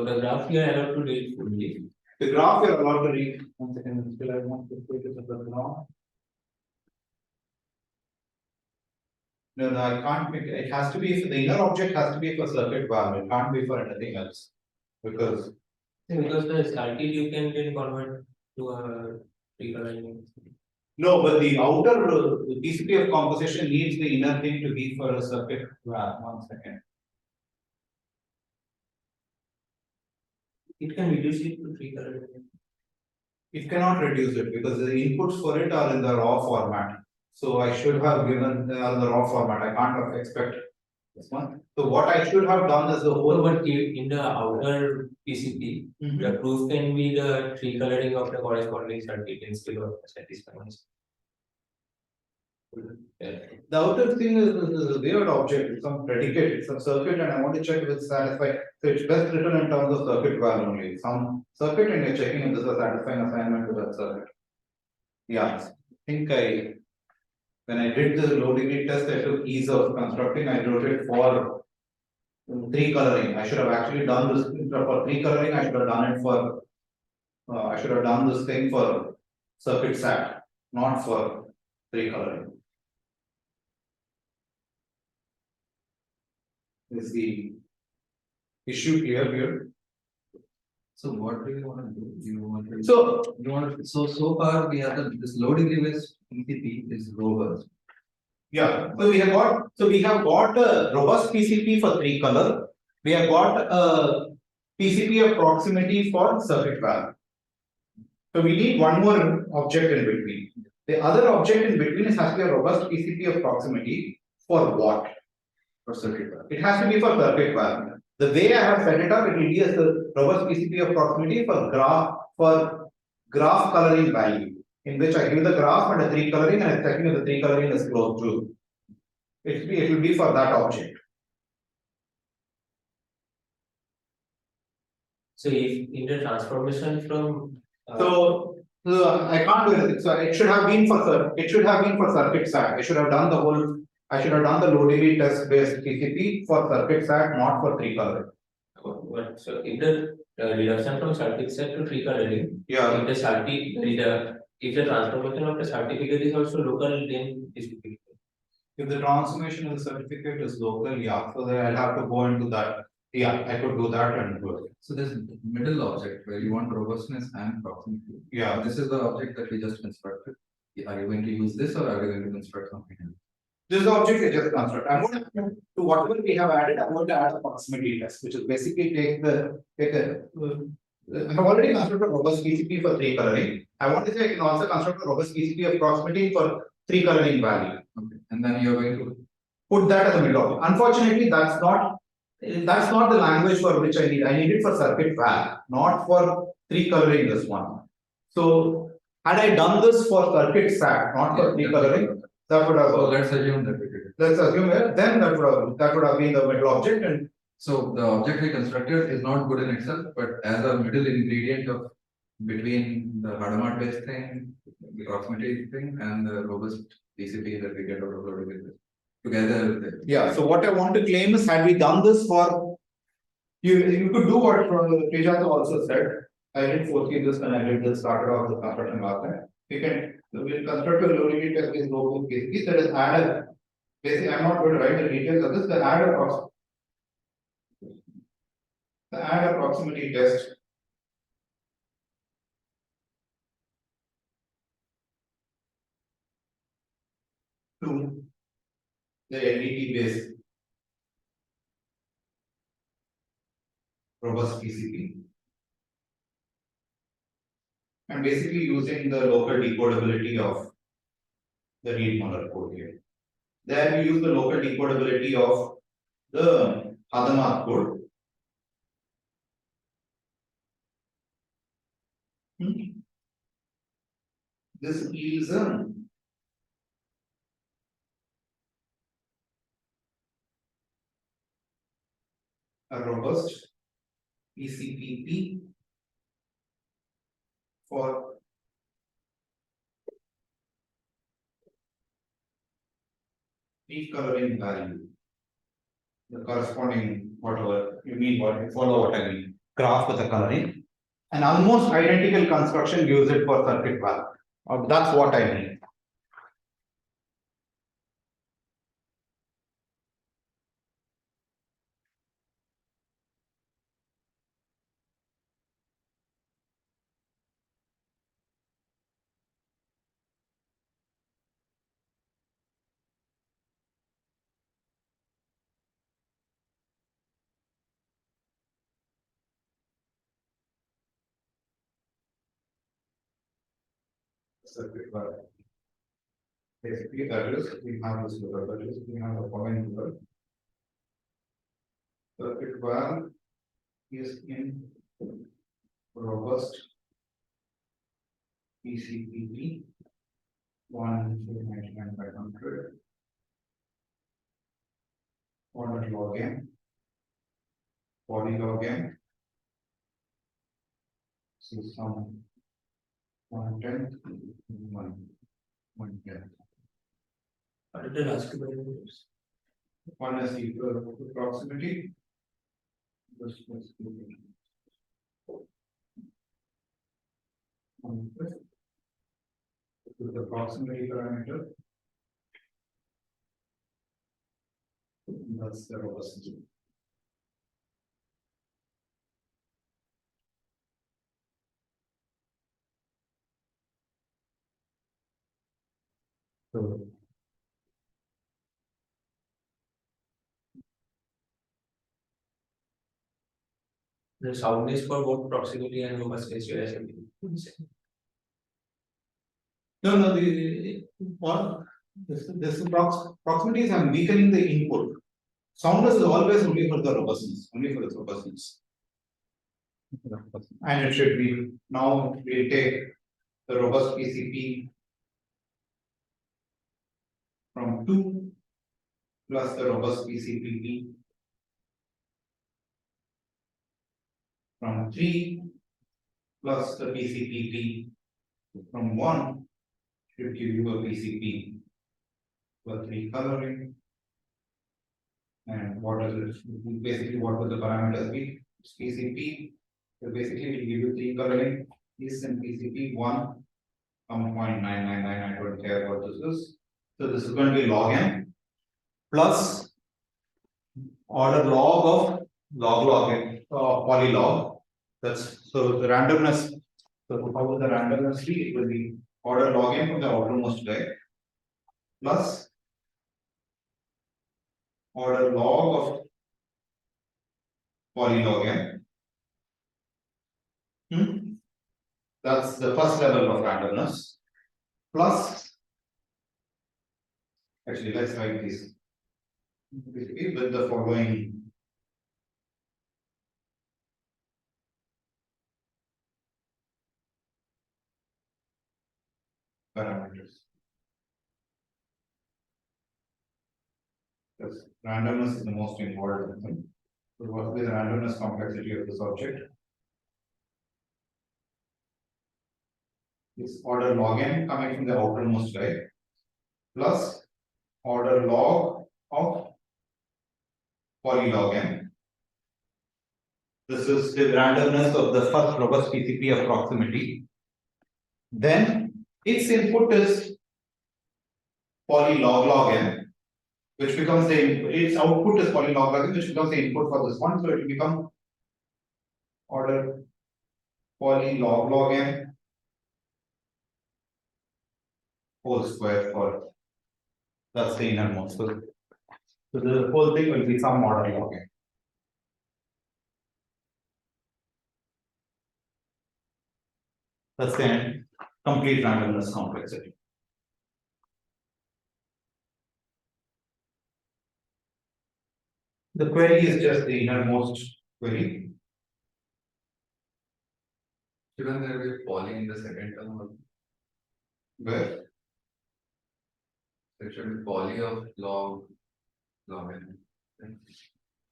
the graph here I have to read fully. The graph you're allowed to read. One second, still I want to put it as a graph. No, I can't make it. It has to be for the inner object has to be for circuit valve. It can't be for anything else. Because Because the started you can then convert to a tree coloring. no, but the outer PCP of composition needs the inner thing to be for a circuit valve. 1 second. It can reduce it to tree coloring. It cannot reduce it because the inputs for it are in the raw format. So I should have given the raw format. I can't have expect this one. So what I should have done is the So, whole. but in the outer PCP, the proof can be the tree coloring of the corresponding circuit instead of satisfying. The outer thing is a weird object, it's some predicate, it's some circuit, and I want to check if it's satisfied. So it's best written in terms of circuit value only. Some circuit and you're checking if this is a satisfying assignment to that circuit. Yeah, I think when I did the low degree test, I took ease of constructing, I wrote it for tree coloring. I should have actually done this for tree coloring, I should have done it for I should have done this thing for circuit SAT, not for tree coloring. Is the issue clear here? So what do you want to do? You want to, So you want to, so far we have this low degree based PCP is robust. yeah, so we have got a robust PCP for tree color. We have got a PCP of proximity for circuit valve. So we need one more object in between. The other object in between has to be a robust PCP of proximity for what? For circuit valve. It has to be for circuit valve. The way I have set it up, it will be as the robust PCP of proximity for graph coloring value, in which I give the graph and a tree coloring and I'm checking if the tree coloring is close to. It will be for that object. So if in the transformation from So I can't do anything. So it should have been for circuit SAT. I should have done the low degree test based PCP for circuit SAT, not for tree coloring. what so if the reduction from circuit set to tree coloring, Yeah. if the transformation of the certificate is also local, then it will be. If the transformation of the certificate is local, yeah, so then I'll have to go into that. Yeah, I could do that and do it. So this middle object where you want robustness and proximity. Yeah. This is the object that we just constructed. Are you going to use this or are you going to construct something else? This is the object I just construct. I'm going to whatever we have added, I'm going to add a proximity test, which is basically I have already constructed a robust PCP for tree coloring. I want to say I can also construct a robust PCP of proximity for tree coloring value. Okay. And then you're going to Put that as a middle object. Unfortunately, that's not the language for which I need. I need it for circuit valve, not for tree coloring this one. So had I done this for circuit SAT, not for tree coloring, that would have. So let's assume that we did it. Let's assume then that would have been the middle object, and So the object we constructed is not good in itself, but as a middle ingredient of between the Hadamard based thing, the proximity thing, and the robust PCP that we get out of loading it together with it. yeah. So what I want to claim is, had we done this for you could do what Tejas also said. I didn't foresee this when I did this started off the construction last time. We'll construct a loading test with low PCP that is added. Basically, I'm not going to write the details of this. The add proximity test to the LDT based robust PCP. And basically using the local decodability of the read molar code here. There we use the local decodability of the Hadamard code. This is a robust PCPP for decoloring value. The corresponding whatever you mean, what you follow what I mean, graph with the coloring. An almost identical construction use it for circuit valve. That's what I mean. Circuit valve. Basically, that is, we have this figure, that is, we have the following figure. Circuit valve is in robust PCPP 199,500 order log n, body log n. So some 110, 110. What did I ask you about this? One is equal to proximity. This was equal to 1/5. This is the proximity parameter. That's the robustness. So The sound is for both proximity and robustness you are saying. no, or this proximity is I'm weakening the input. Soundness is always only for the robustness, only for its robustness. And it should be, now we'll take the robust PCP from 2 plus the robust PCPP from 3 plus the PCPP from 1 should give you a PCP for 3 coloring. And what is it? Basically, what will the parameters be? It's PCP. So basically, we give you 3 coloring. This in PCP 1, 0.999. I don't care what this is. So this is going to be log n plus order log of log n, polylog. That's so the randomness. So how will the randomness be? It will be order log n from the outermost guy plus order log of polylog n. That's the first level of randomness. Plus, actually, let's write this with the following parameters. Because randomness is the most important thing. So what will be the randomness complexity of this object? It's order log n coming from the outermost guy plus order log of polylog n. This is the randomness of the first robust PCP approximity. Then its input is polylog log n, which becomes the its output is polylog log n, which becomes the input for this one. So it will become order polylog log n whole square for that's the innermost. So the whole thing will be some order log n. That's the complete randomness complexity. The query is just the innermost query. Shouldn't there be poly in the second term? Or Where? there should be poly of log n.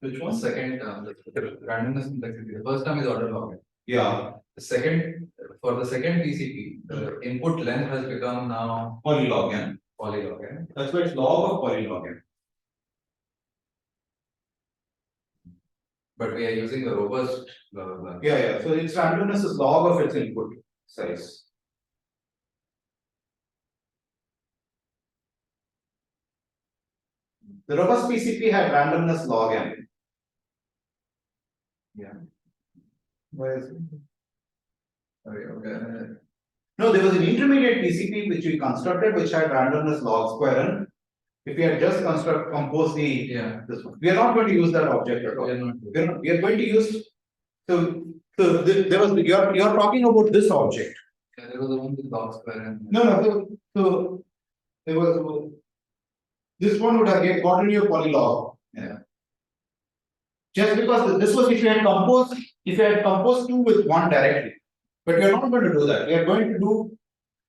Which The one? second term, the randomness complexity. The first term is order log n. Yeah, The second, for the second PCP, the input length has become now polylog n. poly log n. That's why it's log of polylog n. But we are using the robust log. Yeah. So its randomness is log of its input size. The robust PCP had randomness log n. Yeah. Why is it? Sorry, okay. No, there was an intermediate PCP which we constructed which had randomness log square n. If we had just composed the this one, we are not going to use that object at all. We are going to use there was you're talking about this object. Yeah, there was the one with log square and No, so there was this one would have gotten you a polylog. yeah. Just because this was if you had composed two with one directly. But we are not going to do that. We are going to do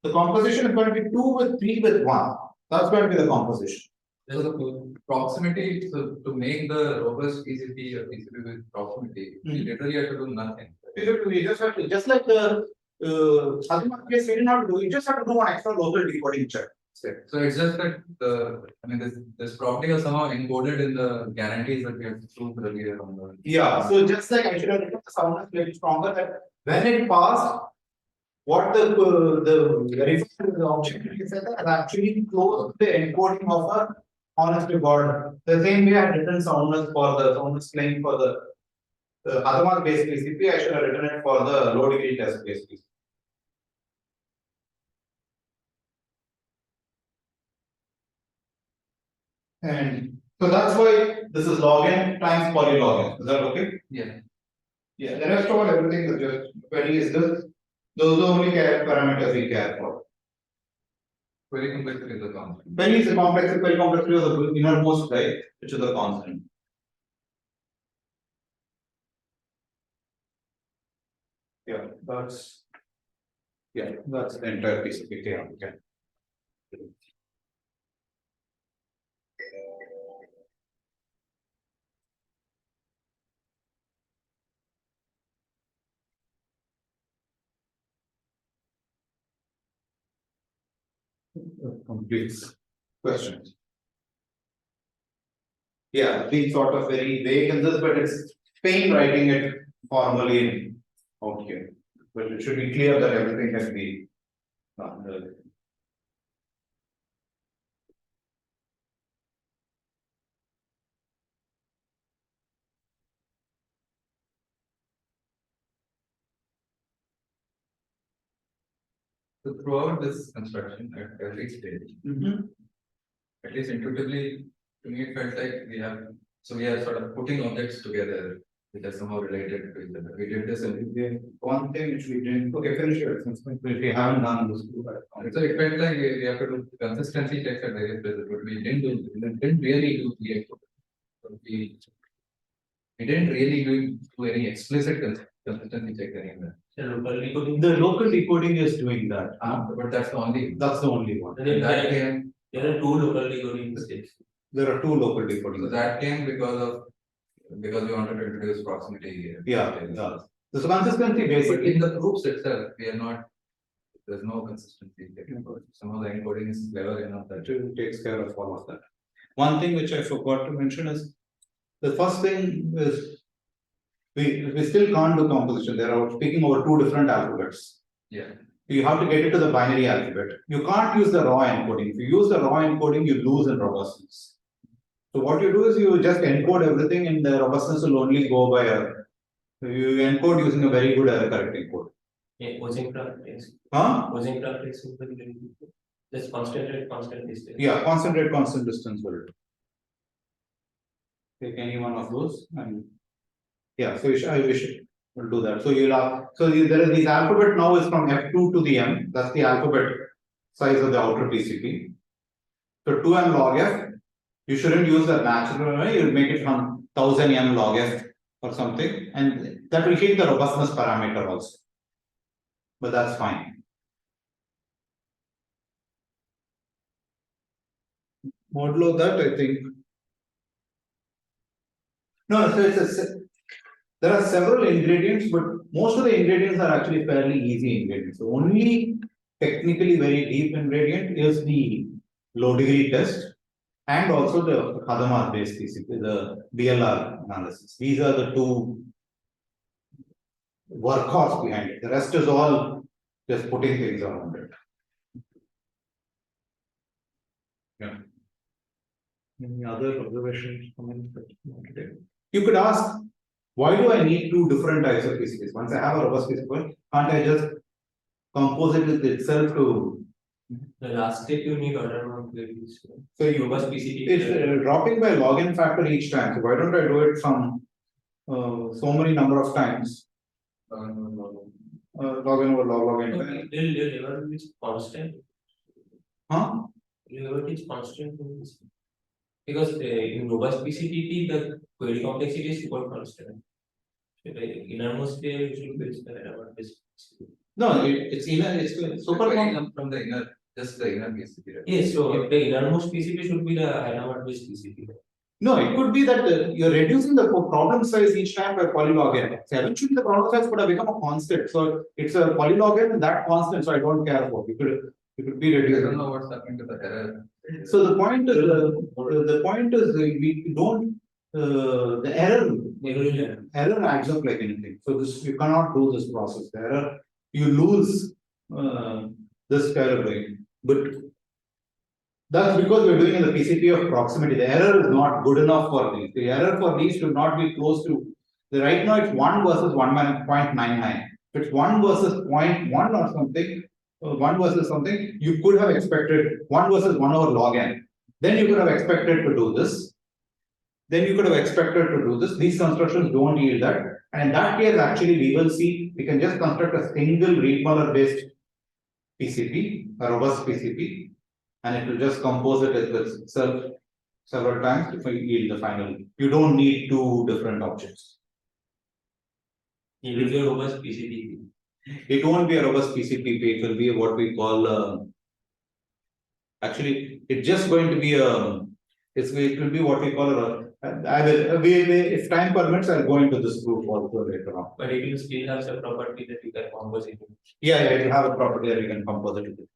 the composition is going to be 2 with 3 with 1. That's going to be the composition. So the proximity to make the robust PCP or PCP with proximity, you literally have to do nothing. We just have to, just like the other case, we did not do. You just have to do one extra local decoding check. So it's just that this property was somehow encoded in the guarantees that we have proved earlier on the. Yeah. So just like I should have written the soundness little stronger that when it passed, what the verifier of the object said that actually closed the encoding of a honest reward. The same way I had written soundness for the soundness claim for the Hadamard based PCP, I should have written it for the low degree test based PCP. And so that's why this is log n times polylog n. Is that okay? Yeah. Yeah. The rest of all everything is just query is this. Those are the only parameters we care for. Query complexity is a constant. Query is a complex, query complexity is the innermost guy, which is a constant. Yeah, that's the entire piece of it. Yeah, okay. Complete questions. Yeah, being sort of very vague in this, but it's pain writing it formally out here. But it should be clear that everything can be done. So throughout this construction at every stage, at least intuitively, to me it felt like we are sort of putting objects together which are somehow related to each other. We did this and one thing which we didn't, okay, finish it, since we haven't done this. so it felt like we have to do consistency checks at various places, but we didn't really do the we didn't really do any explicit consistency check anywhere. The local decoding is doing that. But that's the only one. and that came There are two local decoding mistakes. There are two local decoding. so that came because we wanted to introduce proximity. Yeah. So consistency But basically in the proofs itself, we are not. There's no consistency. Some of the encoding is clever enough that it takes care of all of that. One thing which I forgot to mention is the first thing is we still can't do composition. There are speaking over two different alphabets. yeah. You have to get it to the binary alphabet. You can't use the raw encoding. If you use the raw encoding, you lose in robustness. So what you do is you just encode everything, and the robustness will only go by you encode using a very good error correcting code. Yeah, posing practice. Huh? Posing practice is very good. Just constant rate, constant distance. Yeah, constant rate, constant distance will take any one of those, and yeah, so I wish it will do that. So you'll have there is this alphabet now is from F2 to the M. That's the alphabet size of the outer PCP. So 2M log F. You shouldn't use that natural way. You'll make it from 1000 m log f or something, and that will hit the robustness parameter also. But that's fine. Modulo that, I think. No, so there are several ingredients, but most of the ingredients are actually fairly easy ingredients. The only technically very deep ingredient is the low degree test and also the Hadamard based PCP, the BLR analysis. These are the two workhorse behind it. The rest is all just putting things around it. Yeah. Any other observations, comments that you want to take? You could ask, why do I need two different types of PCPs? Once I have a robust PCP, can't I just compose it with itself to? The last step you need order amount values. So you Robust PCP. it's dropping by log n factor each time. So why don't I do it from so many number of times? Log n over log n. They'll never reach constant. Huh? You never reach constant in this. Because in robust PCPP, the query complexity is super constant. So the innermost layer usually builds the error base. No, it's inner, it's super From the inner, just the inner PCP. Right? Yes, so the innermost PCP should be the error based PCP. No, it could be that you're reducing the problem size each time by polylog n. So eventually the problem size could have become a constant. So it's a polylog n that constant, so I don't care about it. It could be I reduced. don't know what's happening to the error. So the point is we don't the error adds up like anything. So this you cannot do this process. The error you lose this kind of thing. But that's because we're doing in the PCP of proximity. The error is not good enough for these. The error for these should not be close to. Right now it's 1 versus 1.99. If it's 1 versus 0.1 or something, 1 versus something, you could have expected 1 versus 1 over log n. Then you could have expected to do this. Then you could have expected to do this. These constructions don't yield that. And in that case, actually, we will see we can just construct a single Reed-Muller based PCP, a robust PCP, and it will just compose it as itself several times before you yield the final. You don't need two different objects. It will be a robust PCP. It won't be a robust PCPP, it will be what we call actually it's just going to be it will be what we call if time permits, I'll go into this group also later on. But it will still have some property that you can compose it. Yeah, it will have a property that you can compose it with.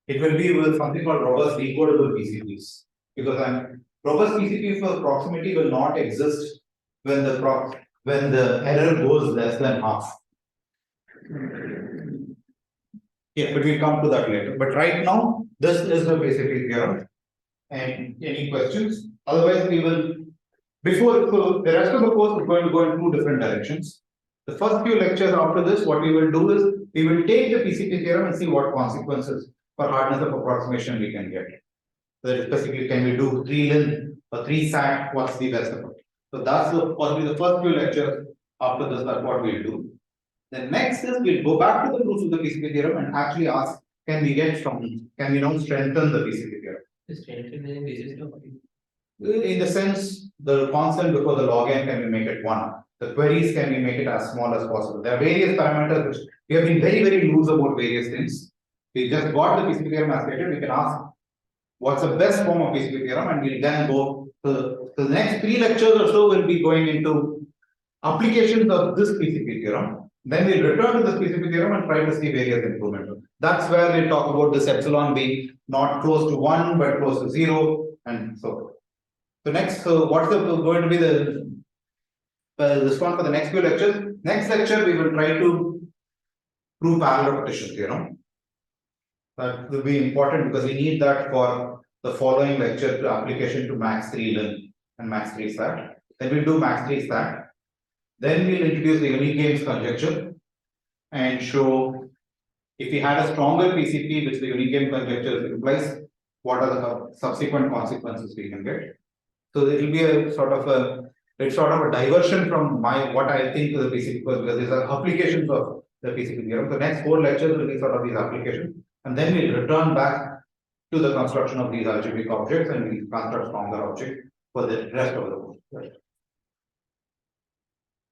It will be with something called robust decodable PCPs. Because robust PCP for proximity will not exist when the error goes less than half. Yeah, but we'll come to that later. But right now, this is the PCP theorem. And any questions? Otherwise, we will, so the rest of the course is going to go in two different directions. The first few lectures after this, what we will do is, we will take the PCP theorem and see what consequences for hardness of approximation we can get. So that is specifically, can we do 3-lin or 3-sat, what's the best approach? So that's possibly the first few lectures. After this, that's what we'll do. The next is we'll go back to the proofs of the PCP theorem and actually ask, can we now strengthen the PCP theorem? In the sense, the constant before the log n, can we make it 1? The queries, can we make it as small as possible? There are various parameters which we have been very, very loose about various things. We just got the PCP theorem as stated. We can ask what's the best form of PCP theorem, and we'll then go to the next 3 lectures or so. Will be going into applications of this PCP theorem. Then we'll return to this PCP theorem and try to see various improvements. That's where we'll talk about this epsilon being not close to 1 but close to 0, and so forth. So next, what's going to be this one for the next few lectures? Next lecture, we will try to prove parallel repetition theorem. That will be important because we need that for the following lecture to application to max 3-lin and max 3-sat. Then we'll do max 3-sat. Then we'll introduce the unique games conjecture and show if we had a stronger PCP, which the unique game conjecture implies, what are the subsequent consequences we can get. So it will be a sort of a diversion from what I think of the PCP, because these are applications of the PCP theorem. The next 4 lectures will be sort of these applications, and then we'll return back to the construction of these algebraic objects and we'll construct stronger objects for the rest of the world.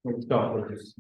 Let's stop with this.